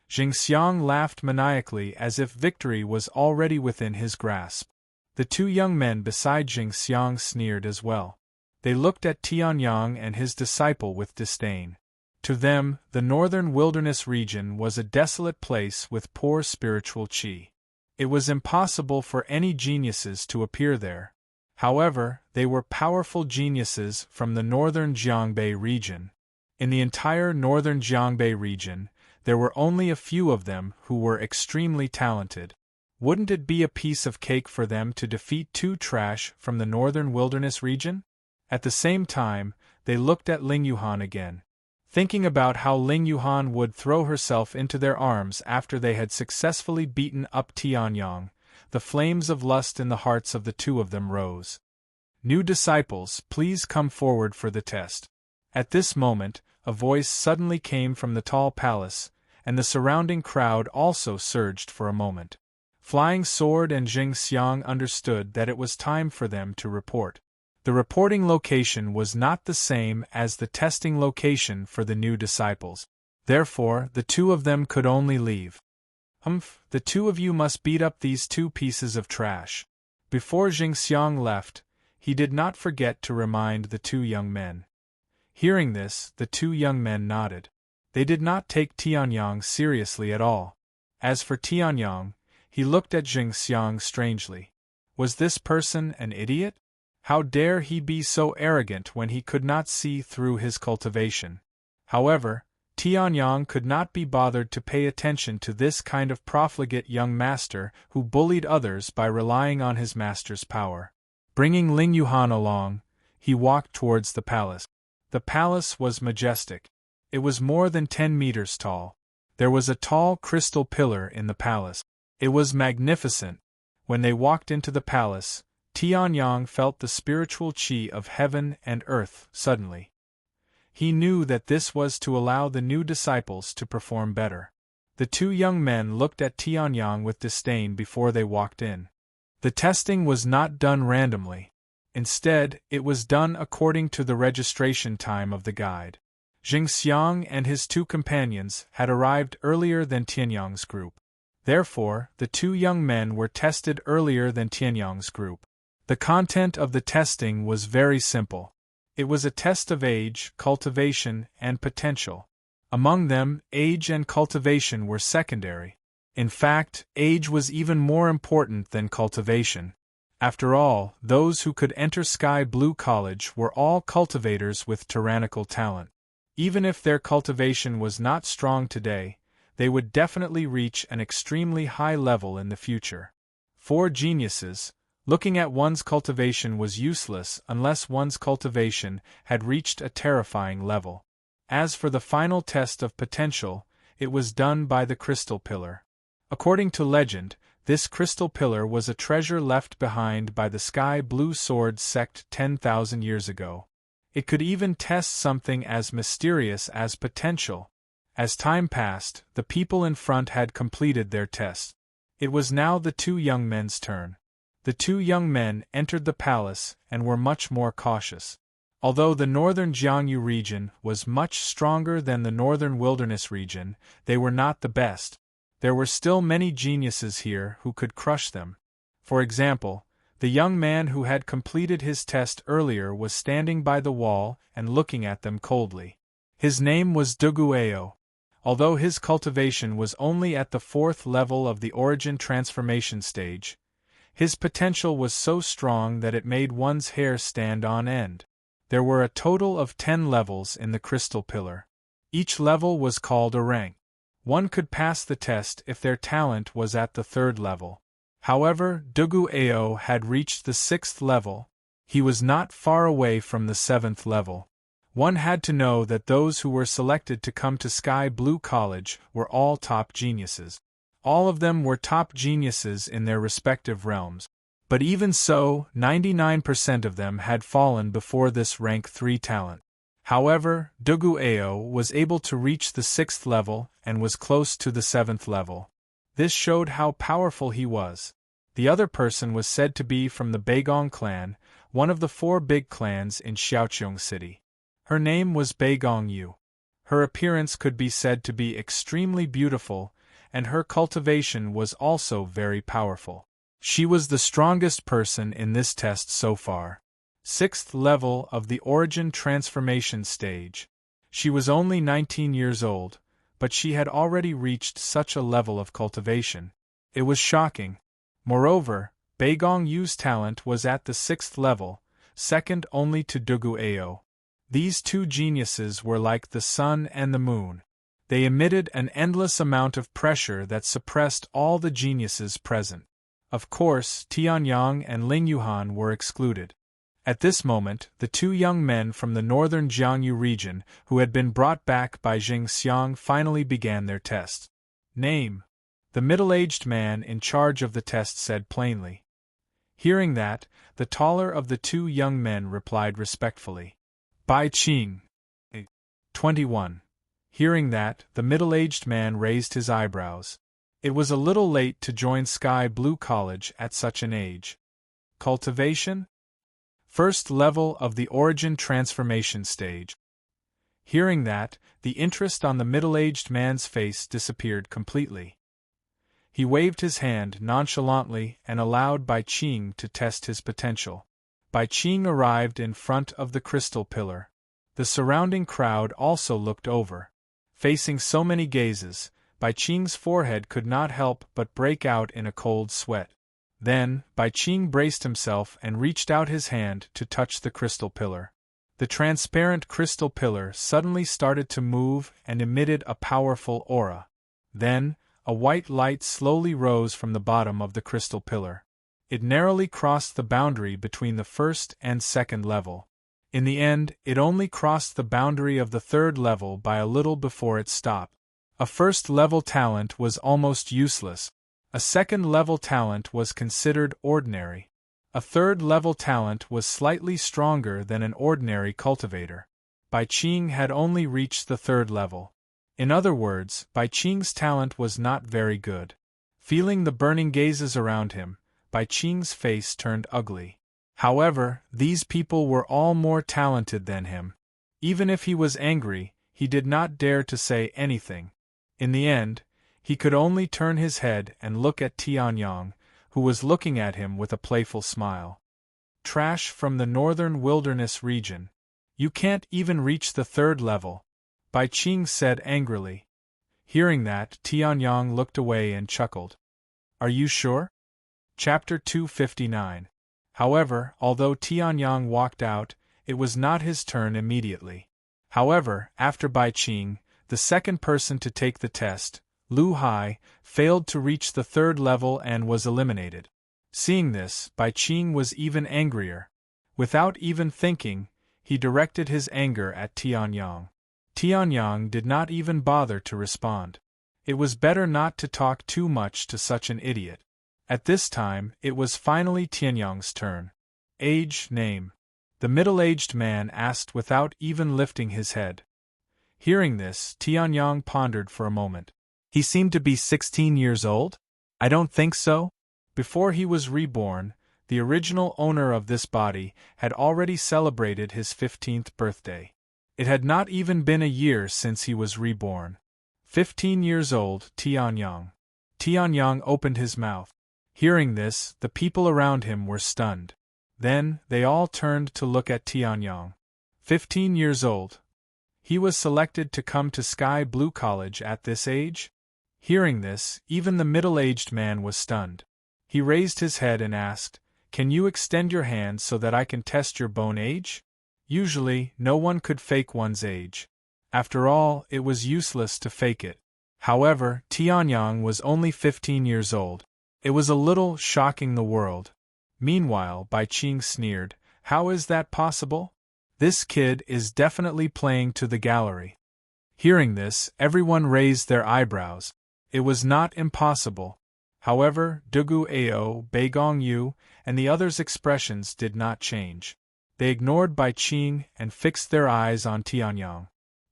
Jing Xiang laughed maniacally as if victory was already within his grasp. The two young men beside Jing Xiang sneered as well. They looked at Tianyang and his disciple with disdain. To them, the northern wilderness region was a desolate place with poor spiritual qi. It was impossible for any geniuses to appear there. However, they were powerful geniuses from the northern Jiangbei region. In the entire northern Jiangbei region, there were only a few of them who were extremely talented. Wouldn't it be a piece of cake for them to defeat two trash from the northern wilderness region? At the same time, they looked at Ling Yuhan again. Thinking about how Ling Yuhan would throw herself into their arms after they had successfully beaten up Tianyang, the flames of lust in the hearts of the two of them rose. New disciples, please come forward for the test. At this moment, a voice suddenly came from the tall palace, and the surrounding crowd also surged for a moment. Flying Sword and Jing Xiang understood that it was time for them to report. The reporting location was not the same as the testing location for the new disciples. Therefore, the two of them could only leave. The two of you must beat up these two pieces of trash. Before Jing Xiang left, he did not forget to remind the two young men. Hearing this, the two young men nodded. They did not take Tianyang seriously at all. As for Tianyang, he looked at Jing Xiang strangely. Was this person an idiot? How dare he be so arrogant when he could not see through his cultivation? However, Tianyang could not be bothered to pay attention to this kind of profligate young master who bullied others by relying on his master's power. Bringing Ling Yuhan along, he walked towards the palace. The palace was majestic. It was more than 10 meters tall. There was a tall crystal pillar in the palace. It was magnificent. When they walked into the palace, Tianyang felt the spiritual qi of heaven and earth suddenly. He knew that this was to allow the new disciples to perform better. The two young men looked at Tianyang with disdain before they walked in. The testing was not done randomly. Instead, it was done according to the registration time of the guide. Jingxiang and his two companions had arrived earlier than Tianyang's group. Therefore, the two young men were tested earlier than Tianyang's group. The content of the testing was very simple. It was a test of age, cultivation, and potential. Among them, age and cultivation were secondary. In fact, age was even more important than cultivation. After all, those who could enter Sky Blue College were all cultivators with tyrannical talent. Even if their cultivation was not strong today, they would definitely reach an extremely high level in the future. For geniuses, looking at one's cultivation was useless unless one's cultivation had reached a terrifying level. As for the final test of potential, it was done by the crystal pillar. According to legend, this crystal pillar was a treasure left behind by the Sky Blue Sword sect 10,000 years ago. It could even test something as mysterious as potential. As time passed, the people in front had completed their test. It was now the two young men's turn. The two young men entered the palace and were much more cautious. Although the northern Jiangyu region was much stronger than the northern wilderness region, they were not the best. There were still many geniuses here who could crush them. For example, the young man who had completed his test earlier was standing by the wall and looking at them coldly. His name was Dugueo. Although his cultivation was only at the 4th level of the origin transformation stage, his potential was so strong that it made one's hair stand on end. There were a total of 10 levels in the crystal pillar. Each level was called a rank. One could pass the test if their talent was at the 3rd level. However, Dugueo had reached the 6th level. He was not far away from the 7th level. One had to know that those who were selected to come to Sky Blue College were all top geniuses. All of them were top geniuses in their respective realms. But even so, 99% of them had fallen before this rank 3 talent. However, Dugueo was able to reach the 6th level and was close to the 7th level. This showed how powerful he was. The other person was said to be from the Beigong clan, one of the 4 big clans in Xiaoqiong City. Her name was Beigong Yu. Her appearance could be said to be extremely beautiful, and her cultivation was also very powerful. She was the strongest person in this test so far. 6th level of the origin transformation stage. She was only 19 years old, but she had already reached such a level of cultivation. It was shocking. Moreover, Beigong Yu's talent was at the 6th level, second only to Dugueo. These two geniuses were like the sun and the moon. They emitted an endless amount of pressure that suppressed all the geniuses present. Of course, Tianyang and Ling Yuhan were excluded. At this moment, the two young men from the northern Jiangyu region, who had been brought back by Jingxiang, finally began their test. Name. The middle-aged man in charge of the test said plainly. Hearing that, the taller of the two young men replied respectfully. Bai Qing. 21. Hearing that, the middle-aged man raised his eyebrows. It was a little late to join Sky Blue College at such an age. Cultivation? 1st level of the origin transformation stage. Hearing that, the interest on the middle-aged man's face disappeared completely. He waved his hand nonchalantly and allowed Bai Qing to test his potential. Bai Qing arrived in front of the crystal pillar. The surrounding crowd also looked over. Facing so many gazes, Bai Qing's forehead could not help but break out in a cold sweat. Then, Bai Qing braced himself and reached out his hand to touch the crystal pillar. The transparent crystal pillar suddenly started to move and emitted a powerful aura. Then, a white light slowly rose from the bottom of the crystal pillar. It narrowly crossed the boundary between the first and second level. In the end, it only crossed the boundary of the third level by a little before it stopped. A first-level talent was almost useless. A second-level talent was considered ordinary. A third-level talent was slightly stronger than an ordinary cultivator. Bai Qing had only reached the third level. In other words, Bai Qing's talent was not very good. Feeling the burning gazes around him, Bai Qing's face turned ugly. However, these people were all more talented than him. Even if he was angry, he did not dare to say anything. In the end, he could only turn his head and look at Tianyang, who was looking at him with a playful smile. Trash from the northern wilderness region. You can't even reach the third level, Bai Qing said angrily. Hearing that, Tianyang looked away and chuckled. Are you sure? Chapter 259. However, although Tianyang walked out, it was not his turn immediately. However, after Bai Qing, the second person to take the test, Lu Hai, failed to reach the third level and was eliminated. Seeing this, Bai Qing was even angrier. Without even thinking, he directed his anger at Tianyang. Tianyang did not even bother to respond. It was better not to talk too much to such an idiot. At this time, it was finally Tianyang's turn. Age, name? The middle-aged man asked without even lifting his head. Hearing this, Tianyang pondered for a moment. He seemed to be 16 years old? I don't think so. Before he was reborn, the original owner of this body had already celebrated his 15th birthday. It had not even been a year since he was reborn. 15 years old, Tianyang. Tianyang opened his mouth. Hearing this, the people around him were stunned. Then, they all turned to look at Tianyang. 15 years old. He was selected to come to Sky Blue College at this age? Hearing this, even the middle-aged man was stunned. He raised his head and asked, "Can you extend your hand so that I can test your bone age?" Usually, no one could fake one's age. After all, it was useless to fake it. However, Tianyang was only 15 years old. It was a little shocking the world. Meanwhile, Bai Qing sneered, "How is that possible? This kid is definitely playing to the gallery." Hearing this, everyone raised their eyebrows. It was not impossible. However, Dugu Ao, Beigong Yu, and the others' expressions did not change. They ignored Bai Qing and fixed their eyes on Tianyang.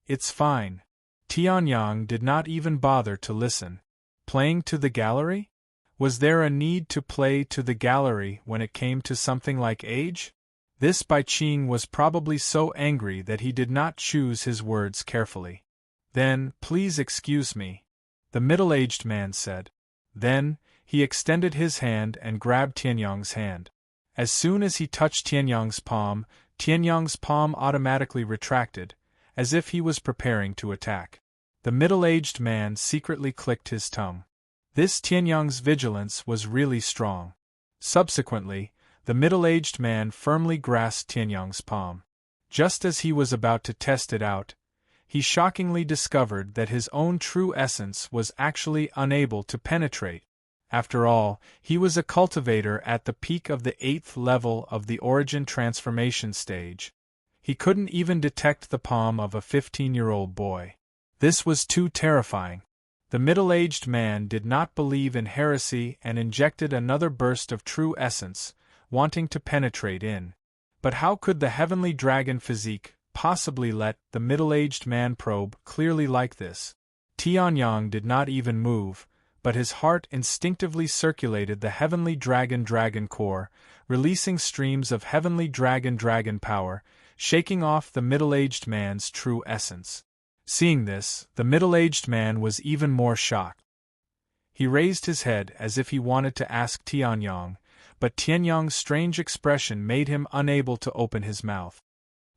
It's fine. Tianyang did not even bother to listen. Playing to the gallery? Was there a need to play to the gallery when it came to something like age? This Bai Qing was probably so angry that he did not choose his words carefully. Then, please excuse me, the middle-aged man said. Then, he extended his hand and grabbed Tianyang's hand. As soon as he touched Tianyang's palm automatically retracted, as if he was preparing to attack. The middle-aged man secretly clicked his tongue. This Tianyang's vigilance was really strong. Subsequently, the middle-aged man firmly grasped Tianyang's palm. Just as he was about to test it out, he shockingly discovered that his own true essence was actually unable to penetrate. After all, he was a cultivator at the peak of the 8th level of the origin transformation stage. He couldn't even detect the palm of a 15-year-old boy. This was too terrifying. The middle-aged man did not believe in heresy and injected another burst of true essence, wanting to penetrate in. But how could the heavenly dragon physique possibly let the middle-aged man probe clearly like this? Tianyang did not even move, but his heart instinctively circulated the heavenly dragon core, releasing streams of heavenly dragon power, shaking off the middle-aged man's true essence. Seeing this, the middle-aged man was even more shocked. He raised his head as if he wanted to ask Tianyang, but Tianyang's strange expression made him unable to open his mouth.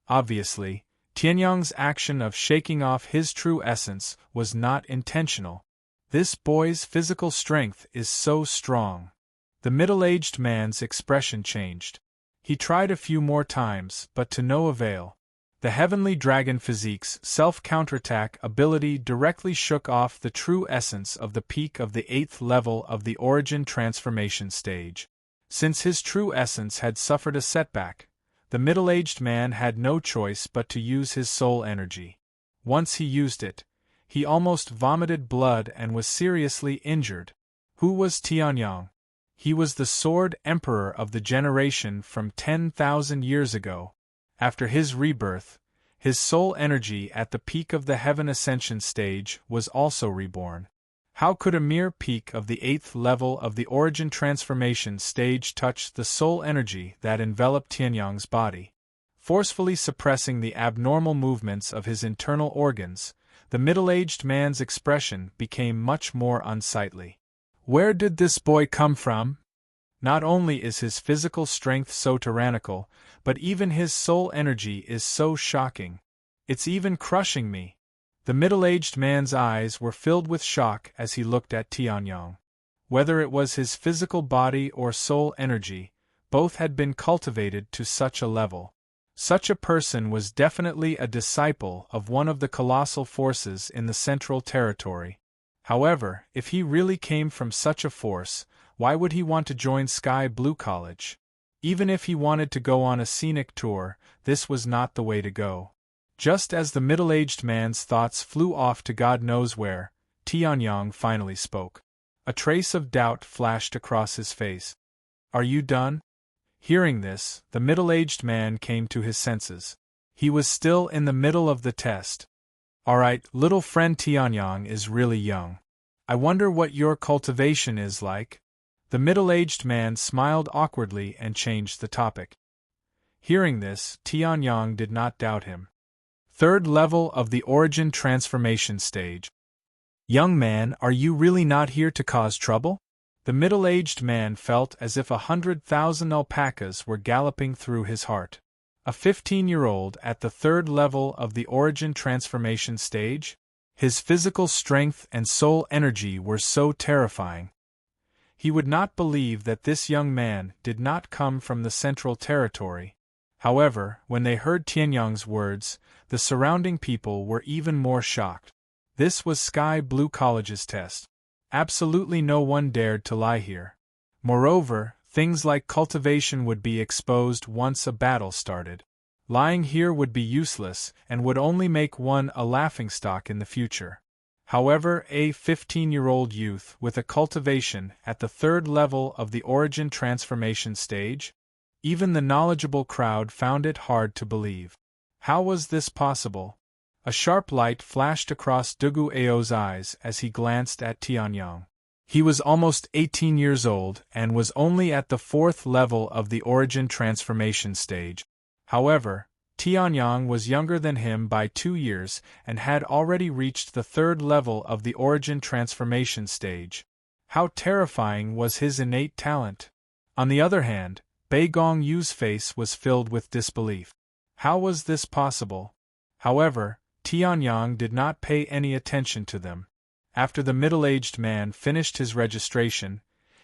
Obviously, Tianyang's action of shaking off his true essence was not intentional. This boy's physical strength is so strong. The middle-aged man's expression changed. He tried a few more times, but to no avail. The heavenly dragon physique's self-counterattack ability directly shook off the true essence of the peak of the 8th level of the origin transformation stage. Since his true essence had suffered a setback, the middle-aged man had no choice but to use his soul energy. Once he used it, he almost vomited blood and was seriously injured. Who was Tianyang? He was the Sword Emperor of the generation from 10,000 years ago. After his rebirth, his soul energy at the peak of the Heaven Ascension stage was also reborn. How could a mere peak of the 8th level of the Origin Transformation stage touch the soul energy that enveloped Tianyang's body? Forcefully suppressing the abnormal movements of his internal organs, the middle-aged man's expression became much more unsightly. Where did this boy come from? Not only is his physical strength so tyrannical, but even his soul energy is so shocking. It's even crushing me. The middle-aged man's eyes were filled with shock as he looked at Tianyang. Whether it was his physical body or soul energy, both had been cultivated to such a level. Such a person was definitely a disciple of one of the colossal forces in the Central Territory. However, if he really came from such a force, why would he want to join Sky Blue College? Even if he wanted to go on a scenic tour, this was not the way to go. Just as the middle-aged man's thoughts flew off to God knows where, Tianyang finally spoke. A trace of doubt flashed across his face. Are you done? Hearing this, the middle-aged man came to his senses. He was still in the middle of the test. All right, little friend, Tianyang is really young. I wonder what your cultivation is like. The middle-aged man smiled awkwardly and changed the topic. Hearing this, Tianyang did not doubt him. 3rd level of the Origin Transformation stage. Young man, are you really not here to cause trouble? The middle-aged man felt as if 100,000 alpacas were galloping through his heart. A 15-year-old at the 3rd level of the Origin Transformation stage? His physical strength and soul energy were so terrifying. He would not believe that this young man did not come from the Central Territory. However, when they heard Tianyang's words, the surrounding people were even more shocked. This was Sky Blue College's test. Absolutely no one dared to lie here. Moreover, things like cultivation would be exposed once a battle started. Lying here would be useless and would only make one a laughingstock in the future. However, a 15-year-old youth with a cultivation at the 3rd level of the Origin Transformation stage? Even the knowledgeable crowd found it hard to believe. How was this possible? A sharp light flashed across Dugu Ao's eyes as he glanced at Tianyang. He was almost 18 years old and was only at the 4th level of the Origin Transformation stage. However, Tianyang was younger than him by 2 years and had already reached the 3rd level of the Origin Transformation stage. How terrifying was his innate talent! On the other hand, Bei Gong Yu's face was filled with disbelief. How was this possible? However, Tianyang did not pay any attention to them. After the middle-aged man finished his registration,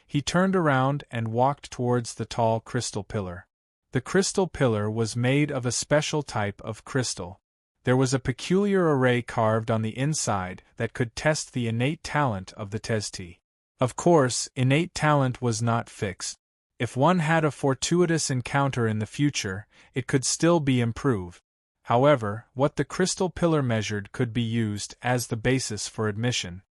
he turned around and walked towards the tall crystal pillar. The crystal pillar was made of a special type of crystal. There was a peculiar array carved on the inside that could test the innate talent of the testee. Of course, innate talent was not fixed. If one had a fortuitous encounter in the future, it could still be improved. However, what the crystal pillar measured could be used as the basis for admission.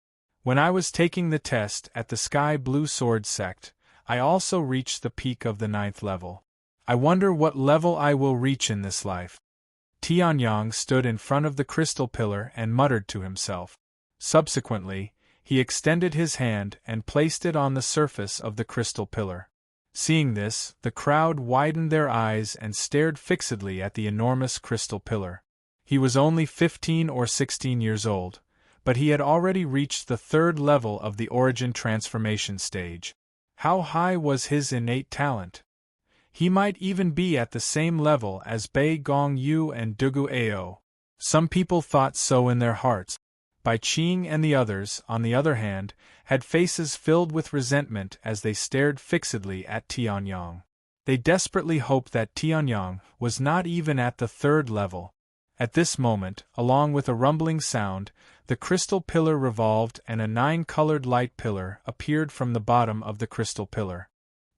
When I was taking the test at the Sky Blue Sword sect, I also reached the peak of the 9th level. I wonder what level I will reach in this life. Tianyang stood in front of the crystal pillar and muttered to himself. Subsequently, he extended his hand and placed it on the surface of the crystal pillar. Seeing this, the crowd widened their eyes and stared fixedly at the enormous crystal pillar. He was only 15 or 16 years old, but he had already reached the 3rd level of the Origin Transformation stage. How high was his innate talent? He might even be at the same level as Bei Gong Yu and Dugu Ao. Some people thought so in their hearts. Bai Qing and the others, on the other hand, had faces filled with resentment as they stared fixedly at Tianyang. They desperately hoped that Tianyang was not even at the third level. At this moment, along with a rumbling sound, the crystal pillar revolved and a 9-colored light pillar appeared from the bottom of the crystal pillar.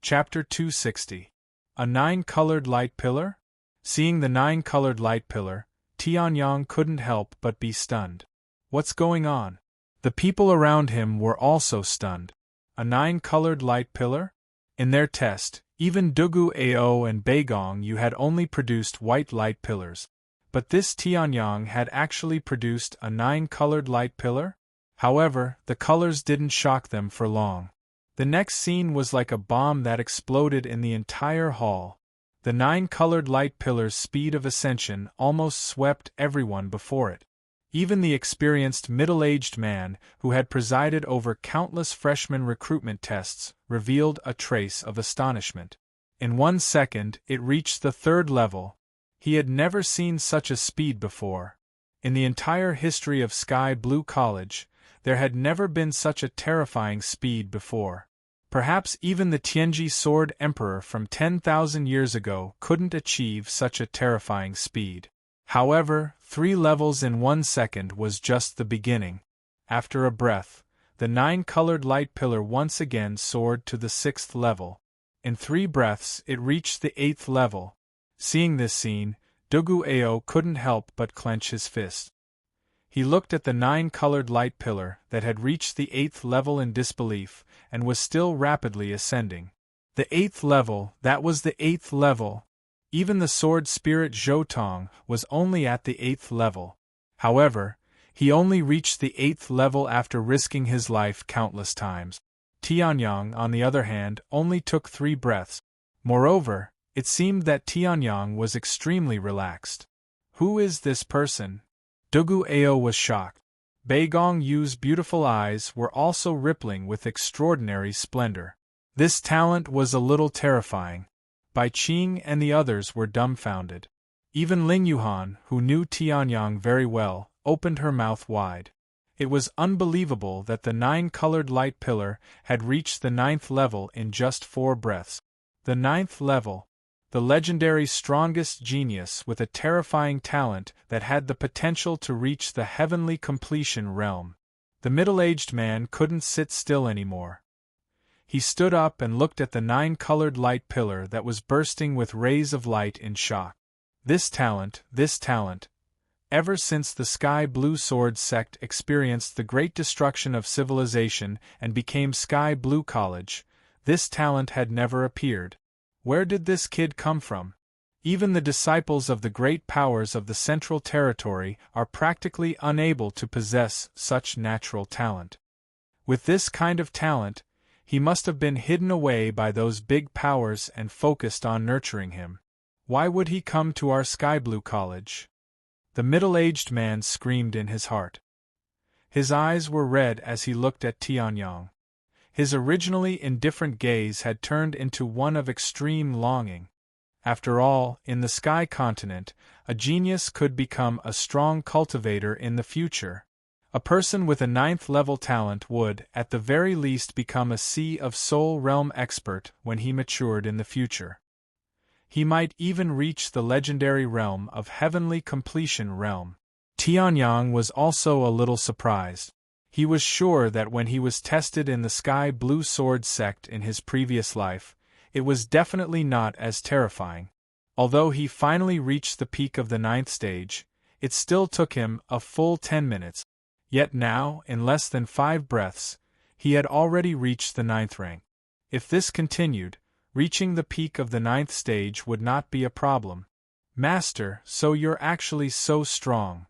Chapter 260. A 9-colored light pillar? Seeing the 9-colored light pillar, Tianyang couldn't help but be stunned. What's going on? The people around him were also stunned. A 9-colored light pillar? In their test, even Dugu Ao and Baigong Yu had only produced white light pillars. But this Tianyang had actually produced a 9-colored light pillar? However, the colors didn't shock them for long. The next scene was like a bomb that exploded in the entire hall. The 9-colored light pillar's speed of ascension almost swept everyone before it. Even the experienced middle-aged man, who had presided over countless freshman recruitment tests, revealed a trace of astonishment. In 1 second, it reached the 3rd level. He had never seen such a speed before. In the entire history of Sky Blue College, there had never been such a terrifying speed before. Perhaps even the Tianji Sword Emperor from 10,000 years ago couldn't achieve such a terrifying speed. However, 3 levels in 1 second was just the beginning. After a breath, the 9-colored light pillar once again soared to the 6th level. In 3 breaths it reached the 8th level. Seeing this scene, Dugu Ao couldn't help but clench his fist. He looked at the 9-colored light pillar that had reached the 8th level in disbelief, and was still rapidly ascending. The 8th level, that was the 8th level! Even the sword spirit Zhou was only at the 8th level. However, he only reached the 8th level after risking his life countless times. Tianyang, on the other hand, only took 3 breaths. Moreover, it seemed that Tianyang was extremely relaxed. Who is this person? Dugu Ao was shocked. Baigong Yu's beautiful eyes were also rippling with extraordinary splendor. This talent was a little terrifying. Bai Qing and the others were dumbfounded. Even Ling Yuhan, who knew Tianyang very well, opened her mouth wide. It was unbelievable that the 9-colored light pillar had reached the 9th level in just 4 breaths. The 9th level. The legendary strongest genius with a terrifying talent that had the potential to reach the heavenly completion realm. The middle-aged man couldn't sit still anymore. He stood up and looked at the 9-colored light pillar that was bursting with rays of light in shock. This talent. Ever since the Sky Blue Sword sect experienced the great destruction of civilization and became Sky Blue College, this talent had never appeared. Where did this kid come from? Even the disciples of the great powers of the Central Territory are practically unable to possess such natural talent. With this kind of talent, he must have been hidden away by those big powers and focused on nurturing him. Why would he come to our Sky Blue College? The middle-aged man screamed in his heart. His eyes were red as he looked at Tianyang. His originally indifferent gaze had turned into one of extreme longing. After all, in the Sky Continent, a genius could become a strong cultivator in the future. A person with a 9th-level talent would, at the very least, become a Sea of Soul Realm expert when he matured in the future. He might even reach the legendary realm of Heavenly Completion Realm. Tianyang was also a little surprised. He was sure that when he was tested in the Sky Blue Sword sect in his previous life, it was definitely not as terrifying. Although he finally reached the peak of the 9th stage, it still took him a full 10 minutes. Yet now, in less than 5 breaths, he had already reached the 9th rank. If this continued, reaching the peak of the 9th stage would not be a problem. Master, so you're actually so strong.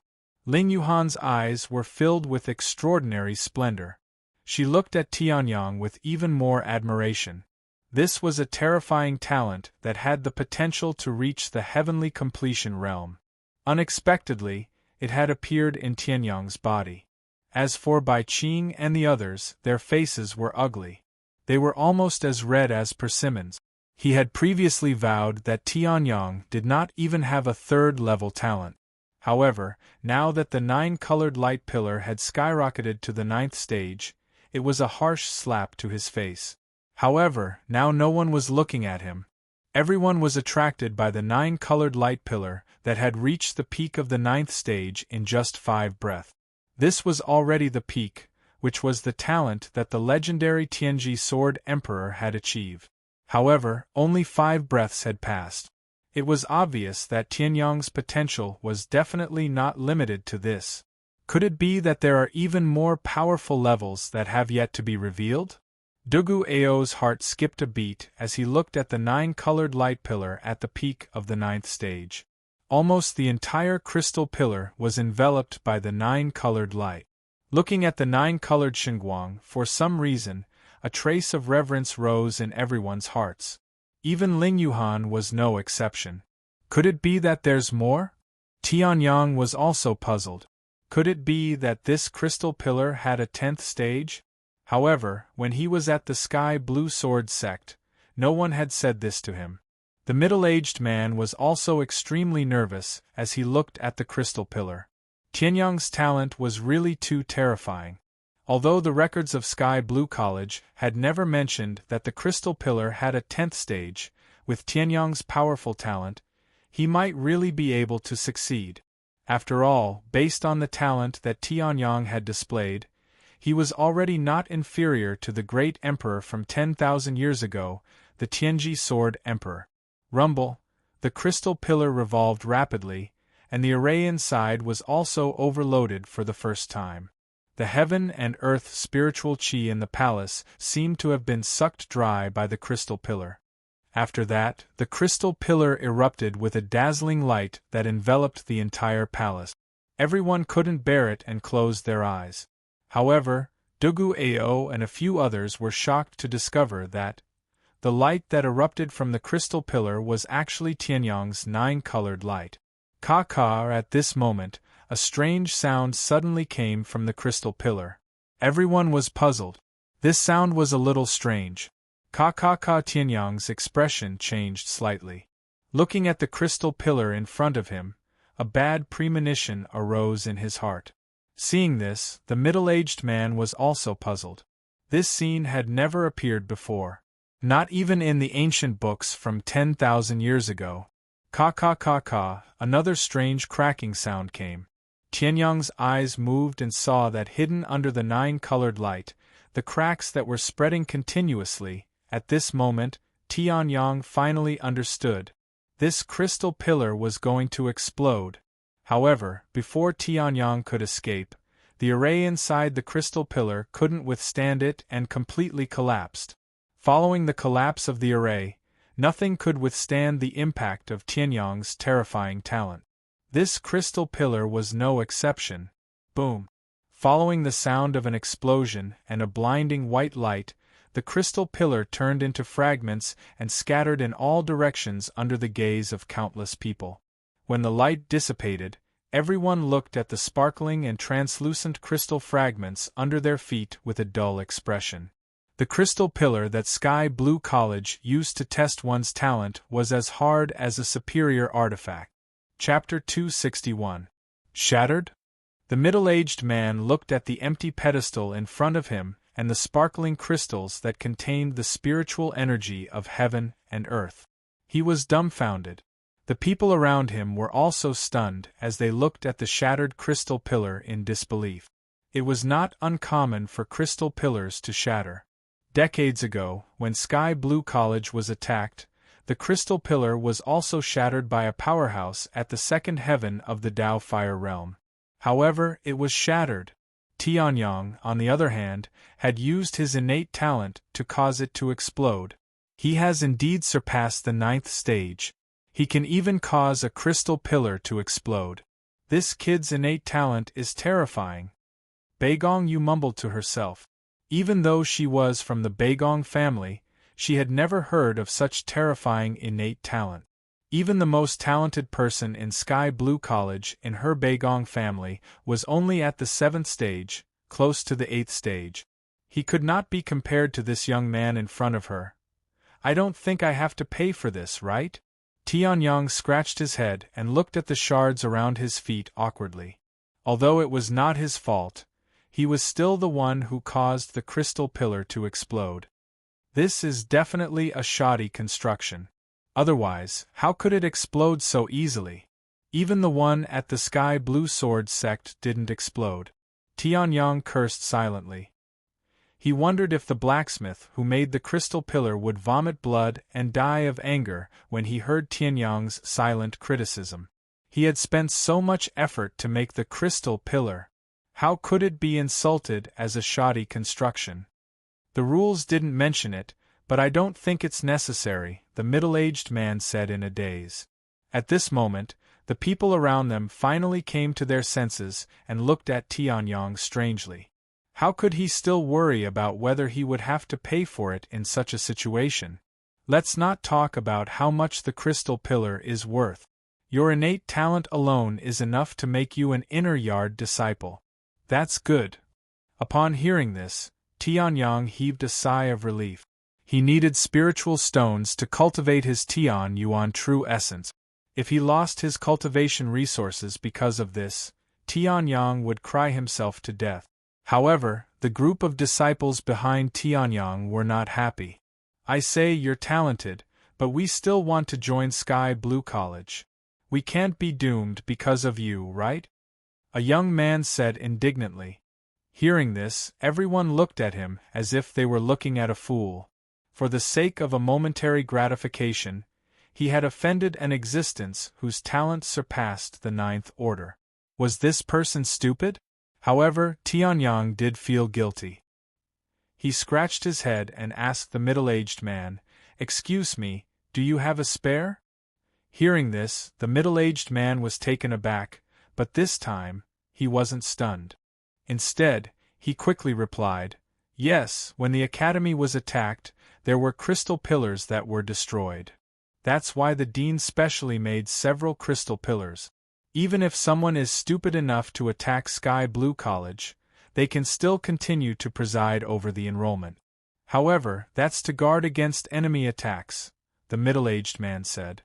Ling Yuhan's eyes were filled with extraordinary splendor. She looked at Tianyang with even more admiration. This was a terrifying talent that had the potential to reach the heavenly completion realm. Unexpectedly, it had appeared in Tianyang's body. As for Bai Qing and the others, their faces were ugly. They were almost as red as persimmons. He had previously vowed that Tianyang did not even have a 3rd-level talent. However, now that the 9-colored light pillar had skyrocketed to the 9th stage, It was a harsh slap to his face. However, now no one was looking at him. Everyone was attracted by the 9-colored light pillar that had reached the peak of the 9th stage in just 5 breaths. This was already the peak, which was the talent that the legendary Tianji Sword Emperor had achieved. However, only 5 breaths had passed. It was obvious that Tianyang's potential was definitely not limited to this. Could it be that there are even more powerful levels that have yet to be revealed? Dugu Ao's heart skipped a beat as he looked at the 9-colored light pillar at the peak of the 9th stage. Almost the entire crystal pillar was enveloped by the 9-colored light. Looking at the 9-colored Xinguang, for some reason, a trace of reverence rose in everyone's hearts. Even Ling Yuhan was no exception. Could it be that there's more? Tianyang was also puzzled. Could it be that this crystal pillar had a 10th stage? However, when he was at the Sky Blue Sword sect, no one had said this to him. The middle-aged man was also extremely nervous as he looked at the crystal pillar. Tianyang's talent was really too terrifying. Although the records of Sky Blue College had never mentioned that the crystal pillar had a 10th stage, with Tianyang's powerful talent, he might really be able to succeed. After all, based on the talent that Tianyang had displayed, he was already not inferior to the great emperor from 10,000 years ago, the Tianji Sword Emperor. Rumble, the crystal pillar revolved rapidly, and the array inside was also overloaded for the first time. The heaven and earth spiritual chi in the palace seemed to have been sucked dry by the crystal pillar. After that, the crystal pillar erupted with a dazzling light that enveloped the entire palace. Everyone couldn't bear it and closed their eyes. However, Dugu Ao and a few others were shocked to discover that the light that erupted from the crystal pillar was actually Tianyang's 9-colored light. Ka-ka, at this moment, a strange sound suddenly came from the crystal pillar. Everyone was puzzled. This sound was a little strange. Ka-ka-ka. Tianyang's expression changed slightly. Looking at the crystal pillar in front of him, a bad premonition arose in his heart. Seeing this, the middle-aged man was also puzzled. This scene had never appeared before. Not even in the ancient books from 10,000 years ago. Ka-ka-ka-ka, another strange cracking sound came. Tianyang's eyes moved and saw that hidden under the 9-colored light, the cracks that were spreading continuously. At this moment, Tianyang finally understood. This crystal pillar was going to explode. However, before Tianyang could escape, the array inside the crystal pillar couldn't withstand it and completely collapsed. Following the collapse of the array, nothing could withstand the impact of Tianyang's terrifying talent. This crystal pillar was no exception. Boom! Following the sound of an explosion and a blinding white light, the crystal pillar turned into fragments and scattered in all directions under the gaze of countless people. When the light dissipated, everyone looked at the sparkling and translucent crystal fragments under their feet with a dull expression. The crystal pillar that Sky Blue College used to test one's talent was as hard as a superior artifact. Chapter 261. Shattered? The middle-aged man looked at the empty pedestal in front of him and the sparkling crystals that contained the spiritual energy of heaven and earth. He was dumbfounded. The people around him were also stunned as they looked at the shattered crystal pillar in disbelief. It was not uncommon for crystal pillars to shatter. Decades ago, when Sky Blue College was attacked, the crystal pillar was also shattered by a powerhouse at the second heaven of the Dao Fire Realm. However, it was shattered. Tianyang, on the other hand, had used his innate talent to cause it to explode. He has indeed surpassed the 9th stage. He can even cause a crystal pillar to explode. This kid's innate talent is terrifying. Beigong Yu mumbled to herself. Even though she was from the Beigong family, she had never heard of such terrifying innate talent. Even the most talented person in Sky Blue College in her Beigong family was only at the 7th stage, close to the 8th stage. He could not be compared to this young man in front of her. I don't think I have to pay for this, right? Tianyang scratched his head and looked at the shards around his feet awkwardly. Although it was not his fault, he was still the one who caused the crystal pillar to explode. This is definitely a shoddy construction. Otherwise, how could it explode so easily? Even the one at the Sky Blue Sword sect didn't explode. Tianyang cursed silently. He wondered if the blacksmith who made the crystal pillar would vomit blood and die of anger when he heard Tianyang's silent criticism. He had spent so much effort to make the crystal pillar. How could it be insulted as a shoddy construction? The rules didn't mention it, but I don't think it's necessary, the middle-aged man said in a daze. At this moment, the people around them finally came to their senses and looked at Tianyang strangely. How could he still worry about whether he would have to pay for it in such a situation? Let's not talk about how much the crystal pillar is worth. Your innate talent alone is enough to make you an inner yard disciple. That's good. Upon hearing this, Tianyang heaved a sigh of relief. He needed spiritual stones to cultivate his Tian Yuan true essence. If he lost his cultivation resources because of this, Tianyang would cry himself to death. However, the group of disciples behind Tianyang were not happy. I say you're talented, but we still want to join Sky Blue College. We can't be doomed because of you, right? A young man said indignantly. Hearing this, everyone looked at him as if they were looking at a fool. For the sake of a momentary gratification, he had offended an existence whose talent surpassed the ninth order. Was this person stupid? However, Tianyang did feel guilty. He scratched his head and asked the middle-aged man, "Excuse me, do you have a spare?" Hearing this, the middle-aged man was taken aback, but this time, he wasn't stunned. Instead, he quickly replied, "Yes, when the academy was attacked, there were crystal pillars that were destroyed. That's why the dean specially made several crystal pillars. Even if someone is stupid enough to attack Sky Blue College, they can still continue to preside over the enrollment. However, that's to guard against enemy attacks," the middle-aged man said.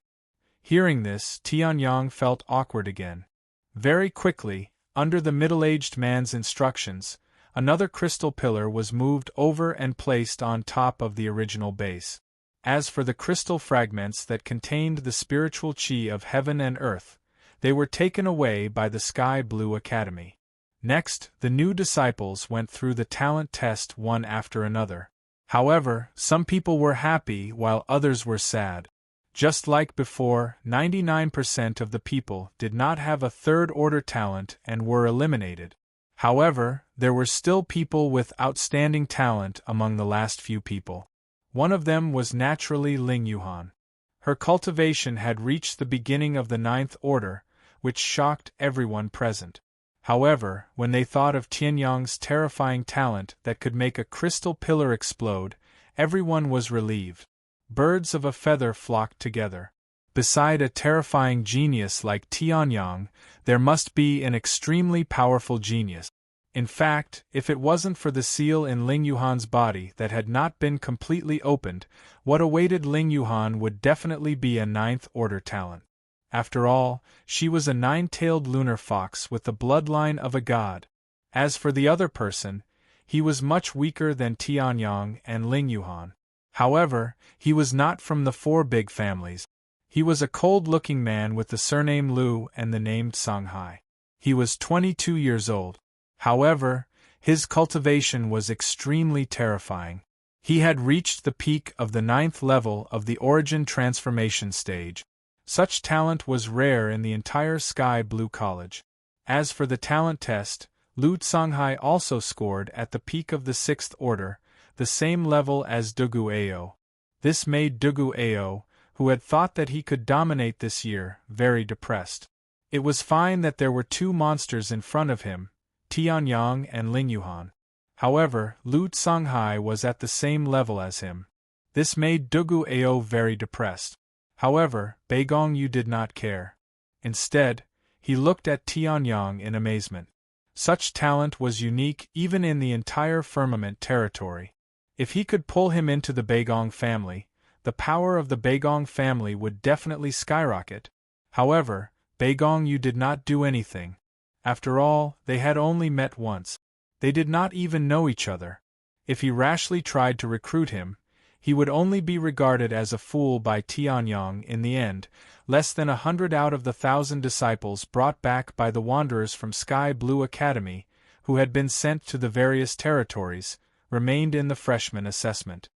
Hearing this, Tianyang felt awkward again. Very quickly, under the middle-aged man's instructions, another crystal pillar was moved over and placed on top of the original base. As for the crystal fragments that contained the spiritual chi of heaven and earth, they were taken away by the Sky Blue Academy. Next, the new disciples went through the talent test one after another. However, some people were happy while others were sad. Just like before, 99% of the people did not have a third-order talent and were eliminated. However, there were still people with outstanding talent among the last few people. One of them was naturally Ling Yuhan. Her cultivation had reached the beginning of the ninth order, which shocked everyone present. However, when they thought of Tianyang's terrifying talent that could make a crystal pillar explode, everyone was relieved. Birds of a feather flocked together. Beside a terrifying genius like Tianyang, there must be an extremely powerful genius. In fact, if it wasn't for the seal in Ling Yuhan's body that had not been completely opened, what awaited Ling Yuhan would definitely be a ninth-order talent. After all, she was a nine-tailed lunar fox with the bloodline of a god. As for the other person, he was much weaker than Tianyang and Ling Yuhan. However, he was not from the four big families. He was a cold-looking man with the surname Liu and the name Songhai. He was 22 years old. However, his cultivation was extremely terrifying. He had reached the peak of the ninth level of the origin transformation stage. Such talent was rare in the entire Sky Blue College. As for the talent test, Liu Songhai also scored at the peak of the sixth order, the same level as Dugu Ao. This made Dugu Ao, who had thought that he could dominate this year, very depressed. It was fine that there were two monsters in front of him, Tianyang and Ling Yuhan. However, Liu Songhai was at the same level as him. This made Dugu Ao very depressed. However, Beigong Yu did not care. Instead, he looked at Tianyang in amazement. Such talent was unique even in the entire firmament territory. If he could pull him into the Beigong family, the power of the Beigong family would definitely skyrocket. However, Beigong Yu did not do anything. After all, they had only met once. They did not even know each other. If he rashly tried to recruit him, he would only be regarded as a fool by Tianyong in the end. Less than 100 out of the 1,000 disciples brought back by the wanderers from Sky Blue Academy, who had been sent to the various territories, remained in the freshman assessment.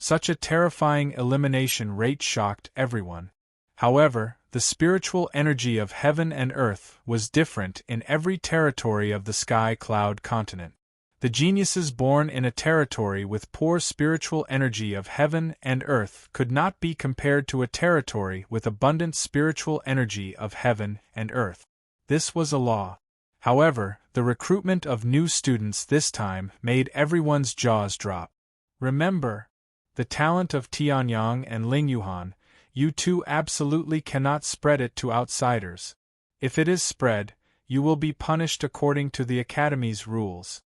Such a terrifying elimination rate shocked everyone. However, the spiritual energy of heaven and earth was different in every territory of the Sky Cloud continent. The geniuses born in a territory with poor spiritual energy of heaven and earth could not be compared to a territory with abundant spiritual energy of heaven and earth. This was a law. However, the recruitment of new students this time made everyone's jaws drop. Remember, the talent of Tianyong and Lingyuan, you two absolutely cannot spread it to outsiders. If it is spread, you will be punished according to the Academy's rules.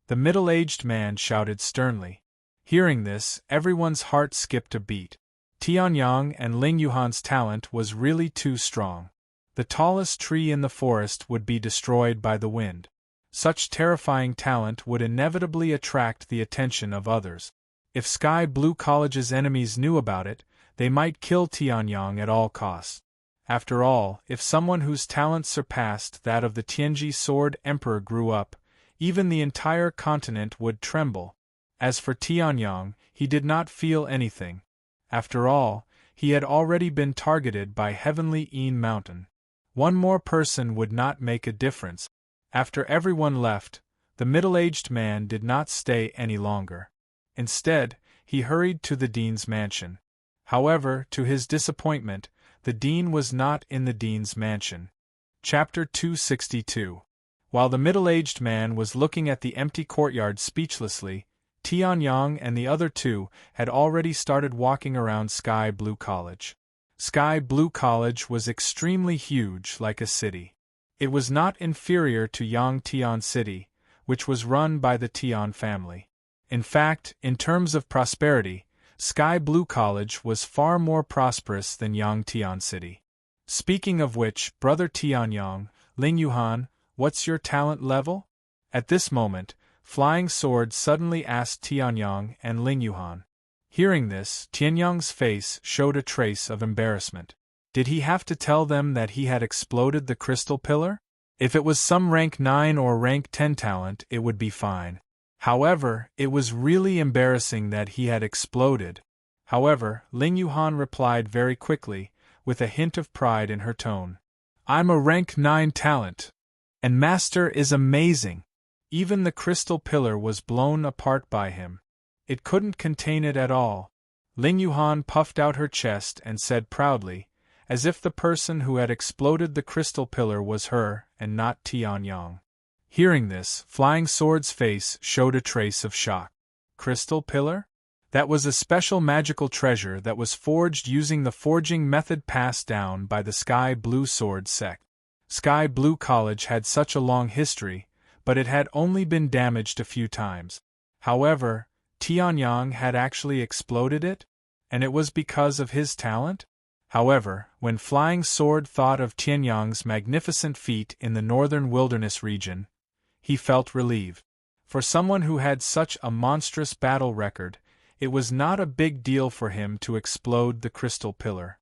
The middle-aged man shouted sternly. Hearing this, everyone's heart skipped a beat. Tianyong and Lingyuan's talent was really too strong. The tallest tree in the forest would be destroyed by the wind. Such terrifying talent would inevitably attract the attention of others. If Sky Blue College's enemies knew about it, they might kill Tianyong at all costs. After all, if someone whose talent surpassed that of the Tianji Sword Emperor grew up, even the entire continent would tremble. As for Tianyong, he did not feel anything. After all, he had already been targeted by Heavenly Een Mountain. One more person would not make a difference. After everyone left, the middle-aged man did not stay any longer. Instead, he hurried to the dean's mansion. However, to his disappointment, the dean was not in the dean's mansion. Chapter 262. While the middle-aged man was looking at the empty courtyard speechlessly, Tianyong and the other two had already started walking around Sky Blue College. Sky Blue College was extremely huge, like a city. It was not inferior to Yangtian City, which was run by the Tian family. In fact, in terms of prosperity, Sky Blue College was far more prosperous than Yangtian City. Speaking of which, Brother Tianyong, Lingyuan, what's your talent level? At this moment, Flying Sword suddenly asked Tianyong and Lingyuan. Hearing this, Tianyong's face showed a trace of embarrassment. Did he have to tell them that he had exploded the crystal pillar? If it was some rank 9 or rank 10 talent, it would be fine. However, it was really embarrassing that he had exploded. However, Lingyuan replied very quickly, with a hint of pride in her tone. I'm a rank 9 talent. And Master is amazing. Even the crystal pillar was blown apart by him. It couldn't contain it at all. Lingyuan puffed out her chest and said proudly, as if the person who had exploded the crystal pillar was her and not Tianyong. Hearing this, Flying Sword's face showed a trace of shock. Crystal pillar? That was a special magical treasure that was forged using the forging method passed down by the Sky Blue Sword sect. Sky Blue College had such a long history, but it had only been damaged a few times. However, Tianyong had actually exploded it? And it was because of his talent? However, when Flying Sword thought of Tianyong's magnificent feat in the northern wilderness region, he felt relieved. For someone who had such a monstrous battle record, it was not a big deal for him to explode the crystal pillar.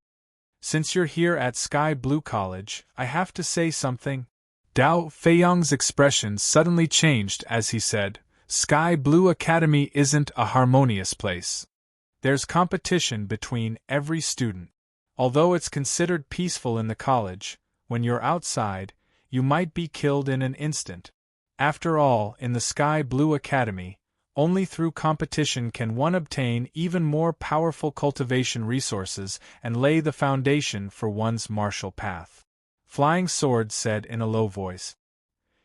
Since you're here at Sky Blue College, I have to say something. Dao Feiyong's expression suddenly changed as he said, Sky Blue Academy isn't a harmonious place. There's competition between every student. Although it's considered peaceful in the college, when you're outside, you might be killed in an instant. After all, in the Sky Blue Academy, only through competition can one obtain even more powerful cultivation resources and lay the foundation for one's martial path. Flying Sword said in a low voice.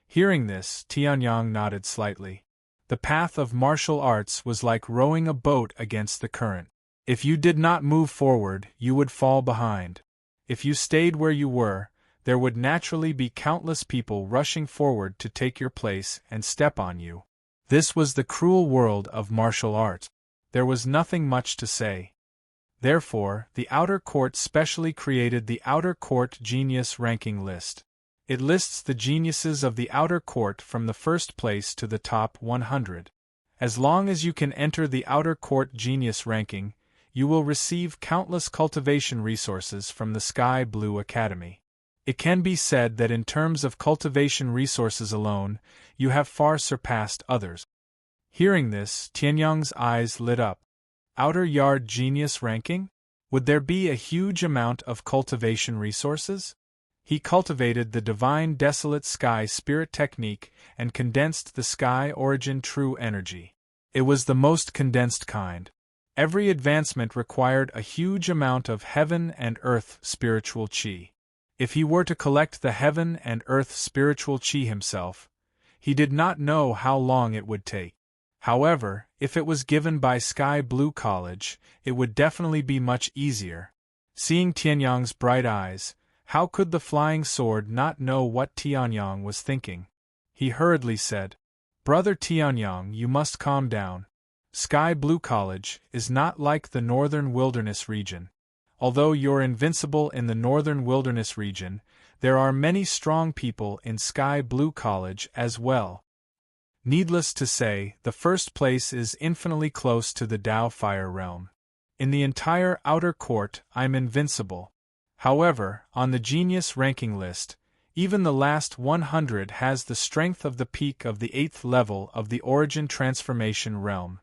Hearing this, Tianyong nodded slightly. The path of martial arts was like rowing a boat against the current. If you did not move forward, you would fall behind. If you stayed where you were, there would naturally be countless people rushing forward to take your place and step on you. This was the cruel world of martial arts. There was nothing much to say. Therefore, the Outer Court specially created the Outer Court Genius Ranking List. It lists the geniuses of the outer court from the first place to the top 100. As long as you can enter the outer court genius ranking, you will receive countless cultivation resources from the Sky Blue Academy. It can be said that in terms of cultivation resources alone, you have far surpassed others. Hearing this, Tianyang's eyes lit up. Outer Yard Genius Ranking? Would there be a huge amount of cultivation resources? He cultivated the Divine Desolate Sky Spirit Technique and condensed the Sky Origin True Energy. It was the most condensed kind. Every advancement required a huge amount of Heaven and Earth spiritual chi. If he were to collect the Heaven and Earth spiritual chi himself, he did not know how long it would take. However, if it was given by Sky Blue College, it would definitely be much easier. Seeing Tianyang's bright eyes, how could the flying sword not know what Tianyang was thinking? He hurriedly said, "Brother Tianyang, you must calm down. Sky Blue College is not like the Northern Wilderness region. Although you're invincible in the Northern Wilderness region, there are many strong people in Sky Blue College as well. Needless to say, the first place is infinitely close to the Tao Fire Realm. In the entire outer court, I'm invincible. However, on the genius ranking list, even the last 100 has the strength of the peak of the 8th level of the Origin Transformation Realm.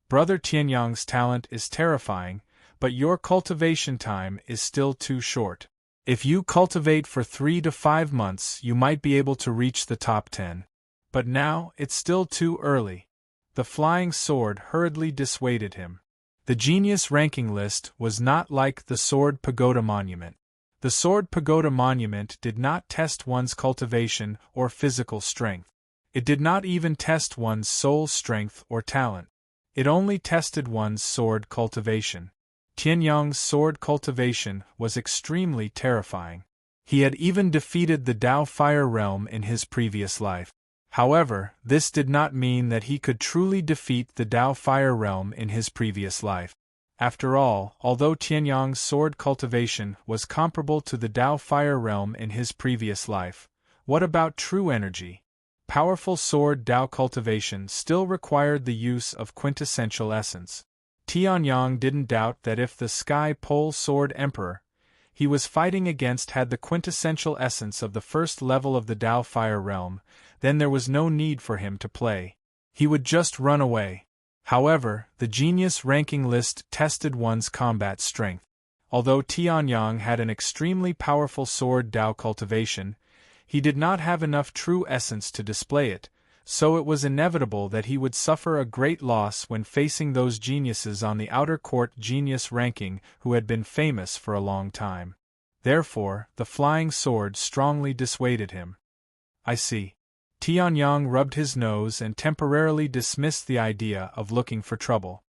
Brother Tianyang's talent is terrifying, but your cultivation time is still too short. If you cultivate for 3 to 5 months, you might be able to reach the top 10. But now, it's still too early." The flying sword hurriedly dissuaded him. The genius ranking list was not like the Sword Pagoda Monument. The Sword Pagoda Monument did not test one's cultivation or physical strength. It did not even test one's soul strength or talent. It only tested one's sword cultivation. Tianyang's sword cultivation was extremely terrifying. He had even defeated the Tao Fire Realm in his previous life. However, this did not mean that he could truly defeat the Tao Fire Realm in his previous life. After all, although Tianyang's sword cultivation was comparable to the Tao Fire Realm in his previous life, what about true energy? Powerful sword Tao cultivation still required the use of quintessential essence. Tianyang didn't doubt that if the Sky Pole Sword Emperor he was fighting against had the quintessential essence of the first level of the Tao Fire Realm, then there was no need for him to play. He would just run away. However, the genius ranking list tested one's combat strength. Although Tianyang had an extremely powerful sword Tao cultivation, he did not have enough true essence to display it, so it was inevitable that he would suffer a great loss when facing those geniuses on the outer court genius ranking who had been famous for a long time. Therefore, the flying sword strongly dissuaded him. "I see." Tianyang rubbed his nose and temporarily dismissed the idea of looking for trouble.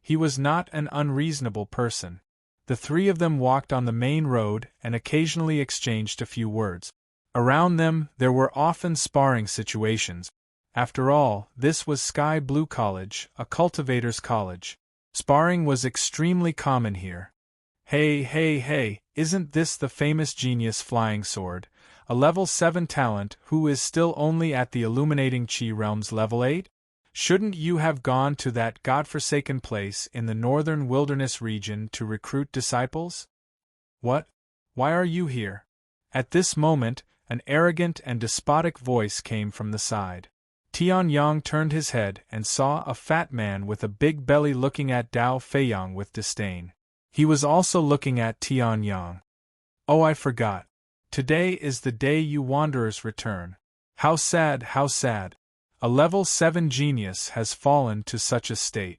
He was not an unreasonable person. The three of them walked on the main road and occasionally exchanged a few words. Around them, there were often sparring situations. After all, this was Sky Blue College, a cultivator's college. Sparring was extremely common here. Hey, isn't this the famous genius flying sword, a level 7 talent who is still only at the Illuminating Chi Realm's level 8? Shouldn't you have gone to that godforsaken place in the Northern Wilderness region to recruit disciples? What? Why are you here? At this moment, an arrogant and despotic voice came from the side. Tianyang turned his head and saw a fat man with a big belly looking at Dao Feiyang with disdain. He was also looking at Tianyang. "Oh, I forgot. Today is the day you wanderers return. How sad, how sad. A level 7 genius has fallen to such a state."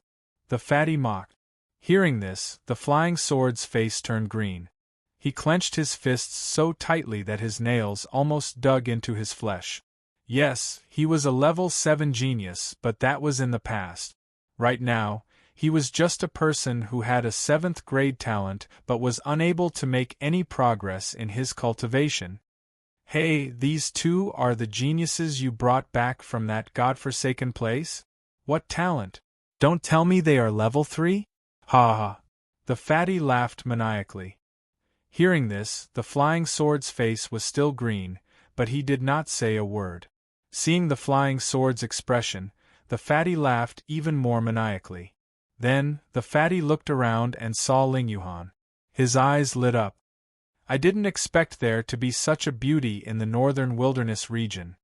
The fatty mocked. Hearing this, the flying sword's face turned green. He clenched his fists so tightly that his nails almost dug into his flesh. Yes, he was a level 7 genius, but that was in the past. Right now, he was just a person who had a 7th grade talent but was unable to make any progress in his cultivation. "Hey, these two are the geniuses you brought back from that godforsaken place? What talent? Don't tell me they are level 3? Ha ha." The fatty laughed maniacally. Hearing this, the flying sword's face was still green, but he did not say a word. Seeing the flying sword's expression, the fatty laughed even more maniacally. Then, the fatty looked around and saw Ling Yuhan. His eyes lit up. I didn't expect there to be such a beauty in the northern wilderness region.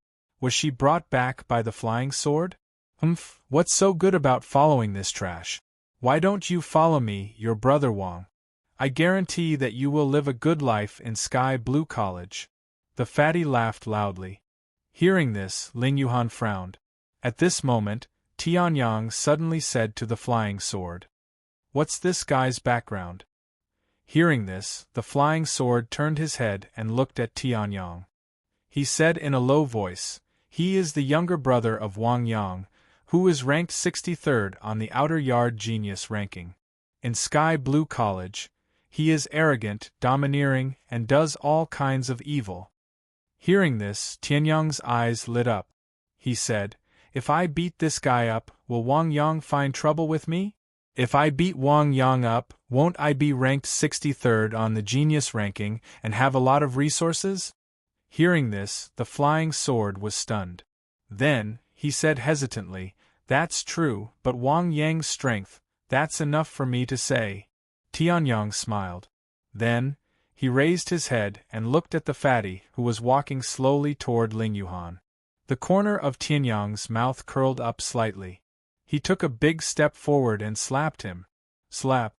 Was she brought back by the flying sword? Humph, what's so good about following this trash? Why don't you follow me, your brother Wang? I guarantee that you will live a good life in Sky Blue College. The fatty laughed loudly. Hearing this, Ling Yuhan frowned. At this moment, Tianyang suddenly said to the flying sword, "What's this guy's background?" Hearing this, the flying sword turned his head and looked at Tianyang. He said in a low voice, "He is the younger brother of Wang Yang, who is ranked 63rd on the Outer Yard Genius ranking. In Sky Blue College, he is arrogant, domineering, and does all kinds of evil." Hearing this, Tianyang's eyes lit up. He said, "If I beat this guy up, will Wang Yang find trouble with me? If I beat Wang Yang up, won't I be ranked 63rd on the Genius ranking and have a lot of resources?" Hearing this, the flying sword was stunned. Then, he said hesitantly, "That's true, but Wang Yang's strength, that's enough for me to say." Tianyang smiled. Then, he raised his head and looked at the fatty who was walking slowly toward Ling Yuhan. The corner of Tianyang's mouth curled up slightly. He took a big step forward and slapped him. Slap.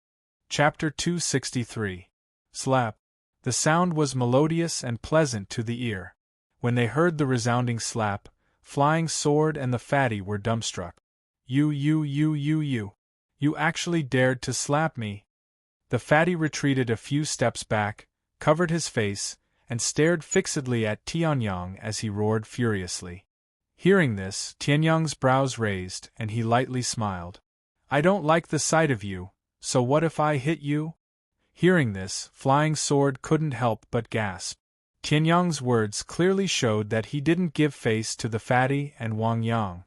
Chapter 263. Slap. The sound was melodious and pleasant to the ear. When they heard the resounding slap, flying sword and the fatty were dumbstruck. You actually dared to slap me." The fatty retreated a few steps back, covered his face, and stared fixedly at Tianyang as he roared furiously. Hearing this, Tianyang's brows raised and he lightly smiled. "I don't like the sight of you, so what if I hit you?" Hearing this, flying sword couldn't help but gasp. Tianyang's words clearly showed that he didn't give face to the fatty and Wang Yang.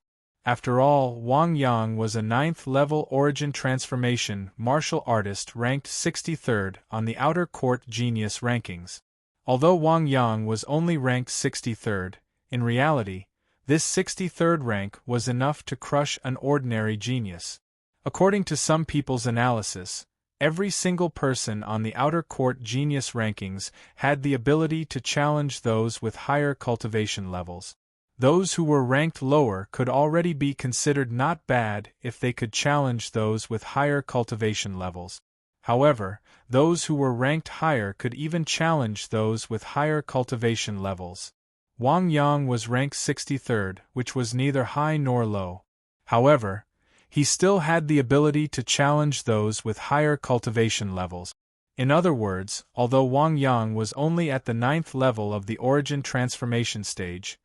After all, Wang Yang was a 9th-level Origin Transformation martial artist ranked 63rd on the Outer Court Genius rankings. Although Wang Yang was only ranked 63rd, in reality, this 63rd rank was enough to crush an ordinary genius. According to some people's analysis, every single person on the Outer Court Genius rankings had the ability to challenge those with higher cultivation levels. Those who were ranked lower could already be considered not bad if they could challenge those with higher cultivation levels. However, those who were ranked higher could even challenge those with higher cultivation levels. Wang Yang was ranked 63rd, which was neither high nor low. However, he still had the ability to challenge those with higher cultivation levels. In other words, although Wang Yang was only at the 9th level of the Origin Transformation stage,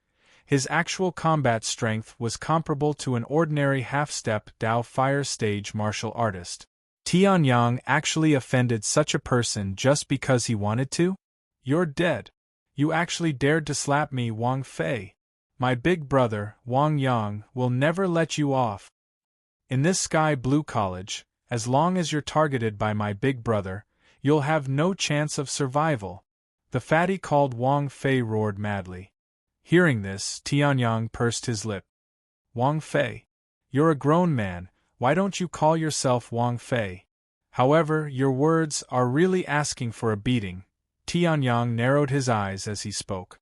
his actual combat strength was comparable to an ordinary half-step Dao Fire stage martial artist. Tianyang actually offended such a person just because he wanted to? "You're dead. You actually dared to slap me, Wang Fei. My big brother, Wang Yang, will never let you off. In this Sky Blue College, as long as you're targeted by my big brother, you'll have no chance of survival." The fatty called Wang Fei roared madly. Hearing this, Tianyang pursed his lip. "Wang Fei. You're a grown man, why don't you call yourself Wang Fei? However, your words are really asking for a beating." Tianyang narrowed his eyes as he spoke.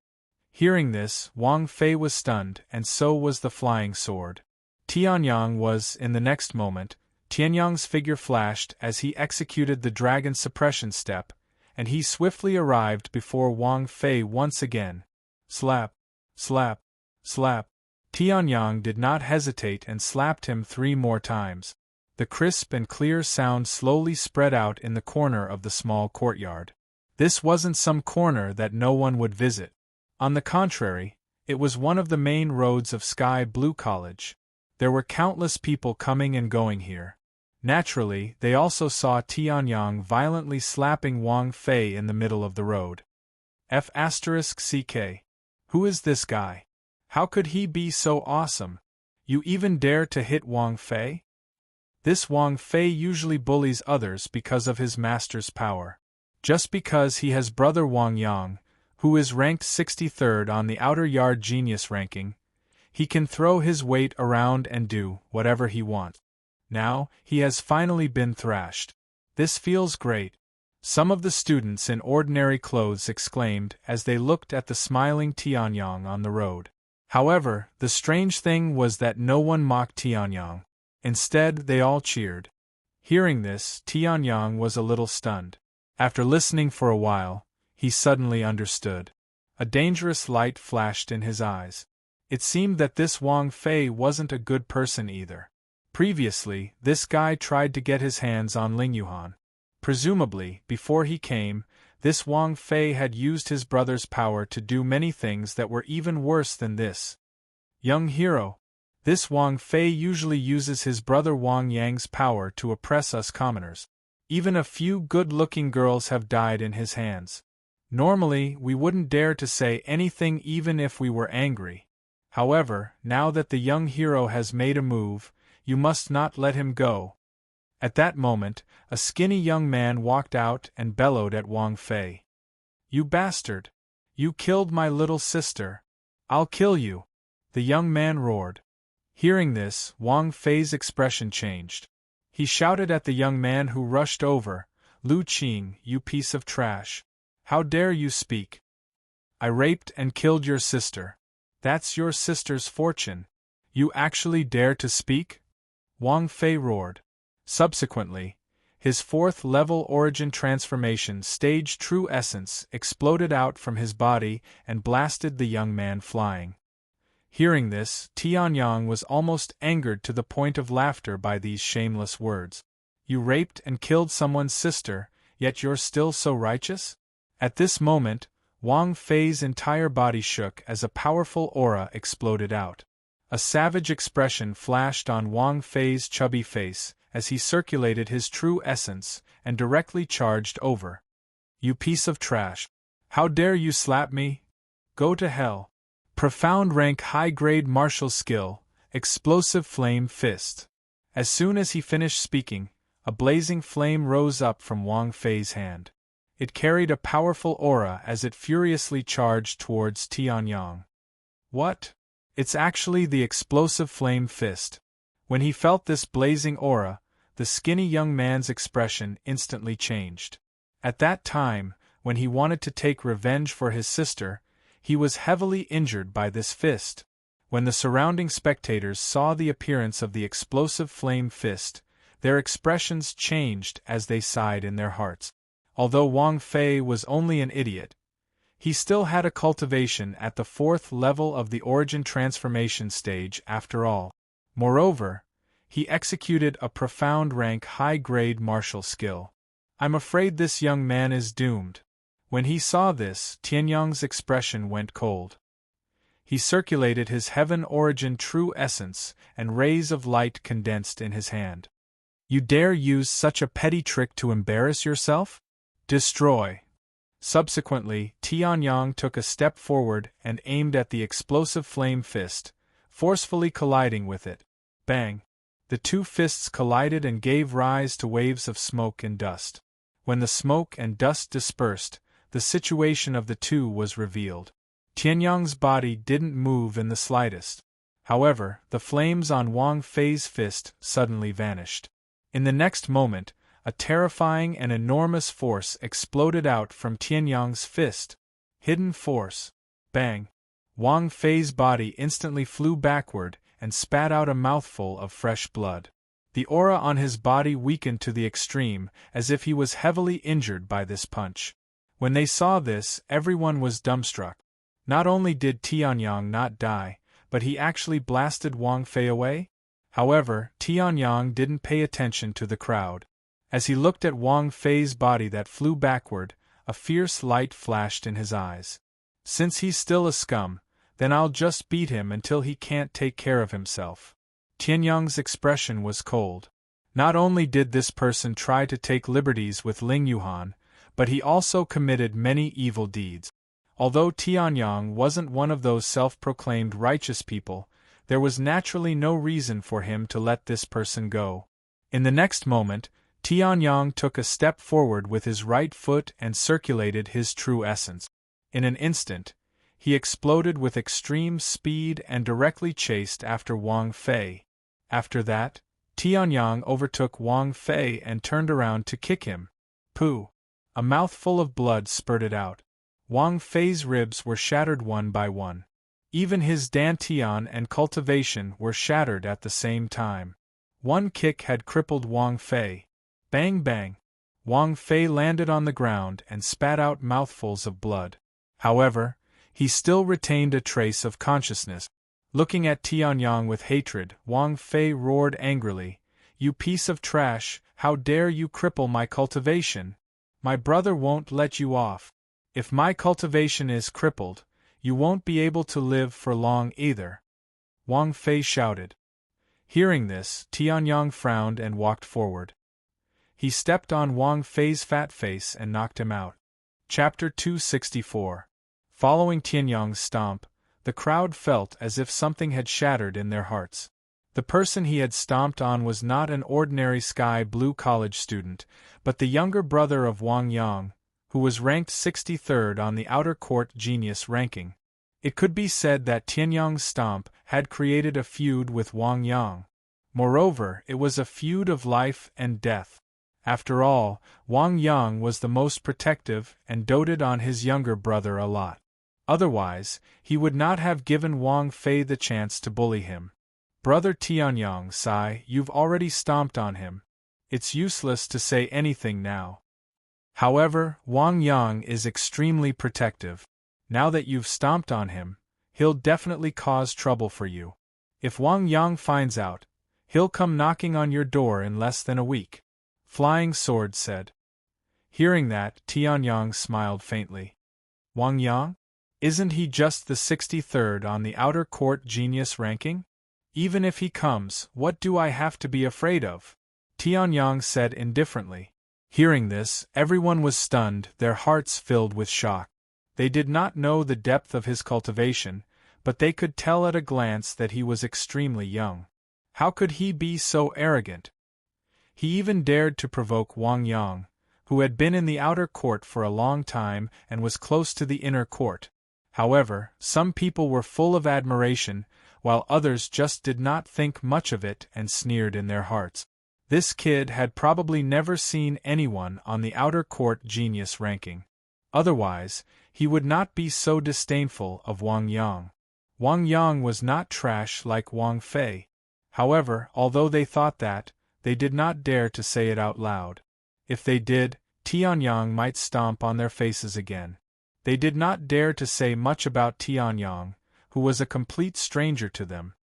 Hearing this, Wang Fei was stunned and so was the flying sword. Tianyang was, in the next moment, Tianyang's figure flashed as he executed the dragon suppression step, and he swiftly arrived before Wang Fei once again. Slap, slap, slap. Tianyang did not hesitate and slapped him 3 more times. The crisp and clear sound slowly spread out in the corner of the small courtyard. This wasn't some corner that no one would visit. On the contrary, it was one of the main roads of Sky Blue College. There were countless people coming and going here. Naturally, they also saw Tianyang violently slapping Wang Fei in the middle of the road. F***CK. Who is this guy? How could he be so awesome? You even dare to hit Wang Fei? This Wang Fei usually bullies others because of his master's power. Just because he has brother Wang Yang, who is ranked 63rd on the Outer Yard Genius ranking. He can throw his weight around and do whatever he wants. Now, he has finally been thrashed. This feels great. Some of the students in ordinary clothes exclaimed as they looked at the smiling Tianyang on the road. However, the strange thing was that no one mocked Tianyang. Instead, they all cheered. Hearing this, Tianyang was a little stunned. After listening for a while, he suddenly understood. A dangerous light flashed in his eyes. It seemed that this Wang Fei wasn't a good person either. Previously, this guy tried to get his hands on Ling Yuhan. Presumably, before he came, this Wang Fei had used his brother's power to do many things that were even worse than this. Young hero, this Wang Fei usually uses his brother Wang Yang's power to oppress us commoners. Even a few good-looking girls have died in his hands. Normally, we wouldn't dare to say anything even if we were angry. However, now that the young hero has made a move, you must not let him go. At that moment, a skinny young man walked out and bellowed at Wang Fei. "You bastard! You killed my little sister! I'll kill you!" the young man roared. Hearing this, Wang Fei's expression changed. He shouted at the young man who rushed over, "Lu Qing, you piece of trash! How dare you speak? I raped and killed your sister. That's your sister's fortune. You actually dare to speak?" Wang Fei roared. Subsequently, his fourth-level origin transformation stage True Essence exploded out from his body and blasted the young man flying. Hearing this, Tianyang was almost angered to the point of laughter by these shameless words. "You raped and killed someone's sister, yet you're still so righteous?" At this moment, Wang Fei's entire body shook as a powerful aura exploded out. A savage expression flashed on Wang Fei's chubby face as he circulated his true essence and directly charged over. "You piece of trash! How dare you slap me? Go to hell!" Profound rank high-grade martial skill, explosive flame fist. As soon as he finished speaking, a blazing flame rose up from Wang Fei's hand. It carried a powerful aura as it furiously charged towards Tianyang. What? It's actually the explosive flame fist. When he felt this blazing aura, the skinny young man's expression instantly changed. At that time, when he wanted to take revenge for his sister, he was heavily injured by this fist. When the surrounding spectators saw the appearance of the explosive flame fist, their expressions changed as they sighed in their hearts. Although Wang Fei was only an idiot, he still had a cultivation at the fourth level of the origin transformation stage after all. Moreover, he executed a profound rank high-grade martial skill. I'm afraid this young man is doomed. When he saw this, Tianyang's expression went cold. He circulated his heaven origin true essence, and rays of light condensed in his hand. "You dare use such a petty trick to embarrass yourself? Destroy!" Subsequently, Tianyang took a step forward and aimed at the explosive flame fist, forcefully colliding with it. Bang! The two fists collided and gave rise to waves of smoke and dust. When the smoke and dust dispersed, the situation of the two was revealed. Tianyang's body didn't move in the slightest. However, the flames on Wang Fei's fist suddenly vanished. In the next moment, a terrifying and enormous force exploded out from Tianyang's fist. Hidden force. Bang! Wang Fei's body instantly flew backward and spat out a mouthful of fresh blood. The aura on his body weakened to the extreme, as if he was heavily injured by this punch. When they saw this, everyone was dumbstruck. Not only did Tianyang not die, but he actually blasted Wang Fei away? However, Tianyang didn't pay attention to the crowd. As he looked at Wang Fei's body that flew backward, a fierce light flashed in his eyes. Since he's still a scum, then I'll just beat him until he can't take care of himself. Tianyang's expression was cold. Not only did this person try to take liberties with Ling Yuhan, but he also committed many evil deeds. Although Tianyang wasn't one of those self-proclaimed righteous people, there was naturally no reason for him to let this person go. In the next moment, Tianyang took a step forward with his right foot and circulated his true essence. In an instant, he exploded with extreme speed and directly chased after Wang Fei. After that, Tianyang overtook Wang Fei and turned around to kick him. Pooh! A mouthful of blood spurted out. Wang Fei's ribs were shattered one by one. Even his dantian and cultivation were shattered at the same time. One kick had crippled Wang Fei. Bang bang! Wang Fei landed on the ground and spat out mouthfuls of blood. However, he still retained a trace of consciousness. Looking at Tianyang with hatred, Wang Fei roared angrily, "You piece of trash, how dare you cripple my cultivation? My brother won't let you off. If my cultivation is crippled, you won't be able to live for long either," Wang Fei shouted. Hearing this, Tianyang frowned and walked forward. He stepped on Wang Fei's fat face and knocked him out. Chapter 264. Following Tianyang's stomp, the crowd felt as if something had shattered in their hearts. The person he had stomped on was not an ordinary sky blue college student, but the younger brother of Wang Yang, who was ranked 63rd on the outer court genius ranking. It could be said that Tianyang's stomp had created a feud with Wang Yang. Moreover, it was a feud of life and death. After all, Wang Yang was the most protective and doted on his younger brother a lot. Otherwise, he would not have given Wang Fei the chance to bully him. "Brother Tianyang, sigh, you've already stomped on him. It's useless to say anything now. However, Wang Yang is extremely protective. Now that you've stomped on him, he'll definitely cause trouble for you. If Wang Yang finds out, he'll come knocking on your door in less than a week," Flying Sword said. Hearing that, Tianyang smiled faintly. "Wang Yang? Isn't he just the 63rd on the outer court genius ranking? Even if he comes, what do I have to be afraid of?" Tianyang said indifferently. Hearing this, everyone was stunned, their hearts filled with shock. They did not know the depth of his cultivation, but they could tell at a glance that he was extremely young. How could he be so arrogant? He even dared to provoke Wang Yang, who had been in the outer court for a long time and was close to the inner court. However, some people were full of admiration, while others just did not think much of it and sneered in their hearts. This kid had probably never seen anyone on the outer court genius ranking. Otherwise, he would not be so disdainful of Wang Yang. Wang Yang was not trash like Wang Fei. However, although they thought that, they did not dare to say it out loud. If they did, Tianyang might stomp on their faces again. They did not dare to say much about Tianyang, who was a complete stranger to them.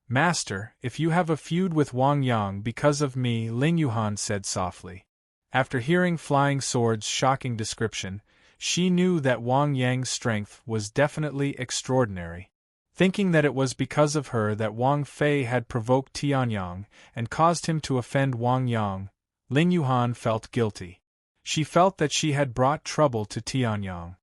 "Master, if you have a feud with Wang Yang because of me," Ling Yuhan said softly. After hearing Flying Sword's shocking description, she knew that Wang Yang's strength was definitely extraordinary. Thinking that it was because of her that Wang Fei had provoked Tianyang and caused him to offend Wang Yang, Ling Yuhan felt guilty. She felt that she had brought trouble to Tianyang.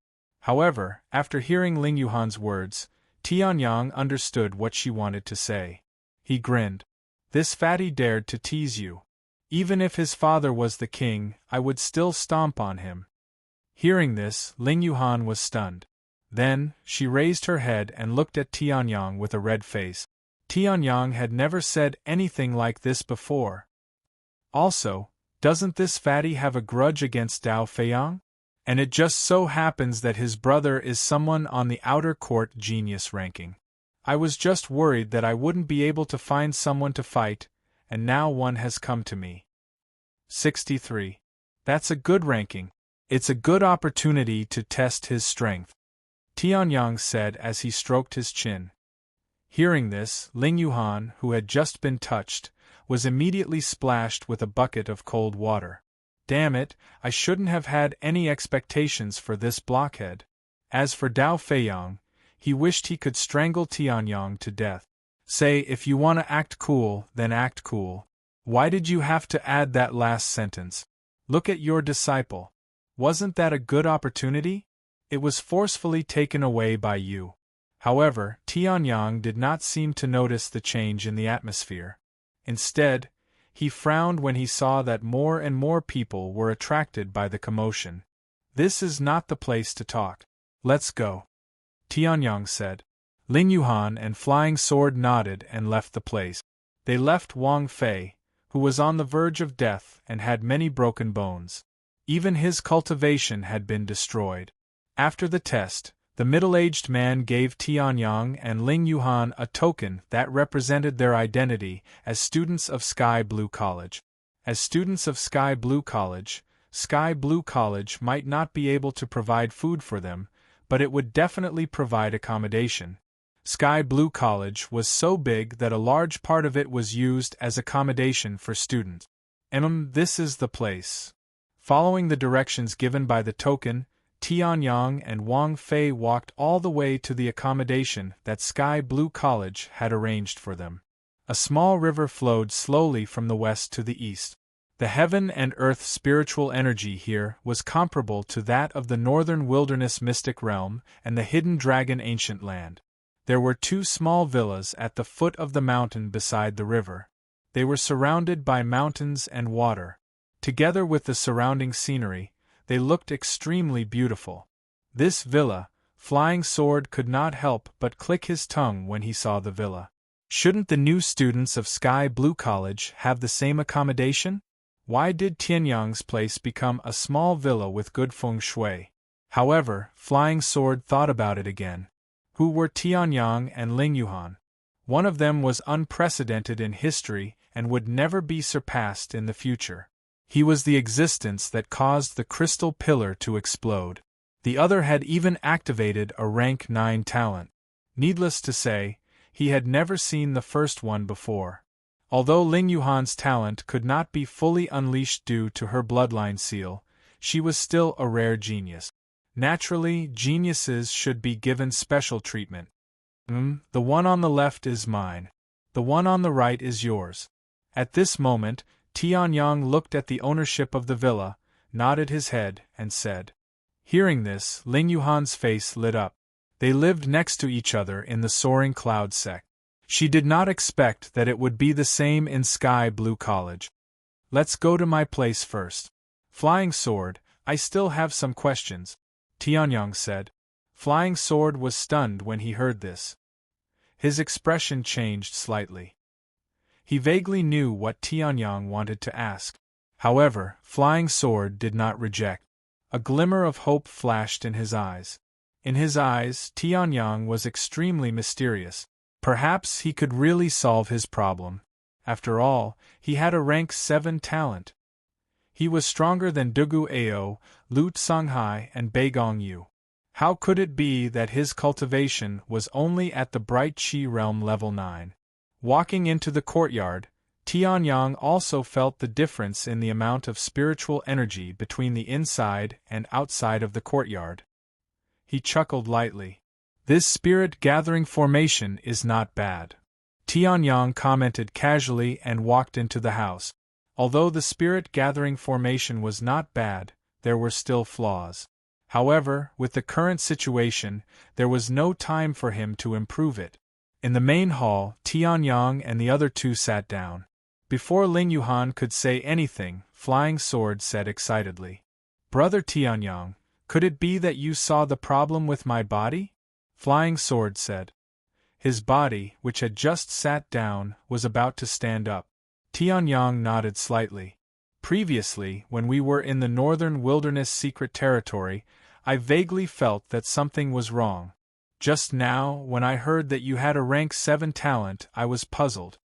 However, after hearing Ling Yuhan's words, Tianyang understood what she wanted to say. He grinned. "This fatty dared to tease you. Even if his father was the king, I would still stomp on him." Hearing this, Ling Yuhan was stunned. Then, she raised her head and looked at Tianyang with a red face. Tianyang had never said anything like this before. Also, doesn't this fatty have a grudge against Dao Feiyang? And it just so happens that his brother is someone on the outer court genius ranking. I was just worried that I wouldn't be able to find someone to fight, and now one has come to me. 63. That's a good ranking. It's a good opportunity to test his strength, Tianyang said as he stroked his chin. Hearing this, Ling Yuhan, who had just been touched, was immediately splashed with a bucket of cold water. Damn it, I shouldn't have had any expectations for this blockhead. As for Dao Feiyang, he wished he could strangle Tianyang to death. Say, if you want to act cool, then act cool. Why did you have to add that last sentence? Look at your disciple. Wasn't that a good opportunity? It was forcefully taken away by you. However, Tianyang did not seem to notice the change in the atmosphere. Instead, he frowned when he saw that more and more people were attracted by the commotion. This is not the place to talk. Let's go, Tianyang said. Ling Yuhan and Flying Sword nodded and left the place. They left Wang Fei, who was on the verge of death and had many broken bones. Even his cultivation had been destroyed. After the test, the middle-aged man gave Tianyang and Ling Yuhan a token that represented their identity as students of Sky Blue College. As students of Sky Blue College might not be able to provide food for them, but it would definitely provide accommodation. Sky Blue College was so big that a large part of it was used as accommodation for students. This is the place. Following the directions given by the token, Tianyang and Wang Fei walked all the way to the accommodation that Sky Blue College had arranged for them. A small river flowed slowly from the west to the east. The heaven and earth spiritual energy here was comparable to that of the northern wilderness mystic realm and the hidden dragon ancient land. There were 2 small villas at the foot of the mountain beside the river. They were surrounded by mountains and water. Together with the surrounding scenery, they looked extremely beautiful. This villa, Flying Sword could not help but click his tongue when he saw the villa. Shouldn't the new students of Sky Blue College have the same accommodation? Why did Tianyang's place become a small villa with good feng shui? However, Flying Sword thought about it again. Who were Tianyang and Ling Yuhan? One of them was unprecedented in history and would never be surpassed in the future. He was the existence that caused the crystal pillar to explode. The other had even activated a rank 9 talent. Needless to say, he had never seen the first one before. Although Ling Yuhan's talent could not be fully unleashed due to her bloodline seal, she was still a rare genius. Naturally, geniuses should be given special treatment. The one on the left is mine. The one on the right is yours. At this moment, Tianyang looked at the ownership of the villa, nodded his head, and said. Hearing this, Ling Yuhan's face lit up. They lived next to each other in the soaring cloud sect. She did not expect that it would be the same in Sky Blue College. Let's go to my place first. Flying Sword, I still have some questions, Tianyang said. Flying Sword was stunned when he heard this. His expression changed slightly. He vaguely knew what Tianyang wanted to ask. However, Flying Sword did not reject. A glimmer of hope flashed in his eyes. In his eyes, Tianyang was extremely mysterious. Perhaps he could really solve his problem. After all, he had a rank 7 talent. He was stronger than Dugu Ao, Lu Tsanghai, and Beigong Yu. How could it be that his cultivation was only at the Bright Chi realm level 9? Walking into the courtyard, Tianyang also felt the difference in the amount of spiritual energy between the inside and outside of the courtyard. He chuckled lightly. This spirit-gathering formation is not bad. Tianyang commented casually and walked into the house. Although the spirit-gathering formation was not bad, there were still flaws. However, with the current situation, there was no time for him to improve it. In the main hall, Tianyang and the other 2 sat down. Before Ling Yuhan could say anything, Flying Sword said excitedly. Brother Tianyang, could it be that you saw the problem with my body? Flying Sword said. His body, which had just sat down, was about to stand up. Tianyang nodded slightly. Previously, when we were in the northern wilderness secret territory, I vaguely felt that something was wrong. Just now, when I heard that you had a rank 7 talent, I was puzzled.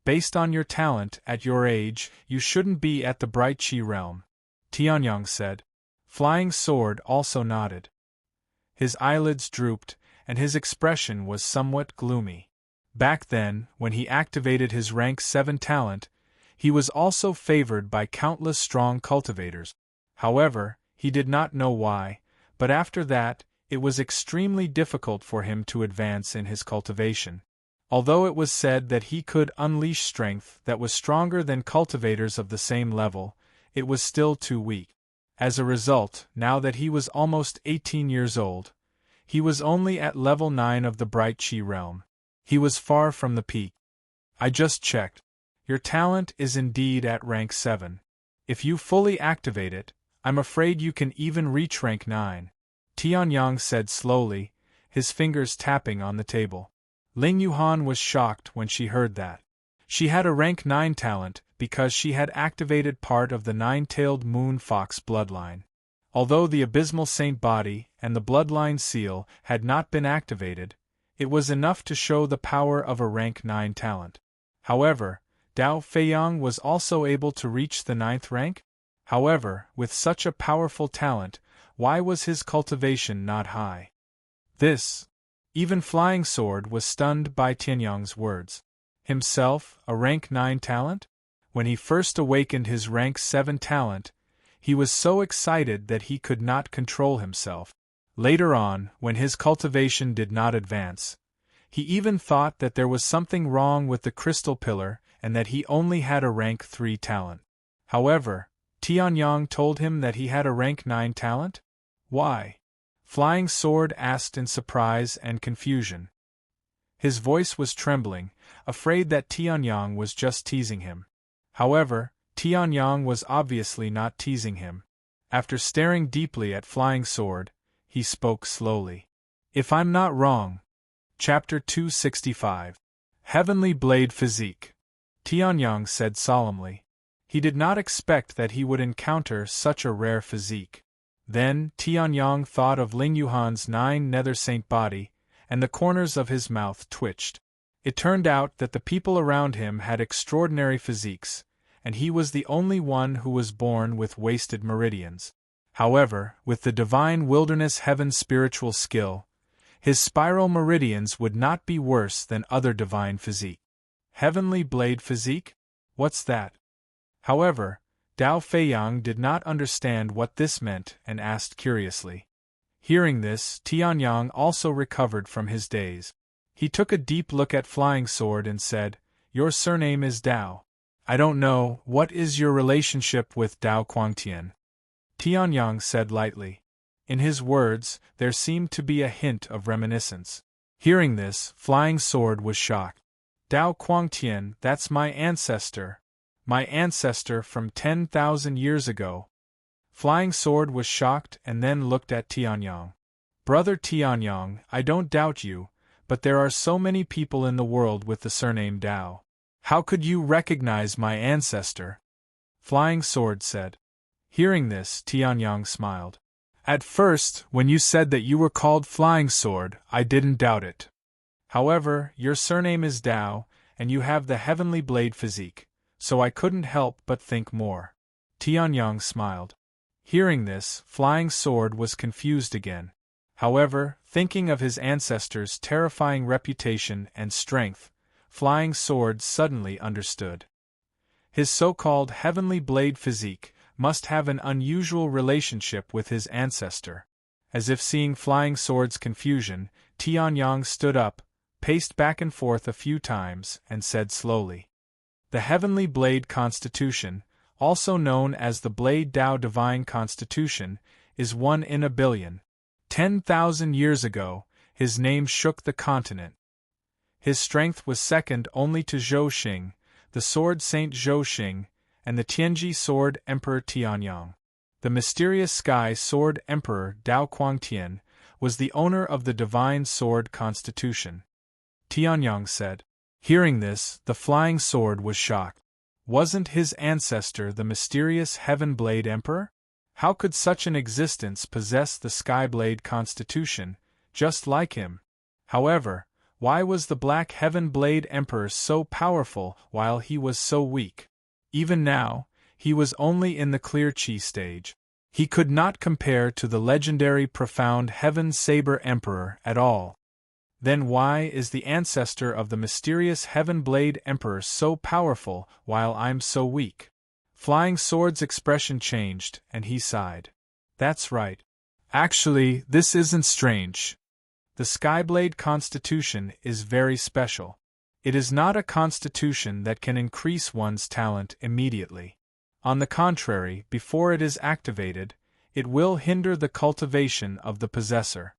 Based on your talent, at your age, you shouldn't be at the Bright Chi realm, Tianyang said. Flying Sword also nodded. His eyelids drooped, and his expression was somewhat gloomy. Back then, when he activated his rank 7 talent, he was also favored by countless strong cultivators. However, he did not know why, but after that, it was extremely difficult for him to advance in his cultivation. Although it was said that he could unleash strength that was stronger than cultivators of the same level, it was still too weak. As a result, now that he was almost 18 years old, he was only at level 9 of the Bright Chi realm. He was far from the peak. I just checked. Your talent is indeed at rank 7. If you fully activate it, I'm afraid you can even reach rank 9. Tianyang said slowly, his fingers tapping on the table. Ling Yuhan was shocked when she heard that. She had a rank 9 talent because she had activated part of the 9-tailed moon fox bloodline. Although the abysmal saint body and the bloodline seal had not been activated, it was enough to show the power of a rank 9 talent. However, Dao Feiyang was also able to reach the 9th rank? However, with such a powerful talent, why was his cultivation not high? Even Flying Sword was stunned by Tianyang's words. Himself, a rank 9 talent? When he first awakened his rank 7 talent, he was so excited that he could not control himself. Later on, when his cultivation did not advance, he even thought that there was something wrong with the crystal pillar and that he only had a rank 3 talent. However, Tianyang told him that he had a rank 9 talent? Why? Flying Sword asked in surprise and confusion. His voice was trembling, afraid that Tianyang was just teasing him. However, Tianyang was obviously not teasing him. After staring deeply at Flying Sword, he spoke slowly. If I'm not wrong. Chapter 265. Heavenly Blade Physique. Tianyang said solemnly. He did not expect that he would encounter such a rare physique. Then, Tianyang thought of Ling Yuhan's 9 nether saint body, and the corners of his mouth twitched. It turned out that the people around him had extraordinary physiques, and he was the only one who was born with wasted meridians. However, with the divine wilderness heaven's spiritual skill, his spiral meridians would not be worse than other divine physique. Heavenly Blade Physique? What's that? However, Dao Feiyang did not understand what this meant and asked curiously. Hearing this, Tianyang also recovered from his daze. He took a deep look at Flying Sword and said, "Your surname is Dao. I don't know, what is your relationship with Dao Quangtian?" Tianyang said lightly. In his words, there seemed to be a hint of reminiscence. Hearing this, Flying Sword was shocked. Dao Quangtian, that's my ancestor. My ancestor from 10,000 years ago. Flying Sword was shocked and then looked at Tianyang. Brother Tianyang, I don't doubt you, but there are so many people in the world with the surname Dao. How could you recognize my ancestor? Flying Sword said. Hearing this, Tianyang smiled. At first, when you said that you were called Flying Sword, I didn't doubt it. However, your surname is Dao, and you have the heavenly blade physique, so I couldn't help but think more. Tianyang smiled. Hearing this, Flying Sword was confused again. However, thinking of his ancestors' terrifying reputation and strength, Flying Sword suddenly understood. His so-called heavenly blade physique must have an unusual relationship with his ancestor. As if seeing Flying Sword's confusion, Tianyang stood up, paced back and forth a few times, and said slowly. The Heavenly Blade Constitution, also known as the Blade Dao Divine Constitution, is 1 in a billion. 10,000 years ago, his name shook the continent. His strength was second only to Zhou Xing, the Sword Saint Zhou Xing, and the Tianji Sword Emperor Tianyang. The mysterious Sky Sword Emperor Dao Quangtian was the owner of the Divine Sword Constitution. Tianyang said. Hearing this, the Flying Sword was shocked. Wasn't his ancestor the mysterious Heaven Blade Emperor? How could such an existence possess the Skyblade Constitution, just like him? However, why was the Black Heaven Blade Emperor so powerful while he was so weak? Even now, he was only in the clear chi stage. He could not compare to the legendary profound Heaven Saber Emperor at all. Then why is the ancestor of the mysterious Heaven Blade Emperor so powerful while I'm so weak? Flying Sword's expression changed, and he sighed. That's right. Actually, this isn't strange. The Skyblade Constitution is very special. It is not a constitution that can increase one's talent immediately. On the contrary, before it is activated, it will hinder the cultivation of the possessor.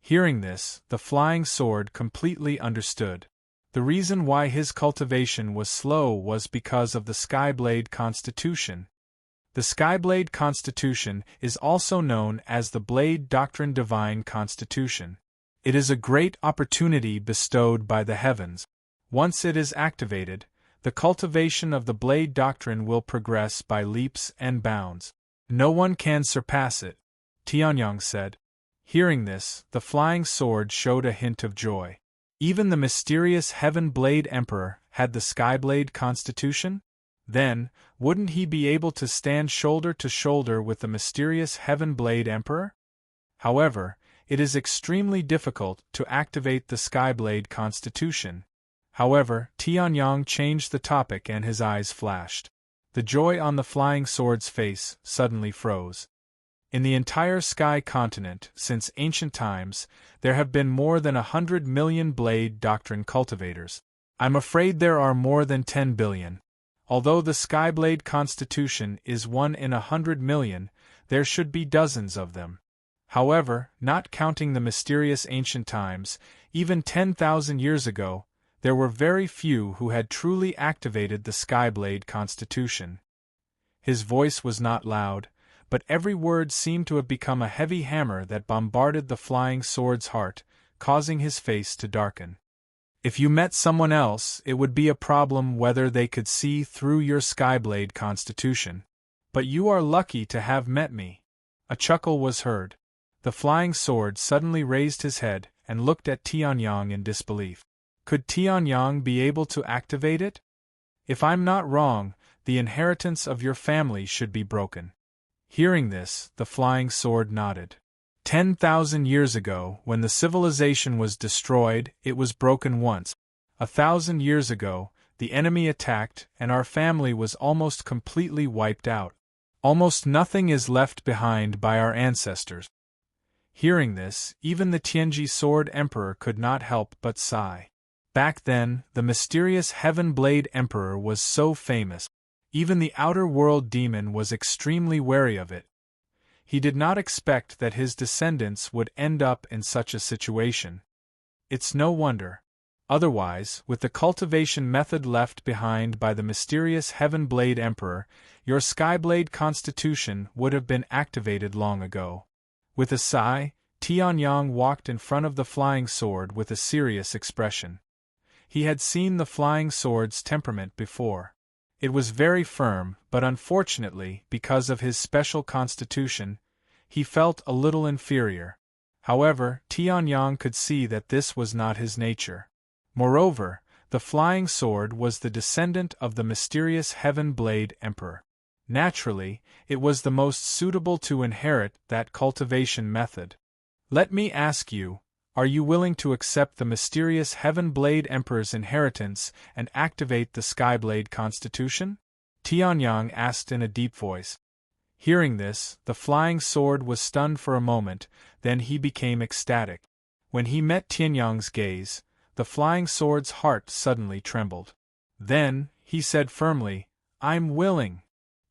Hearing this, the Flying Sword completely understood. The reason why his cultivation was slow was because of the Skyblade Constitution. The Skyblade Constitution is also known as the Blade Doctrine Divine Constitution. It is a great opportunity bestowed by the heavens. Once it is activated, the cultivation of the Blade Doctrine will progress by leaps and bounds. No one can surpass it, Tianyang said. Hearing this, the flying sword showed a hint of joy. Even the mysterious Heaven Blade Emperor had the Skyblade Constitution? Then, wouldn't he be able to stand shoulder to shoulder with the mysterious Heaven Blade Emperor? However, it is extremely difficult to activate the Skyblade Constitution. However, Tianyang changed the topic and his eyes flashed. The joy on the flying sword's face suddenly froze. In the entire Sky Continent, since ancient times, there have been more than 100 million Blade Doctrine cultivators. I'm afraid there are more than 10 billion. Although the Skyblade Constitution is 1 in 100 million, there should be dozens of them. However, not counting the mysterious ancient times, even 10,000 years ago, there were very few who had truly activated the Skyblade Constitution. His voice was not loud, but every word seemed to have become a heavy hammer that bombarded the flying sword's heart, causing his face to darken. If you met someone else, it would be a problem whether they could see through your Skyblade Constitution. But you are lucky to have met me. A chuckle was heard. The flying sword suddenly raised his head and looked at Tianyang in disbelief. Could Tianyang be able to activate it? If I'm not wrong, the inheritance of your family should be broken. Hearing this, the flying sword nodded. 10,000 years ago, when the civilization was destroyed, it was broken once. 1,000 years ago, the enemy attacked and our family was almost completely wiped out. Almost nothing is left behind by our ancestors. Hearing this, even the Tianji Sword Emperor could not help but sigh. Back then, the mysterious Heaven Blade Emperor was so famous. Even the outer world demon was extremely wary of it. He did not expect that his descendants would end up in such a situation. It's no wonder. Otherwise, with the cultivation method left behind by the mysterious Heaven Blade Emperor, your Skyblade Constitution would have been activated long ago. With a sigh, Tianyang walked in front of the flying sword with a serious expression. He had seen the flying sword's temperament before. It was very firm, but unfortunately, because of his special constitution, he felt a little inferior. However, Tianyang could see that this was not his nature. Moreover, the flying sword was the descendant of the mysterious Heaven Blade Emperor. Naturally, it was the most suitable to inherit that cultivation method. Let me ask you, are you willing to accept the mysterious Heaven Blade Emperor's inheritance and activate the Skyblade Constitution? Tianyang asked in a deep voice. Hearing this, the flying sword was stunned for a moment, then he became ecstatic. When he met Tianyang's gaze, the flying sword's heart suddenly trembled. Then, he said firmly, I'm willing.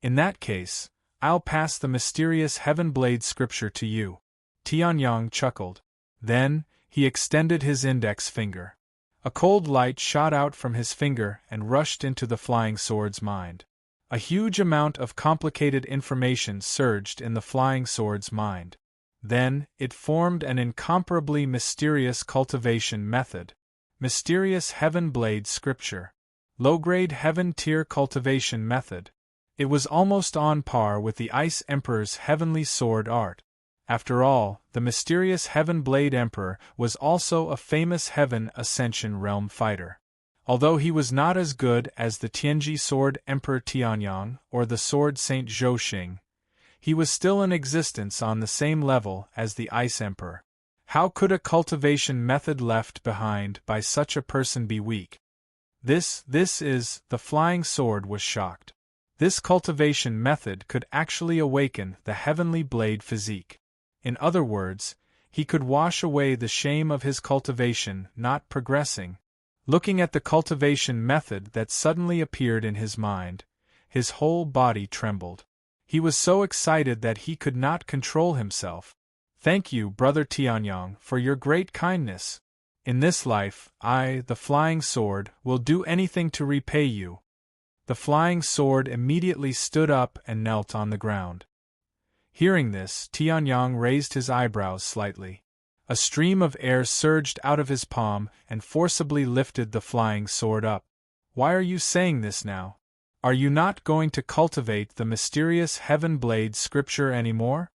In that case, I'll pass the mysterious Heaven Blade scripture to you. Tianyang chuckled. Then, he extended his index finger. A cold light shot out from his finger and rushed into the flying sword's mind. A huge amount of complicated information surged in the flying sword's mind. Then, it formed an incomparably mysterious cultivation method. Mysterious Heaven Blade Scripture. Low-grade Heaven Tier Cultivation Method. It was almost on par with the Ice Emperor's Heavenly Sword Art. After all, the mysterious Heaven Blade Emperor was also a famous Heaven Ascension Realm fighter. Although he was not as good as the Tianji Sword Emperor Tianyang or the Sword Saint Zhou, he was still in existence on the same level as the Ice Emperor. How could a cultivation method left behind by such a person be weak? The flying sword was shocked. This cultivation method could actually awaken the heavenly blade physique. In other words, he could wash away the shame of his cultivation not progressing. Looking at the cultivation method that suddenly appeared in his mind, his whole body trembled. He was so excited that he could not control himself. Thank you, Brother Tianyang, for your great kindness. In this life, I, the flying sword, will do anything to repay you. The flying sword immediately stood up and knelt on the ground. Hearing this, Tianyang raised his eyebrows slightly. A stream of air surged out of his palm and forcibly lifted the flying sword up. Why are you saying this now? Are you not going to cultivate the mysterious Heaven Blade scripture anymore?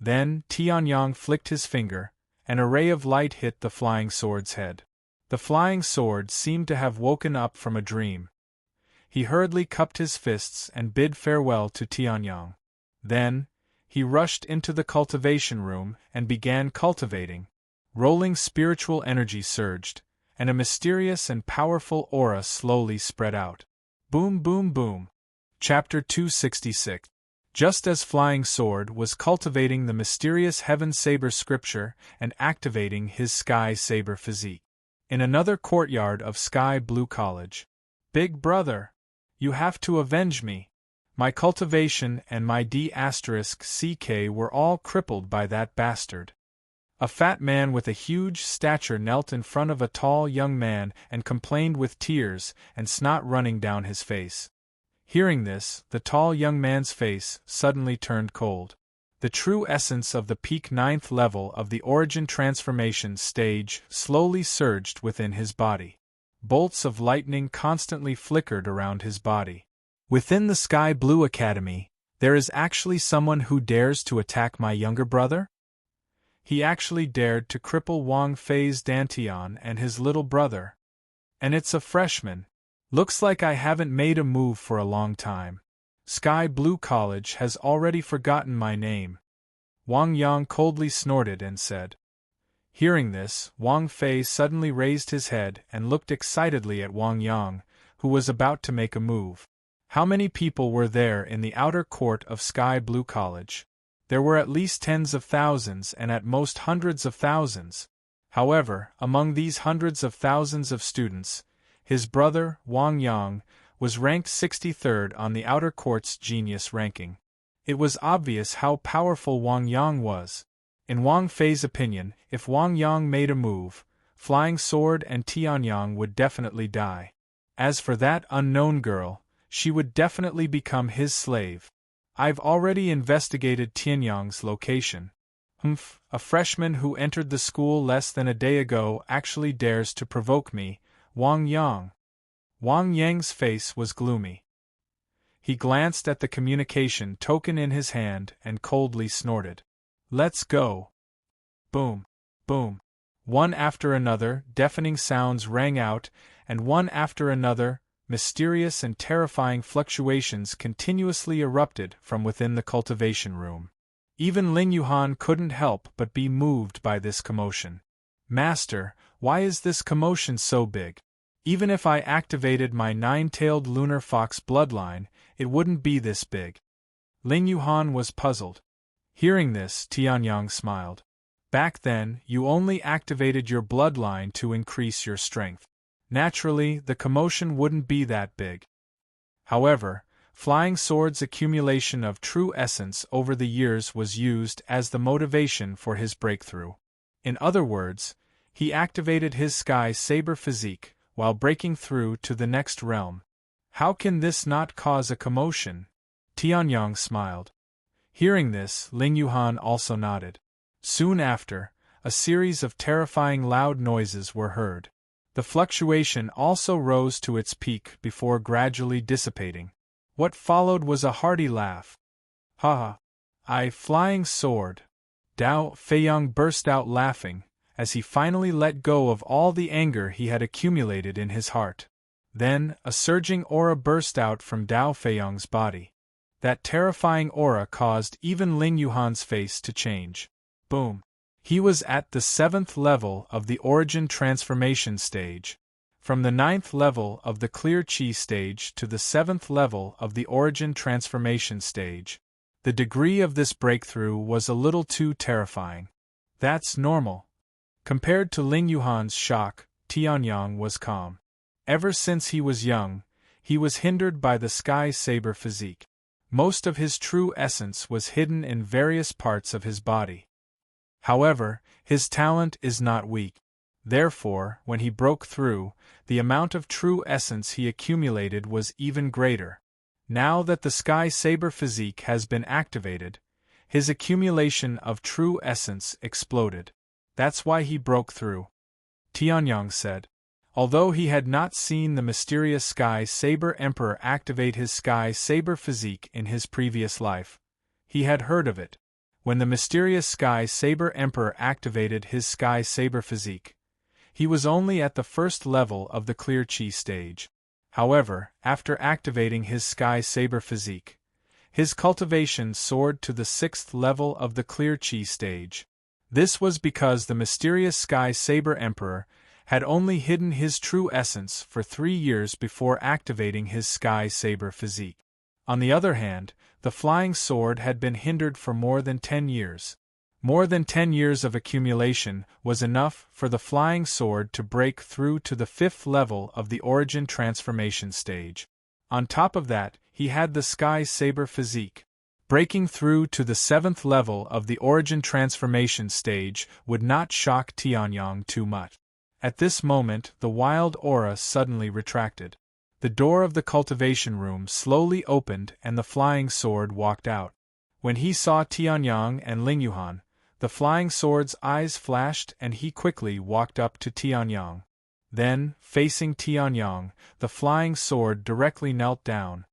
Then Tianyang flicked his finger, and a ray of light hit the flying sword's head. The flying sword seemed to have woken up from a dream. He hurriedly cupped his fists and bid farewell to Tianyang. Then, he rushed into the cultivation room and began cultivating. Rolling spiritual energy surged, and a mysterious and powerful aura slowly spread out. Boom boom boom. Chapter 266. Just as Flying Sword was cultivating the mysterious Heaven Saber scripture and activating his Sky Saber physique. In another courtyard of Sky Blue College. Big brother! You have to avenge me. My cultivation and my D**CK were all crippled by that bastard. A fat man with a huge stature knelt in front of a tall young man and complained with tears and snot running down his face. Hearing this, the tall young man's face suddenly turned cold. The true essence of the peak 9th level of the Origin Transformation stage slowly surged within his body. Bolts of lightning constantly flickered around his body. Within the Sky Blue Academy, there is actually someone who dares to attack my younger brother? He actually dared to cripple Wang Fei's Dantian and his little brother. And it's a freshman. Looks like I haven't made a move for a long time. Sky Blue College has already forgotten my name. Wang Yang coldly snorted and said. Hearing this, Wang Fei suddenly raised his head and looked excitedly at Wang Yang, who was about to make a move. How many people were there in the outer court of Sky Blue College? There were at least tens of thousands and at most hundreds of thousands. However, among these hundreds of thousands of students, his brother, Wang Yang, was ranked 63rd on the outer court's genius ranking. It was obvious how powerful Wang Yang was. In Wang Fei's opinion, if Wang Yang made a move, Flying Sword and Tianyang would definitely die. As for that unknown girl, she would definitely become his slave. I've already investigated Tianyang's location. A freshman who entered the school less than a day ago actually dares to provoke me, Wang Yang. Wang Yang's face was gloomy. He glanced at the communication token in his hand and coldly snorted. Let's go. Boom. Boom. One after another, deafening sounds rang out, and one after another, mysterious and terrifying fluctuations continuously erupted from within the cultivation room. Even Ling Yuhan couldn't help but be moved by this commotion. Master, why is this commotion so big? Even if I activated my 9-tailed lunar fox bloodline, it wouldn't be this big. Ling Yuhan was puzzled. Hearing this, Tianyang smiled. Back then, you only activated your bloodline to increase your strength. Naturally, the commotion wouldn't be that big. However, Flying Sword's accumulation of true essence over the years was used as the motivation for his breakthrough. In other words, he activated his Sky Saber physique while breaking through to the next realm. How can this not cause a commotion? Tianyang smiled. Hearing this, Ling Yuhan also nodded. Soon after, a series of terrifying loud noises were heard. The fluctuation also rose to its peak before gradually dissipating. What followed was a hearty laugh. Ha ha! Flying Sword! Dao Feiyang burst out laughing, as he finally let go of all the anger he had accumulated in his heart. Then, a surging aura burst out from Dao Feiyang's body. That terrifying aura caused even Ling Yuhan's face to change. Boom! He was at the 7th level of the Origin Transformation stage. From the 9th level of the Clear Chi stage to the 7th level of the Origin Transformation stage. The degree of this breakthrough was a little too terrifying. That's normal. Compared to Ling Yuhan's shock, Tianyang was calm. Ever since he was young, he was hindered by the Sky Saber physique. Most of his true essence was hidden in various parts of his body. However, his talent is not weak. Therefore, when he broke through, the amount of true essence he accumulated was even greater. Now that the Sky Saber physique has been activated, his accumulation of true essence exploded. That's why he broke through, Tianyang said. Although he had not seen the mysterious Sky Saber Emperor activate his Sky Saber physique in his previous life, he had heard of it. When the mysterious Sky Saber Emperor activated his Sky Saber physique, he was only at the first level of the Clear Chi stage. However, after activating his Sky Saber physique, his cultivation soared to the 6th level of the Clear Chi stage. This was because the mysterious Sky Saber Emperor had only hidden his true essence for 3 years before activating his Sky Saber physique. On the other hand, the Flying Sword had been hindered for more than 10 years. More than 10 years of accumulation was enough for the Flying Sword to break through to the 5th level of the Origin Transformation stage. On top of that, he had the Sky Saber physique. Breaking through to the 7th level of the Origin Transformation stage would not shock Tianyang too much. At this moment, the wild aura suddenly retracted. The door of the cultivation room slowly opened and the Flying Sword walked out. When he saw Tianyang and Lingyuan, the Flying Sword's eyes flashed and he quickly walked up to Tianyang. Then, facing Tianyang, the Flying Sword directly knelt down.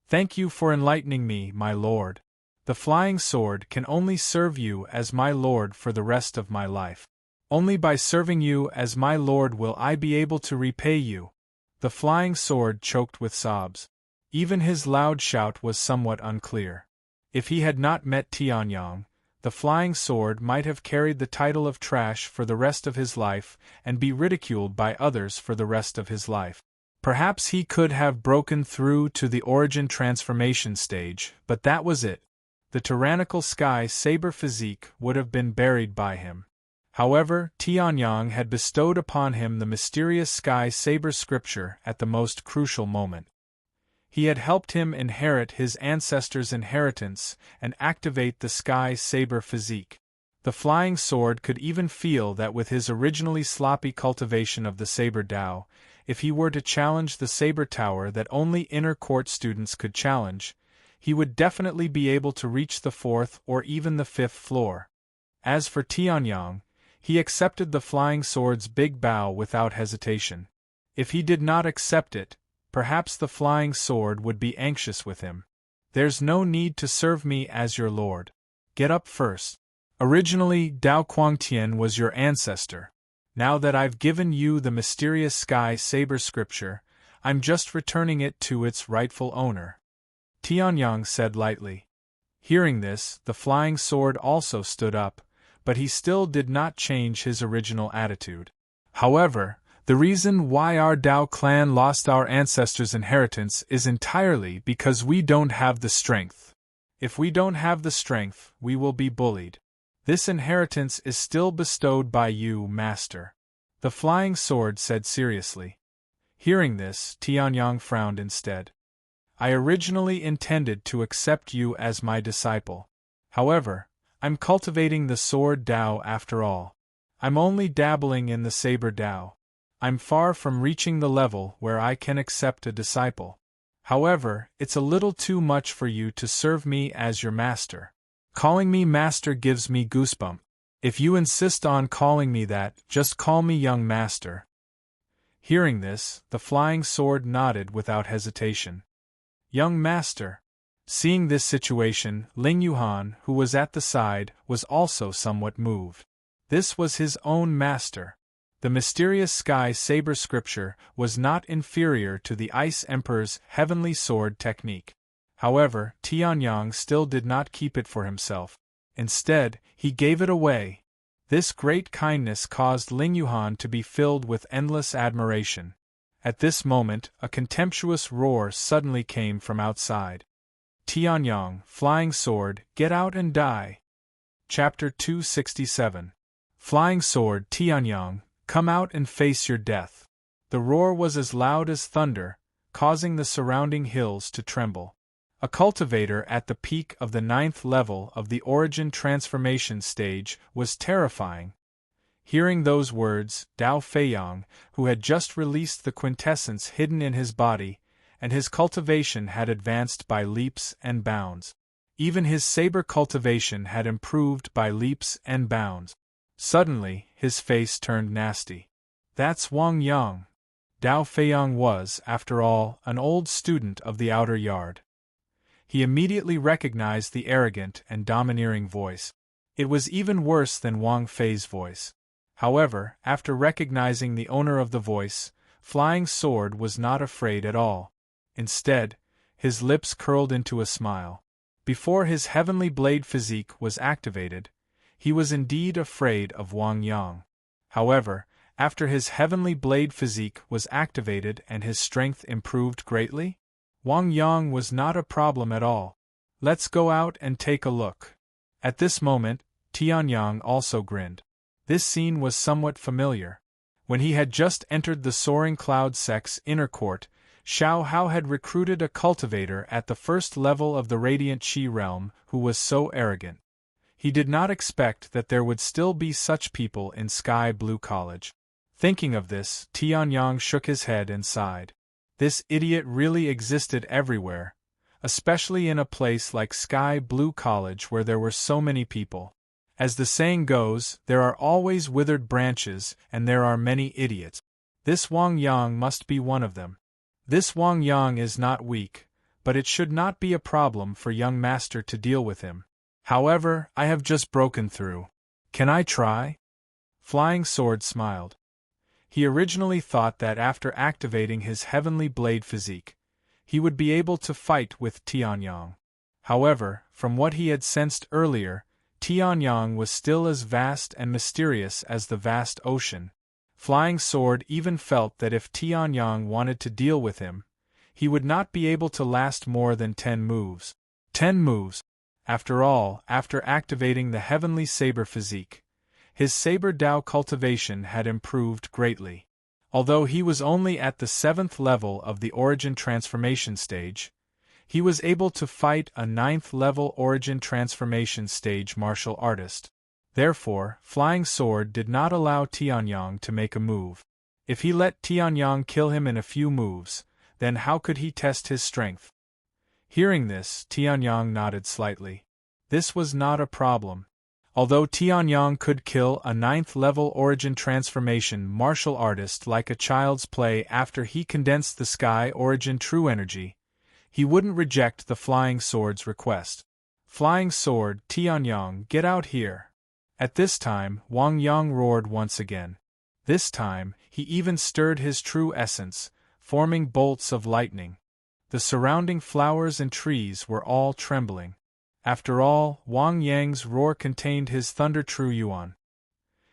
"Thank you for enlightening me, my lord. The Flying Sword can only serve you as my lord for the rest of my life. Only by serving you as my lord will I be able to repay you." The Flying Sword choked with sobs. Even his loud shout was somewhat unclear. If he had not met Tianyang, the Flying Sword might have carried the title of trash for the rest of his life and be ridiculed by others for the rest of his life. Perhaps he could have broken through to the Origin Transformation stage, but that was it. The tyrannical Sky Saber physique would have been buried by him. However, Tianyang had bestowed upon him the mysterious Sky Saber scripture at the most crucial moment. He had helped him inherit his ancestors' inheritance and activate the Sky Saber physique. The Flying Sword could even feel that with his originally sloppy cultivation of the Saber Tao, if he were to challenge the Saber Tower that only inner court students could challenge, he would definitely be able to reach the 4th or even the 5th floor. As for Tianyang, he accepted the Flying Sword's big bow without hesitation. If he did not accept it, perhaps the Flying Sword would be anxious with him. "There's no need to serve me as your lord. Get up first. Originally, Dao Quangtian was your ancestor. Now that I've given you the mysterious Sky Saber scripture, I'm just returning it to its rightful owner," Tianyang said lightly. Hearing this, the Flying Sword also stood up, but he still did not change his original attitude. "However, the reason why our Dao clan lost our ancestors' inheritance is entirely because we don't have the strength. If we don't have the strength, we will be bullied. This inheritance is still bestowed by you, master," the Flying Sword said seriously. Hearing this, Tianyang frowned instead. "I originally intended to accept you as my disciple. However, I'm cultivating the Sword Tao after all. I'm only dabbling in the Saber Tao. I'm far from reaching the level where I can accept a disciple. However, it's a little too much for you to serve me as your master. Calling me master gives me goosebumps. If you insist on calling me that, just call me young master." Hearing this, the Flying Sword nodded without hesitation. "Young master." Seeing this situation, Lingyuan, who was at the side, was also somewhat moved. This was his own master. The mysterious Sky Saber scripture was not inferior to the Ice Emperor's heavenly sword technique. However, Tianyang still did not keep it for himself. Instead, he gave it away. This great kindness caused Lingyuan to be filled with endless admiration. At this moment, a contemptuous roar suddenly came from outside. "Tianyang, Flying Sword, get out and die." Chapter 267. Flying Sword Tianyang, come out and face your death. The roar was as loud as thunder, causing the surrounding hills to tremble. A cultivator at the peak of the 9th level of the Origin Transformation stage was terrifying. Hearing those words, Dao Feiyang, who had just released the quintessence hidden in his body, and his cultivation had advanced by leaps and bounds. Even his saber cultivation had improved by leaps and bounds. Suddenly, his face turned nasty. That's Wang Yang. Dao Feiyang was, after all, an old student of the outer yard. He immediately recognized the arrogant and domineering voice. It was even worse than Wang Fei's voice. However, after recognizing the owner of the voice, Flying Sword was not afraid at all. Instead, his lips curled into a smile. Before his heavenly blade physique was activated, he was indeed afraid of Wang Yang. However, after his heavenly blade physique was activated and his strength improved greatly, Wang Yang was not a problem at all. Let's go out and take a look. At this moment, Tianyang also grinned. This scene was somewhat familiar. When he had just entered the Soaring Cloud Sect's inner court, Xiao Hao had recruited a cultivator at the first level of the Radiant Qi realm who was so arrogant. He did not expect that there would still be such people in Sky Blue College. Thinking of this, Tianyang shook his head and sighed. This idiot really existed everywhere, especially in a place like Sky Blue College where there were so many people. As the saying goes, there are always withered branches and there are many idiots. This Wang Yang must be one of them. This Wang Yang is not weak, but it should not be a problem for young master to deal with him. However, I have just broken through. Can I try? Flying Sword smiled. He originally thought that after activating his heavenly blade physique, he would be able to fight with Tianyang. However, from what he had sensed earlier, Tianyang was still as vast and mysterious as the vast ocean. Flying Sword even felt that if Tianyang wanted to deal with him, he would not be able to last more than 10 moves. 10 moves! After all, after activating the heavenly saber physique, his saber Dao cultivation had improved greatly. Although he was only at the 7th level of the Origin Transformation stage, he was able to fight a 9th level Origin Transformation stage martial artist. Therefore, Flying Sword did not allow Tianyang to make a move. If he let Tianyang kill him in a few moves, then how could he test his strength? Hearing this, Tianyang nodded slightly. This was not a problem. Although Tianyang could kill a 9th level Origin Transformation martial artist like a child's play after he condensed the Sky Origin True Energy, he wouldn't reject the Flying Sword's request. Flying Sword, Tianyang, get out here. At this time, Wang Yang roared once again. This time, he even stirred his true essence, forming bolts of lightning. The surrounding flowers and trees were all trembling. After all, Wang Yang's roar contained his Thunder True Yuan.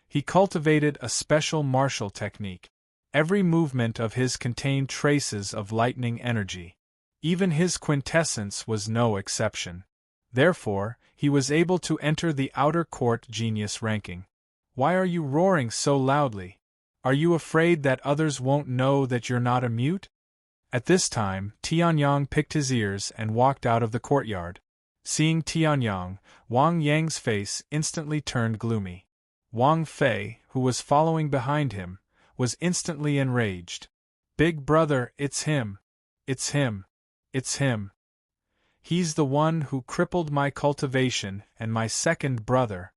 He cultivated a special martial technique. Every movement of his contained traces of lightning energy. Even his quintessence was no exception. Therefore, he was able to enter the outer court genius ranking. Why are you roaring so loudly? Are you afraid that others won't know that you're not a mute? At this time, Tianyang picked his ears and walked out of the courtyard. Seeing Tianyang, Wang Yang's face instantly turned gloomy. Wang Fei, who was following behind him, was instantly enraged. Big brother, it's him. It's him. It's him. He's the one who crippled my cultivation and my second brother.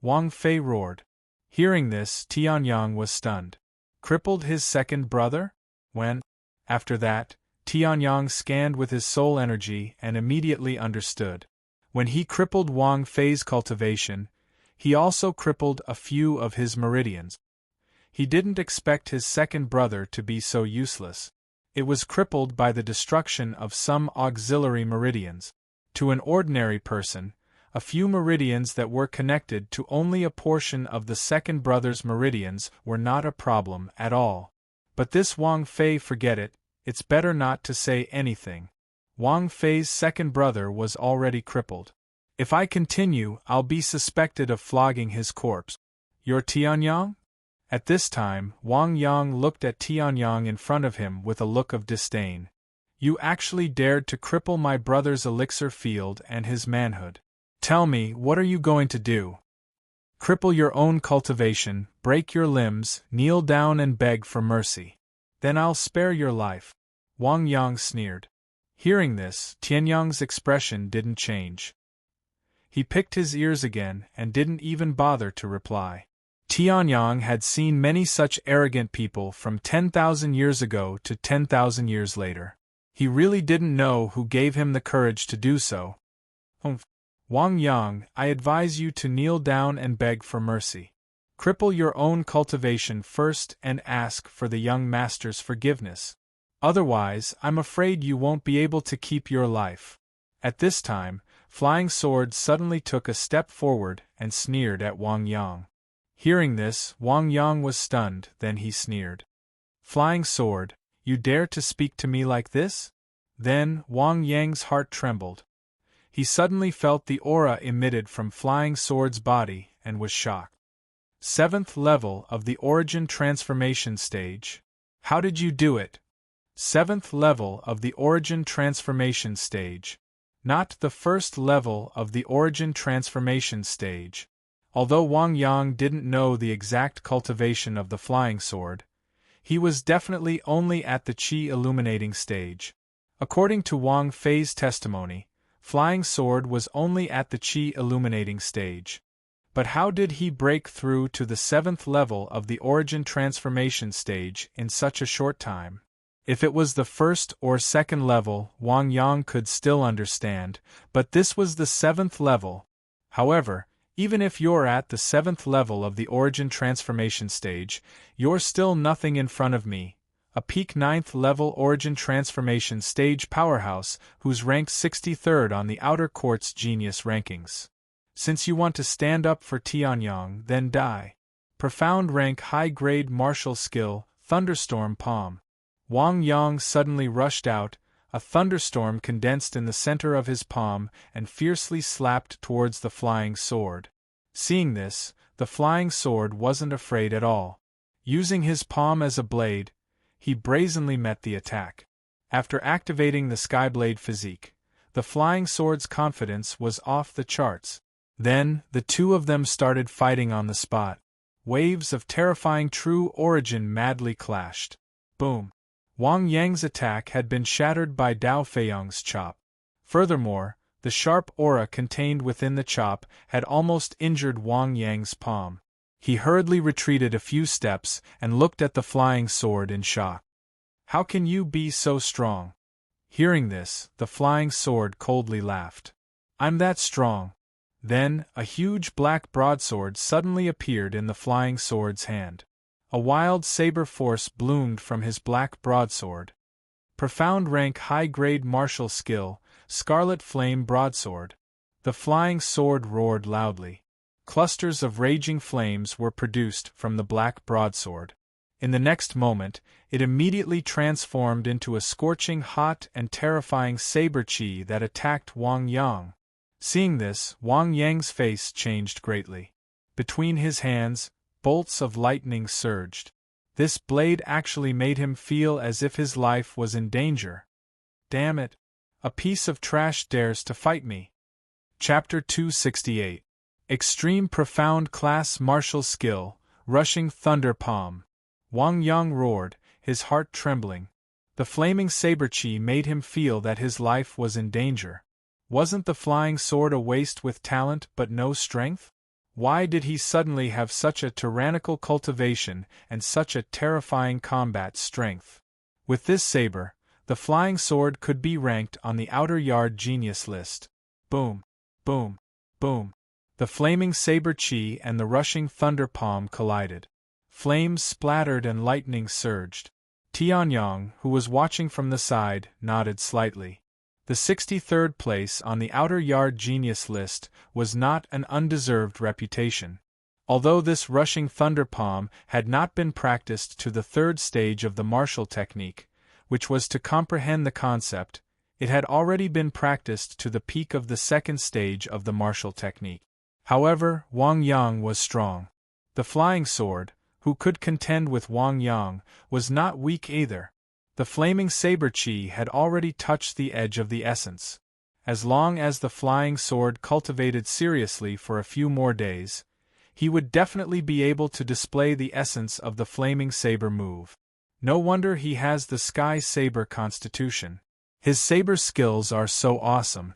Wang Fei roared. Hearing this, Tianyang was stunned. Crippled his second brother? When? After that, Tianyang scanned with his soul energy and immediately understood. When he crippled Wang Fei's cultivation, he also crippled a few of his meridians. He didn't expect his second brother to be so useless. It was crippled by the destruction of some auxiliary meridians. To an ordinary person, a few meridians that were connected to only a portion of the second brother's meridians were not a problem at all. But this Wang Fei, forget it, it's better not to say anything. Wang Fei's second brother was already crippled. If I continue, I'll be suspected of flogging his corpse. You're Tianyang? At this time, Wang Yang looked at Tianyang in front of him with a look of disdain. You actually dared to cripple my brother's elixir field and his manhood. Tell me, what are you going to do? Cripple your own cultivation, break your limbs, kneel down and beg for mercy. Then I'll spare your life. Wang Yang sneered. Hearing this, Tianyang's expression didn't change. He picked his ears again and didn't even bother to reply. Tianyang had seen many such arrogant people from 10,000 years ago to 10,000 years later. He really didn't know who gave him the courage to do so. Wang Yang, I advise you to kneel down and beg for mercy. Cripple your own cultivation first and ask for the young master's forgiveness. Otherwise, I'm afraid you won't be able to keep your life. At this time, Flying Sword suddenly took a step forward and sneered at Wang Yang. Hearing this, Wang Yang was stunned, then he sneered. Flying Sword, you dare to speak to me like this? Then, Wang Yang's heart trembled. He suddenly felt the aura emitted from Flying Sword's body and was shocked. 7th level of the Origin Transformation Stage. How did you do it? 7th level of the Origin Transformation Stage. Not the first level of the Origin Transformation Stage. Although Wang Yang didn't know the exact cultivation of the Flying Sword, he was definitely only at the Qi Illuminating stage. According to Wang Fei's testimony, Flying Sword was only at the Qi Illuminating stage. But how did he break through to the 7th level of the Origin Transformation stage in such a short time? If it was the first or second level, Wang Yang could still understand, but this was the 7th level. However, even if you're at the 7th level of the Origin Transformation stage, you're still nothing in front of me, a peak 9th level Origin Transformation stage powerhouse who's ranked 63rd on the Outer Court's Genius rankings. Since you want to stand up for Tianyang, then die. Profound rank high-grade martial skill, Thunderstorm Palm. Wang Yang suddenly rushed out, a thunderstorm condensed in the center of his palm and fiercely slapped towards the Flying Sword. Seeing this, the Flying Sword wasn't afraid at all. Using his palm as a blade, he brazenly met the attack. After activating the Skyblade physique, the Flying Sword's confidence was off the charts. Then, the two of them started fighting on the spot. Waves of terrifying true origin madly clashed. Boom! Wang Yang's attack had been shattered by Dao Feiyong's chop. Furthermore, the sharp aura contained within the chop had almost injured Wang Yang's palm. He hurriedly retreated a few steps and looked at the Flying Sword in shock. How can you be so strong? Hearing this, the Flying Sword coldly laughed. I'm that strong. Then, a huge black broadsword suddenly appeared in the Flying Sword's hand. A wild saber force bloomed from his black broadsword. Profound rank high-grade martial skill, Scarlet Flame Broadsword. The Flying Sword roared loudly. Clusters of raging flames were produced from the black broadsword. In the next moment, it immediately transformed into a scorching hot and terrifying saber chi that attacked Wang Yang. Seeing this, Wang Yang's face changed greatly. Between his hands, bolts of lightning surged. This blade actually made him feel as if his life was in danger. Damn it! A piece of trash dares to fight me. Chapter 268. Extreme Profound Class Martial Skill, Rushing Thunder Palm. Wang Yang roared, his heart trembling. The flaming saber chi made him feel that his life was in danger. Wasn't the Flying Sword a waste with talent but no strength? Why did he suddenly have such a tyrannical cultivation and such a terrifying combat strength? With this saber, the Flying Sword could be ranked on the Outer Yard Genius list. Boom, boom, boom. The flaming saber chi and the rushing thunder palm collided. Flames splattered and lightning surged. Tianyang, who was watching from the side, nodded slightly. The 63rd place on the Outer Yard Genius list was not an undeserved reputation. Although this rushing thunder palm had not been practiced to the 3rd stage of the martial technique, which was to comprehend the concept, it had already been practiced to the peak of the 2nd stage of the martial technique. However, Wang Yang was strong. The Flying Sword, who could contend with Wang Yang, was not weak either. The flaming saber chi had already touched the edge of the essence. As long as the Flying Sword cultivated seriously for a few more days, he would definitely be able to display the essence of the flaming saber move. No wonder he has the Sky Saber constitution. His saber skills are so awesome.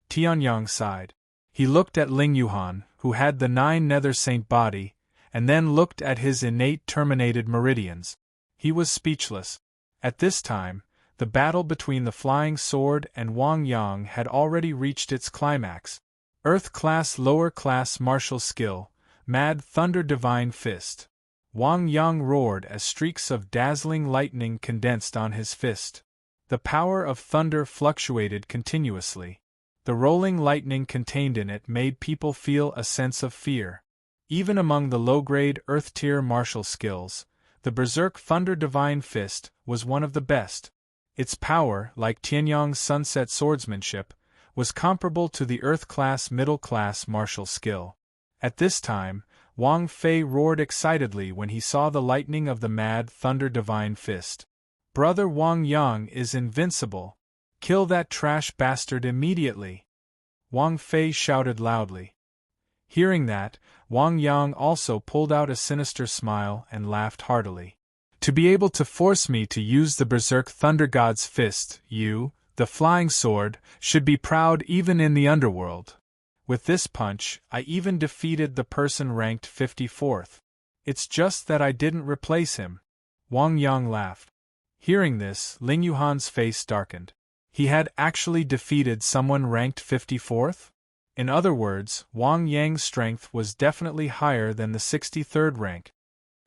Tianyang sighed. He looked at Ling Yuhan, who had the 9 nether saint body, and then looked at his innate terminated meridians. He was speechless. At this time, the battle between the Flying Sword and Wang Yang had already reached its climax. Earth-class lower-class martial skill, Mad Thunder Divine Fist. Wang Yang roared as streaks of dazzling lightning condensed on his fist. The power of thunder fluctuated continuously. The rolling lightning contained in it made people feel a sense of fear. Even among the low-grade Earth-tier martial skills, the Berserk Thunder Divine Fist was one of the best. Its power, like Tianyang's Sunset Swordsmanship, was comparable to the Earth-class middle-class martial skill. At this time, Wang Fei roared excitedly when he saw the lightning of the Mad Thunder Divine Fist. "Brother Wang Yang is invincible. Kill that trash bastard immediately!" Wang Fei shouted loudly. Hearing that, Wang Yang also pulled out a sinister smile and laughed heartily. "To be able to force me to use the Berserk Thunder God's fist, you, the Flying Sword, should be proud even in the underworld. With this punch, I even defeated the person ranked 54th. It's just that I didn't replace him." Wang Yang laughed. Hearing this, Ling Yuhan's face darkened. He had actually defeated someone ranked 54th? In other words, Wang Yang's strength was definitely higher than the 63rd rank.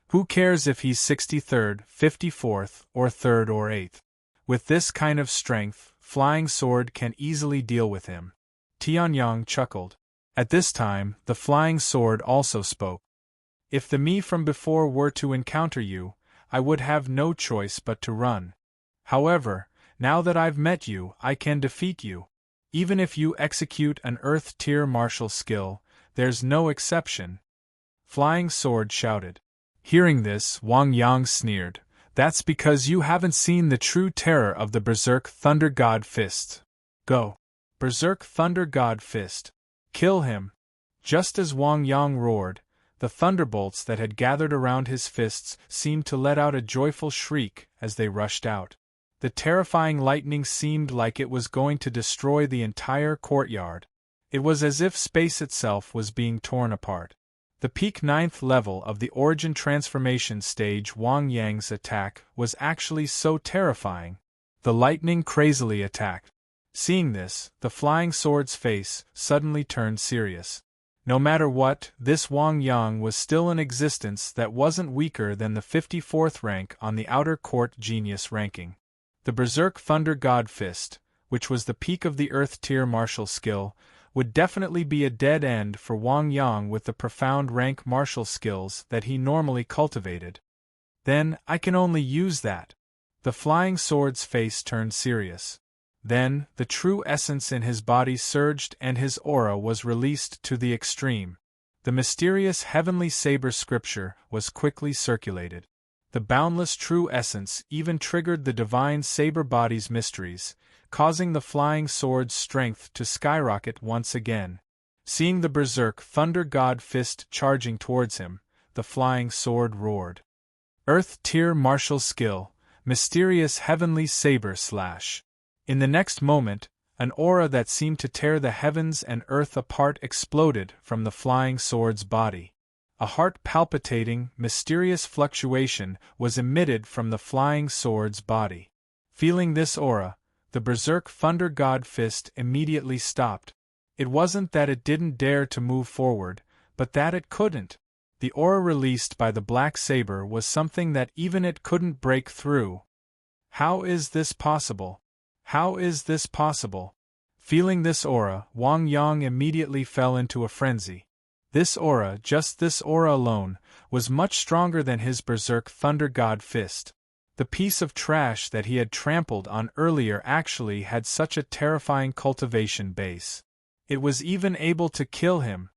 Who cares if he's 63rd, 54th, or 3rd or 8th? With this kind of strength, Flying Sword can easily deal with him. Tianyang chuckled. At this time, the Flying Sword also spoke. "If the me from before were to encounter you, I would have no choice but to run. However, now that I've met you, I can defeat you. Even if you execute an Earth-tier martial skill, there's no exception." Flying Sword shouted. Hearing this, Wang Yang sneered. "That's because you haven't seen the true terror of the Berserk Thunder God Fist. Go! Berserk Thunder God Fist. Kill him!" Just as Wang Yang roared, the thunderbolts that had gathered around his fists seemed to let out a joyful shriek as they rushed out. The terrifying lightning seemed like it was going to destroy the entire courtyard. It was as if space itself was being torn apart. The peak 9th level of the Origin Transformation stage Wang Yang's attack was actually so terrifying. The lightning crazily attacked. Seeing this, the Flying Sword's face suddenly turned serious. No matter what, this Wang Yang was still in existence that wasn't weaker than the 54th rank on the Outer Court Genius ranking. The Berserk Thunder God Fist, which was the peak of the Earth-tier martial skill, would definitely be a dead end for Wang Yang with the profound rank martial skills that he normally cultivated. "Then, I can only use that." The Flying Sword's face turned serious. Then, the true essence in his body surged and his aura was released to the extreme. The mysterious heavenly saber scripture was quickly circulated. The boundless true essence even triggered the divine saber body's mysteries, causing the Flying Sword's strength to skyrocket once again. Seeing the Berserk Thunder God Fist charging towards him, the Flying Sword roared. Earth-tier martial skill, mysterious heavenly saber slash. In the next moment, an aura that seemed to tear the heavens and earth apart exploded from the Flying Sword's body. A heart-palpitating, mysterious fluctuation was emitted from the Flying Sword's body. Feeling this aura, the Berserk Thunder God Fist immediately stopped. It wasn't that it didn't dare to move forward, but that it couldn't. The aura released by the Black Saber was something that even it couldn't break through. How is this possible? How is this possible? Feeling this aura, Wang Yang immediately fell into a frenzy. This aura, just this aura alone, was much stronger than his Berserk Thunder God Fist. The piece of trash that he had trampled on earlier actually had such a terrifying cultivation base. It was even able to kill him.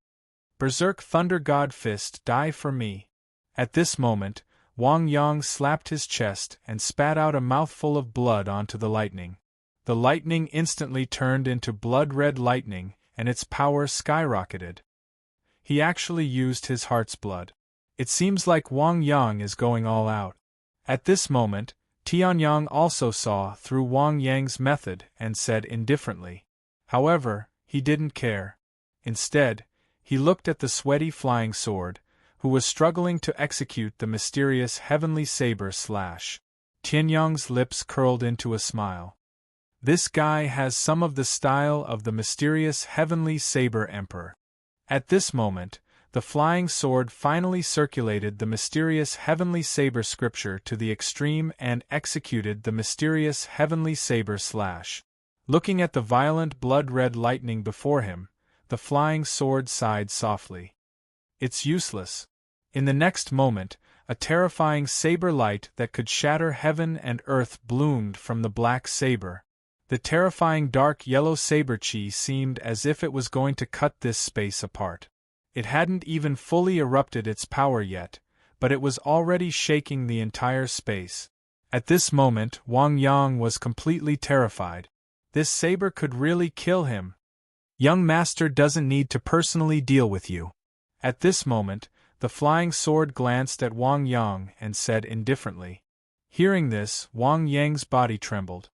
Berserk Thunder God Fist, die for me. At this moment, Wang Yang slapped his chest and spat out a mouthful of blood onto the lightning. The lightning instantly turned into blood-red lightning, and its power skyrocketed. he actually used his heart's blood. It seems like Wang Yang is going all out. At this moment, Tianyang also saw through Wang Yang's method and said indifferently. However, he didn't care. Instead, he looked at the sweaty flying sword, who was struggling to execute the mysterious heavenly saber slash. Tianyang's lips curled into a smile. This guy has some of the style of the mysterious heavenly saber emperor. At this moment, the flying sword finally circulated the mysterious heavenly saber scripture to the extreme and executed the mysterious heavenly saber slash. Looking at the violent blood-red lightning before him, the flying sword sighed softly. It's useless. In the next moment, a terrifying saber light that could shatter heaven and earth bloomed from the black saber. The terrifying dark yellow saber chi seemed as if it was going to cut this space apart. It hadn't even fully erupted its power yet, but it was already shaking the entire space. At this moment, Wang Yang was completely terrified. This saber could really kill him. Young master doesn't need to personally deal with you. At this moment, the flying sword glanced at Wang Yang and said indifferently. Hearing this, Wang Yang's body trembled.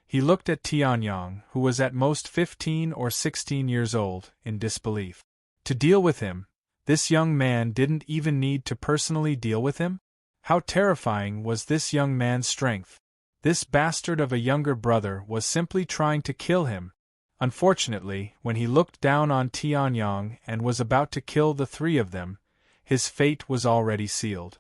He looked at Tianyang, who was at most 15 or 16 years old, in disbelief. To deal with him, this young man didn't even need to personally deal with him? How terrifying was this young man's strength? This bastard of a younger brother was simply trying to kill him. Unfortunately, when he looked down on Tianyang and was about to kill the three of them, his fate was already sealed.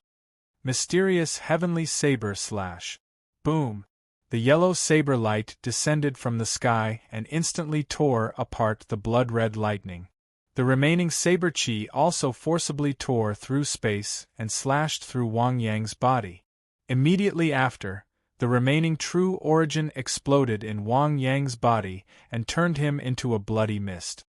Mysterious heavenly saber slash. Boom! The yellow saber light descended from the sky and instantly tore apart the blood-red lightning. The remaining saber chi also forcibly tore through space and slashed through Wang Yang's body. Immediately after, the remaining true origin exploded in Wang Yang's body and turned him into a bloody mist.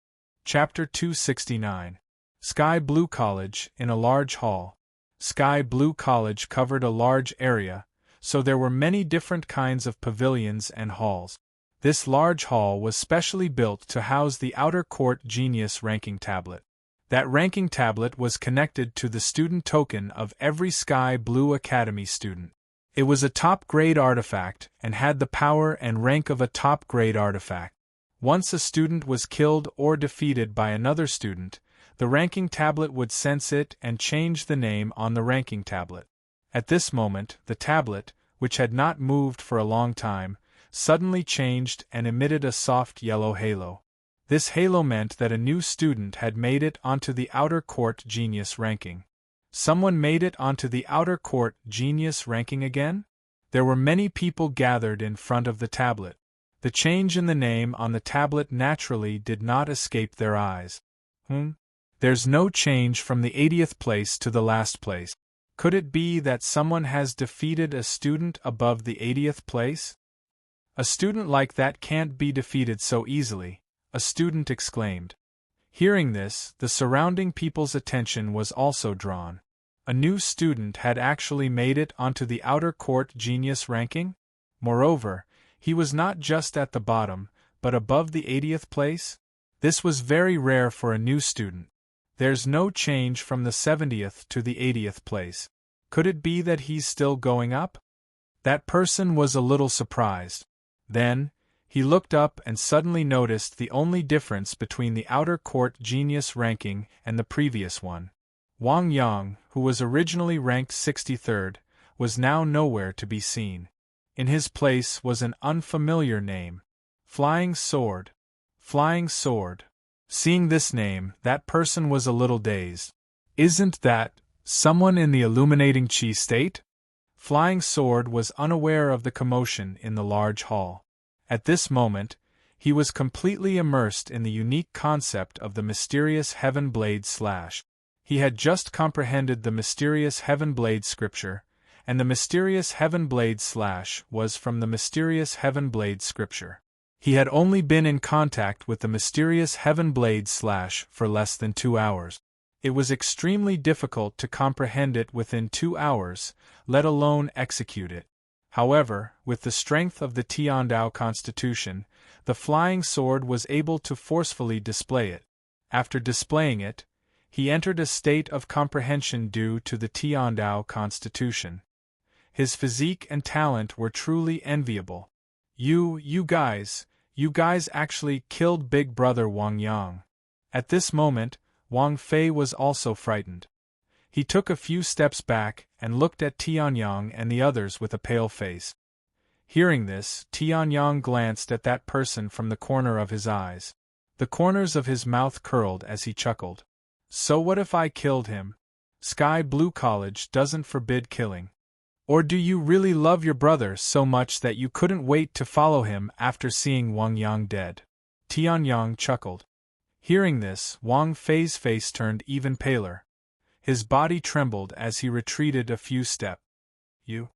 Chapter 269. Sky Blue College in a large hall. Sky Blue College covered a large area, so there were many different kinds of pavilions and halls. This large hall was specially built to house the Outer Court Genius ranking tablet. That ranking tablet was connected to the student token of every Sky Blue Academy student. It was a top-grade artifact and had the power and rank of a top-grade artifact. Once a student was killed or defeated by another student, the ranking tablet would sense it and change the name on the ranking tablet. At this moment, the tablet, which had not moved for a long time, suddenly changed and emitted a soft yellow halo. This halo meant that a new student had made it onto the Outer Court Genius ranking. Someone made it onto the Outer Court Genius ranking again? There were many people gathered in front of the tablet. The change in the name on the tablet naturally did not escape their eyes. There's no change from the 80th place to the last place. Could it be that someone has defeated a student above the 80th place? A student like that can't be defeated so easily, a student exclaimed. Hearing this, the surrounding people's attention was also drawn. A new student had actually made it onto the Outer Court Genius ranking? Moreover, he was not just at the bottom, but above the 80th place? This was very rare for a new student. There's no change from the 70th to the 80th place. Could it be that he's still going up? That person was a little surprised. Then, he looked up and suddenly noticed the only difference between the Outer Court Genius ranking and the previous one. Wang Yang, who was originally ranked 63rd, was now nowhere to be seen. In his place was an unfamiliar name. Flying Sword. Flying Sword. Seeing this name, that person was a little dazed. Isn't that someone in the illuminating chi state? Flying Sword was unaware of the commotion in the large hall. At this moment, he was completely immersed in the unique concept of the mysterious Heaven Blade slash. He had just comprehended the mysterious Heaven Blade scripture, and the mysterious Heaven Blade slash was from the mysterious Heaven Blade scripture. He had only been in contact with the mysterious Heaven Blade slash for less than 2 hours. It was extremely difficult to comprehend it within 2 hours, let alone execute it. However, with the strength of the Tiandao constitution, the flying sword was able to forcefully display it. After displaying it, He entered a state of comprehension due to the Tiandao constitution. His physique and talent were truly enviable. You guys actually killed Big Brother Wang Yang. At this moment, Wang Fei was also frightened. He took a few steps back and looked at Tianyang and the others with a pale face. Hearing this, Tianyang glanced at that person from the corner of his eyes. The corners of his mouth curled as he chuckled. So what if I killed him? Sky Blue College doesn't forbid killing. Or do you really love your brother so much that you couldn't wait to follow him after seeing Wang Yang dead? Tianyang chuckled. Hearing this, Wang Fei's face turned even paler. His body trembled as he retreated a few steps. You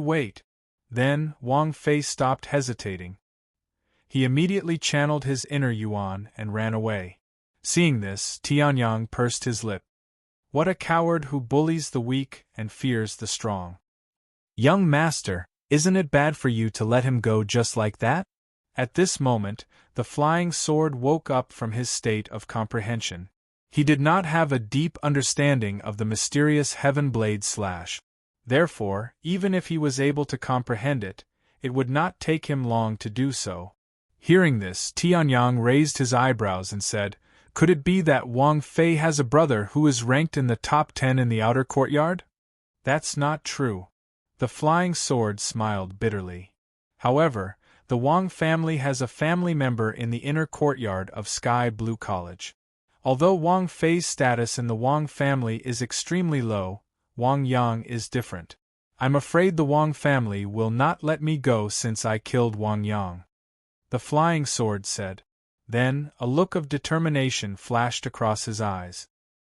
wait. Then, Wang Fei stopped hesitating. He immediately channeled his inner yuan and ran away. Seeing this, Tianyang pursed his lip. What a coward who bullies the weak and fears the strong. Young master, isn't it bad for you to let him go just like that? At this moment, the flying sword woke up from his state of comprehension. He did not have a deep understanding of the mysterious heaven blade slash. Therefore, even if he was able to comprehend it, it would not take him long to do so. Hearing this, Tianyang raised his eyebrows and said, Could it be that Wang Fei has a brother who is ranked in the top 10 in the outer courtyard? That's not true. The flying sword smiled bitterly. However, the Wang family has a family member in the inner courtyard of Sky Blue College. Although Wang Fei's status in the Wang family is extremely low, Wang Yang is different. I'm afraid the Wang family will not let me go since I killed Wang Yang. The flying sword said. Then, a look of determination flashed across his eyes.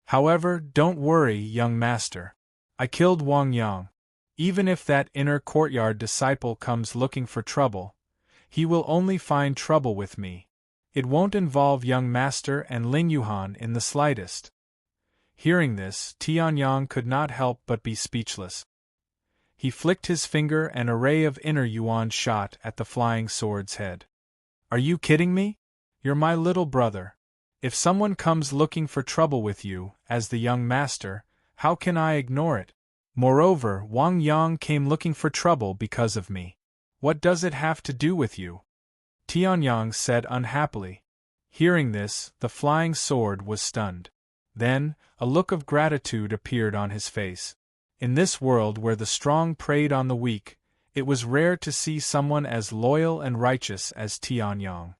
However, don't worry, young master. I killed Wang Yang. Even if that inner courtyard disciple comes looking for trouble, he will only find trouble with me. It won't involve young master and Ling Yuhan in the slightest. Hearing this, Tianyang could not help but be speechless. He flicked his finger and a ray of inner yuan shot at the flying sword's head. Are you kidding me? You're my little brother. If someone comes looking for trouble with you, as the young master, how can I ignore it? Moreover, Wang Yang came looking for trouble because of me. What does it have to do with you? Tianyang said unhappily. Hearing this, the flying sword was stunned. Then, a look of gratitude appeared on his face. In this world where the strong preyed on the weak, it was rare to see someone as loyal and righteous as Tianyang.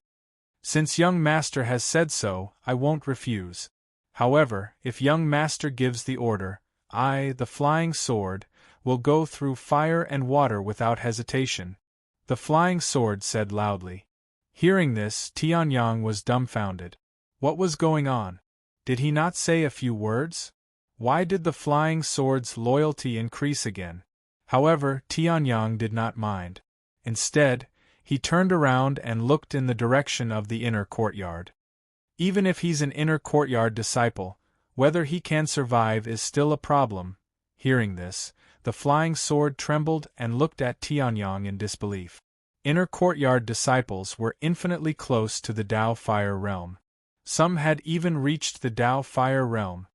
Since young master has said so, I won't refuse. However, if young master gives the order, I, the flying sword, will go through fire and water without hesitation. The flying sword said loudly. Hearing this, Tianyang was dumbfounded. What was going on? Did he not say a few words? Why did the flying sword's loyalty increase again? However, Tianyang did not mind. Instead, he turned around and looked in the direction of the inner courtyard. Even if he's an inner courtyard disciple, whether he can survive is still a problem. Hearing this, the flying sword trembled and looked at Tianyang in disbelief. Inner courtyard disciples were infinitely close to the Tao Fire Realm. Some had even reached the Tao Fire Realm.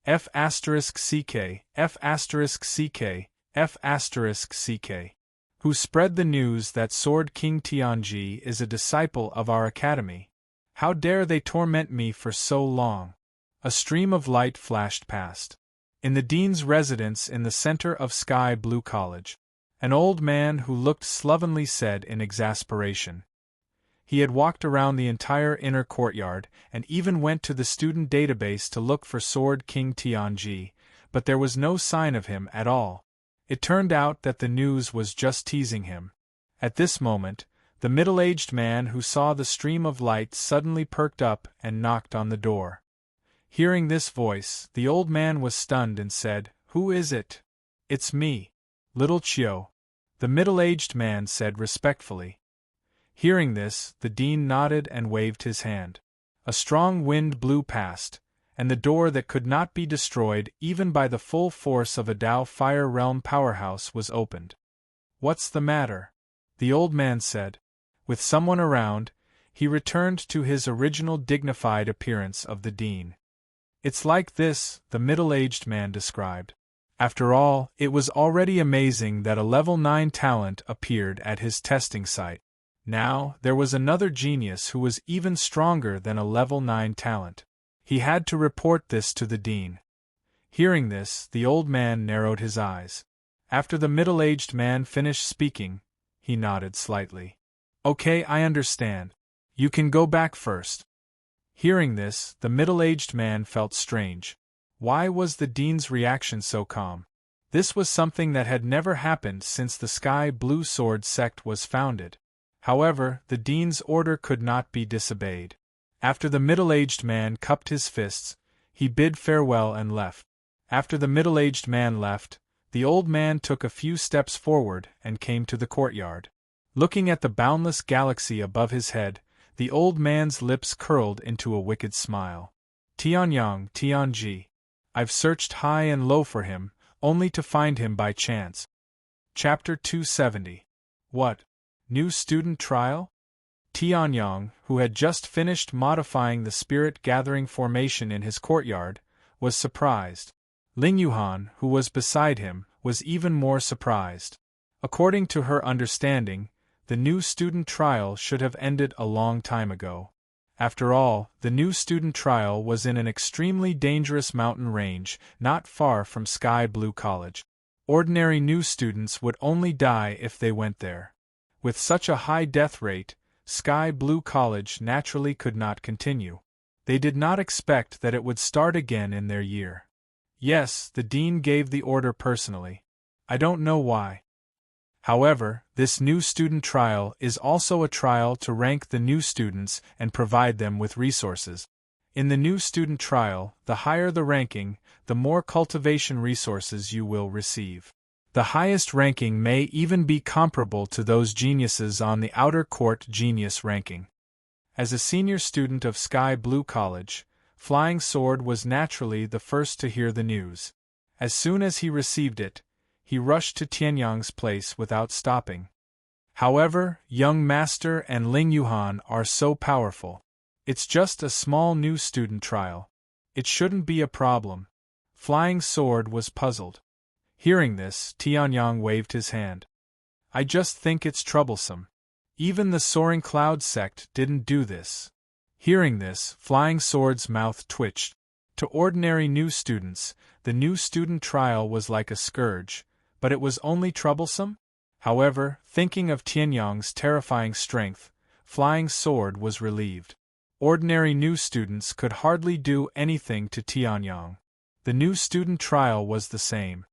F*CK, F*CK, F*CK. Who spread the news that Sword King Tianji is a disciple of our academy. How dare they torment me for so long? A stream of light flashed past. In the dean's residence in the center of Sky Blue College, an old man who looked slovenly said in exasperation. He had walked around the entire inner courtyard and even went to the student database to look for Sword King Tianji, but there was no sign of him at all. It turned out that the news was just teasing him. At this moment, the middle-aged man who saw the stream of light suddenly perked up and knocked on the door. Hearing this voice, the old man was stunned and said, "Who is it?" "It's me, little Chiu," the middle-aged man said respectfully. Hearing this, the dean nodded and waved his hand. A strong wind blew past, and the door that could not be destroyed even by the full force of a Tao Fire Realm powerhouse was opened. "What's the matter?" the old man said. With someone around, he returned to his original dignified appearance of the dean. It's like this, the middle-aged man described. After all, it was already amazing that a level 9 talent appeared at his testing site. Now, there was another genius who was even stronger than a level 9 talent. He had to report this to the dean. Hearing this, the old man narrowed his eyes. After the middle-aged man finished speaking, he nodded slightly. Okay, I understand. You can go back first. Hearing this, the middle-aged man felt strange. Why was the dean's reaction so calm? This was something that had never happened since the Sky Blue Sword sect was founded. However, the dean's order could not be disobeyed. After the middle-aged man cupped his fists, he bid farewell and left. After the middle-aged man left, the old man took a few steps forward and came to the courtyard. Looking at the boundless galaxy above his head, the old man's lips curled into a wicked smile. Tianyang, Tianji. I've searched high and low for him, only to find him by chance. Chapter 270. What? New student trial? Tianyang, who had just finished modifying the spirit-gathering formation in his courtyard, was surprised. Ling Yuhan, who was beside him, was even more surprised. According to her understanding, the new student trial should have ended a long time ago. After all, the new student trial was in an extremely dangerous mountain range, not far from Sky Blue College. Ordinary new students would only die if they went there. With such a high death rate, Sky Blue College naturally could not continue. They did not expect that it would start again in their year. Yes, the dean gave the order personally. I don't know why. However, this new student trial is also a trial to rank the new students and provide them with resources. In the new student trial, the higher the ranking, the more cultivation resources you will receive. The highest ranking may even be comparable to those geniuses on the outer court genius ranking. As a senior student of Sky Blue College, Flying Sword was naturally the first to hear the news. As soon as he received it, he rushed to Tianyang's place without stopping. However, young master and Ling Yuhan are so powerful. It's just a small new student trial. It shouldn't be a problem. Flying Sword was puzzled. Hearing this, Tianyang waved his hand. I just think it's troublesome. Even the Soaring Cloud sect didn't do this. Hearing this, Flying Sword's mouth twitched. To ordinary new students, the new student trial was like a scourge, but it was only troublesome? However, thinking of Tianyang's terrifying strength, Flying Sword was relieved. Ordinary new students could hardly do anything to Tianyang. The new student trial was the same.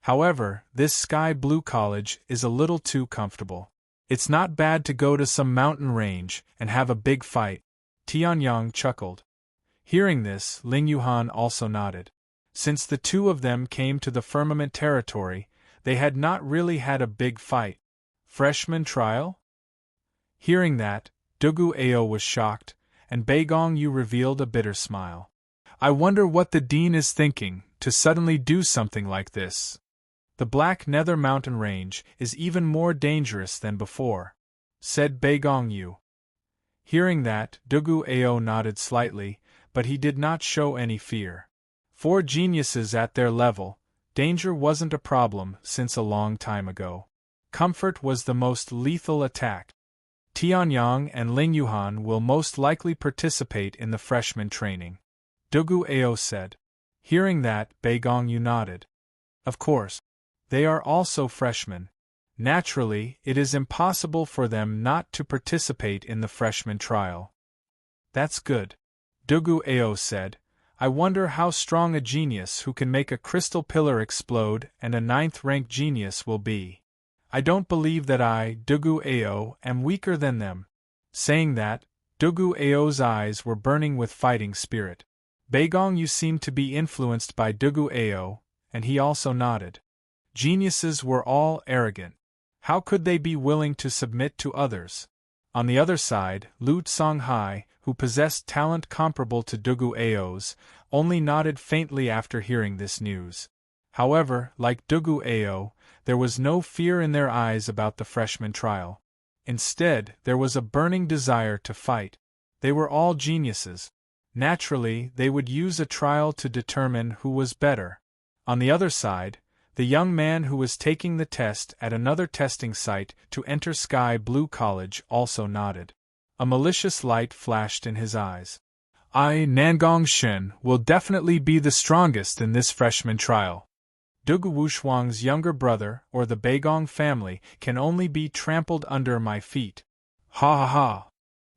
However, this Sky Blue College is a little too comfortable. It's not bad to go to some mountain range and have a big fight. Tianyang chuckled. Hearing this, Ling Yuhan also nodded. Since the two of them came to the firmament territory, they had not really had a big fight. Freshman trial? Hearing that, Dugu Ao was shocked, and Baigong Yu revealed a bitter smile. I wonder what the dean is thinking, to suddenly do something like this. The Black Nether Mountain Range is even more dangerous than before, said Baigong Yu. Hearing that, Dugu Ao nodded slightly, but he did not show any fear. For geniuses at their level, danger wasn't a problem since a long time ago. Comfort was the most lethal attack. Tianyang and Ling Yuhan will most likely participate in the freshman training, Dugu Ao said. Hearing that, Baigong Yu nodded. Of course. They are also freshmen. Naturally, it is impossible for them not to participate in the freshman trial. That's good. Dugu Ao said. I wonder how strong a genius who can make a crystal pillar explode and a 9th-rank genius will be. I don't believe that I, Dugu Ao, am weaker than them. Saying that, Dugu Ao's eyes were burning with fighting spirit. Baigong Yu seemed to be influenced by Dugu Ao, and he also nodded. Geniuses were all arrogant. How could they be willing to submit to others? On the other side, Lu Songhai, who possessed talent comparable to Dugu Ao's, only nodded faintly after hearing this news. However, like Dugu Ao, there was no fear in their eyes about the freshman trial. Instead, there was a burning desire to fight. They were all geniuses. Naturally, they would use a trial to determine who was better. On the other side, the young man who was taking the test at another testing site to enter Sky Blue College also nodded. A malicious light flashed in his eyes. Nangong Shen will definitely be the strongest in this freshman trial. Dugu Wushuang's younger brother, or the Beigong family, can only be trampled under my feet. Ha ha ha!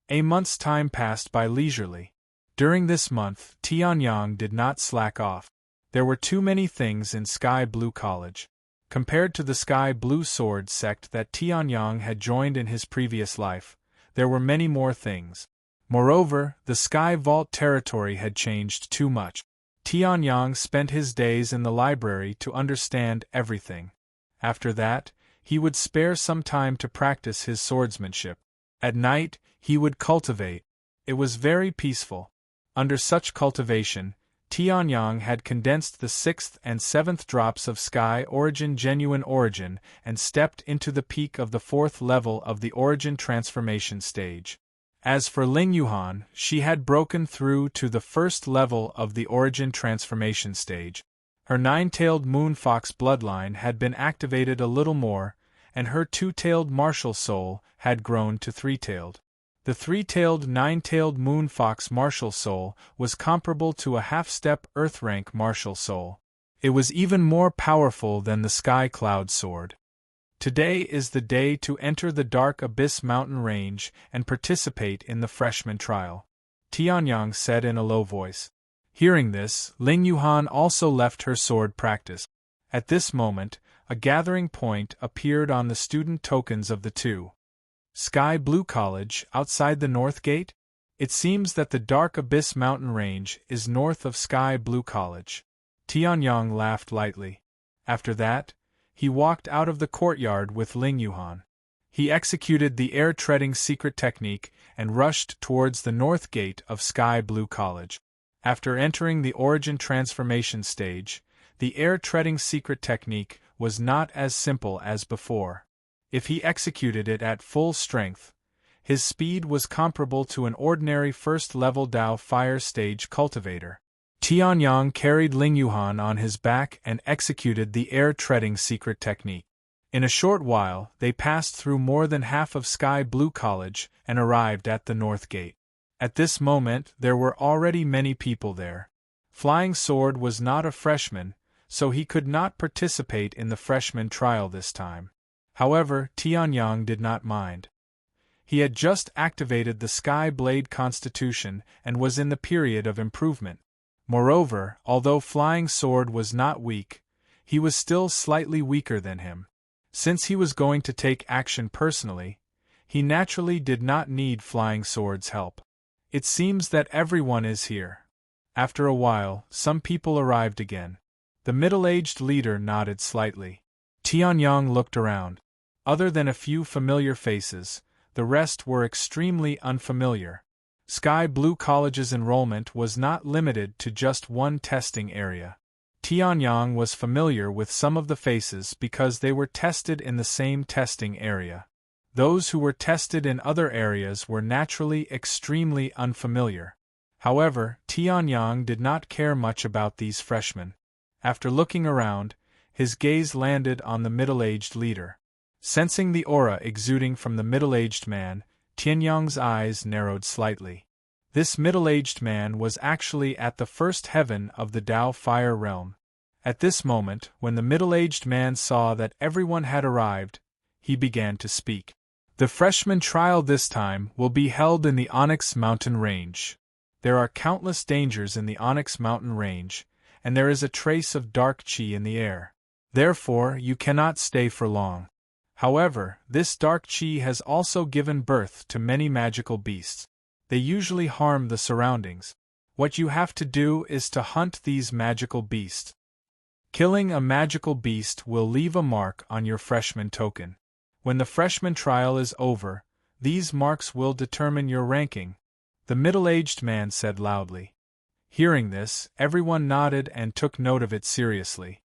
A month's time passed by leisurely. During this month, Tianyang did not slack off. There were too many things in Sky Blue College. Compared to the Sky Blue Sword sect that Tianyang had joined in his previous life, there were many more things. Moreover, the Sky Vault territory had changed too much. Tianyang spent his days in the library to understand everything. After that, he would spare some time to practice his swordsmanship. At night, he would cultivate. It was very peaceful. Under such cultivation, Tianyang had condensed the 6th and 7th drops of Sky Origin Genuine Origin and stepped into the peak of the 4th level of the Origin Transformation stage. As for Ling Yuhan, she had broken through to the 1st level of the Origin Transformation stage. Her 9-tailed Moonfox bloodline had been activated a little more, and her 2-tailed martial soul had grown to 3-tailed. The 3-tailed 9-tailed Moonfox martial soul was comparable to a half-step Earth-rank martial soul. It was even more powerful than the Sky Cloud Sword. Today is the day to enter the Dark Abyss mountain range and participate in the freshman trial, Tianyang said in a low voice. Hearing this, Ling Yuhan also left her sword practice. At this moment, a gathering point appeared on the student tokens of the two. Sky Blue College, outside the North Gate? It seems that the Dark Abyss mountain range is north of Sky Blue College. Tianyang laughed lightly. After that, he walked out of the courtyard with Ling Yuhan. He executed the air-treading secret technique and rushed towards the north gate of Sky Blue College. After entering the Origin Transformation stage, the air-treading secret technique was not as simple as before. If he executed it at full strength, his speed was comparable to an ordinary first-level Dao Fire stage cultivator. Tianyang carried Ling Yuhan on his back and executed the air-treading secret technique. In a short while, they passed through more than half of Sky Blue College and arrived at the North Gate. At this moment, there were already many people there. Flying Sword was not a freshman, so he could not participate in the freshman trial this time. However, Tianyang did not mind. He had just activated the Sky Blade Constitution and was in the period of improvement. Moreover, although Flying Sword was not weak, he was still slightly weaker than him. Since he was going to take action personally, he naturally did not need Flying Sword's help. It seems that everyone is here. After a while, some people arrived again. The middle-aged leader nodded slightly. Tianyang looked around. Other than a few familiar faces, the rest were extremely unfamiliar. Sky Blue College's enrollment was not limited to just one testing area. Tianyang was familiar with some of the faces because they were tested in the same testing area. Those who were tested in other areas were naturally extremely unfamiliar. However, Tianyang did not care much about these freshmen. After looking around, his gaze landed on the middle-aged leader. Sensing the aura exuding from the middle-aged man, Tianyang's eyes narrowed slightly. This middle-aged man was actually at the first heaven of the Dao Fire realm. At this moment, when the middle-aged man saw that everyone had arrived, he began to speak. The freshman trial this time will be held in the Onyx Mountain Range. There are countless dangers in the Onyx Mountain Range, and there is a trace of dark chi in the air. Therefore, you cannot stay for long. However, this dark chi has also given birth to many magical beasts. They usually harm the surroundings. What you have to do is to hunt these magical beasts. Killing a magical beast will leave a mark on your freshman token. When the freshman trial is over, these marks will determine your ranking, the middle-aged man said loudly. Hearing this, everyone nodded and took note of it seriously.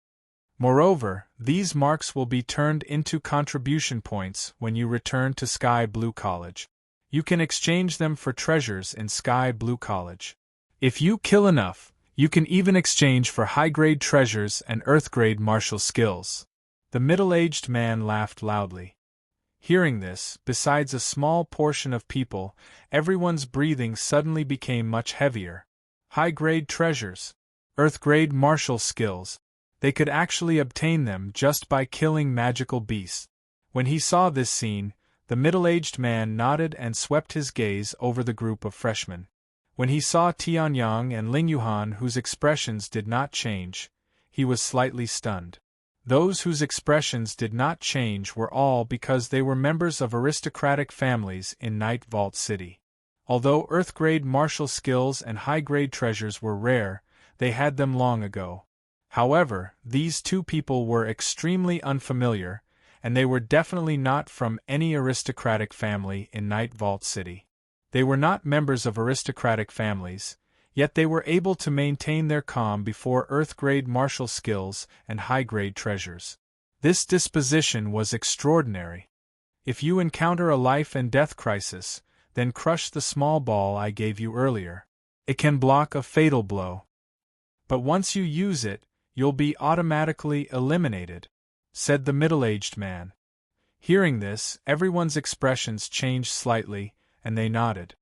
Moreover, these marks will be turned into contribution points when you return to Sky Blue College. You can exchange them for treasures in Sky Blue College. If you kill enough, you can even exchange for high-grade treasures and earth-grade martial skills. The middle-aged man laughed loudly. Hearing this, besides a small portion of people, everyone's breathing suddenly became much heavier. High-grade treasures, earth-grade martial skills, they could actually obtain them just by killing magical beasts. When he saw this scene, the middle-aged man nodded and swept his gaze over the group of freshmen. When he saw Tianyang and Ling Yuhan, whose expressions did not change, he was slightly stunned. Those whose expressions did not change were all because they were members of aristocratic families in Night Vault City. Although earth-grade martial skills and high-grade treasures were rare, they had them long ago. However, these two people were extremely unfamiliar, and they were definitely not from any aristocratic family in Night Vault City. They were not members of aristocratic families, yet they were able to maintain their calm before earth-grade martial skills and high-grade treasures. This disposition was extraordinary. If you encounter a life-and-death crisis, then crush the small ball I gave you earlier. It can block a fatal blow. But once you use it, you'll be automatically eliminated, said the middle-aged man. Hearing this, everyone's expressions changed slightly, and they nodded.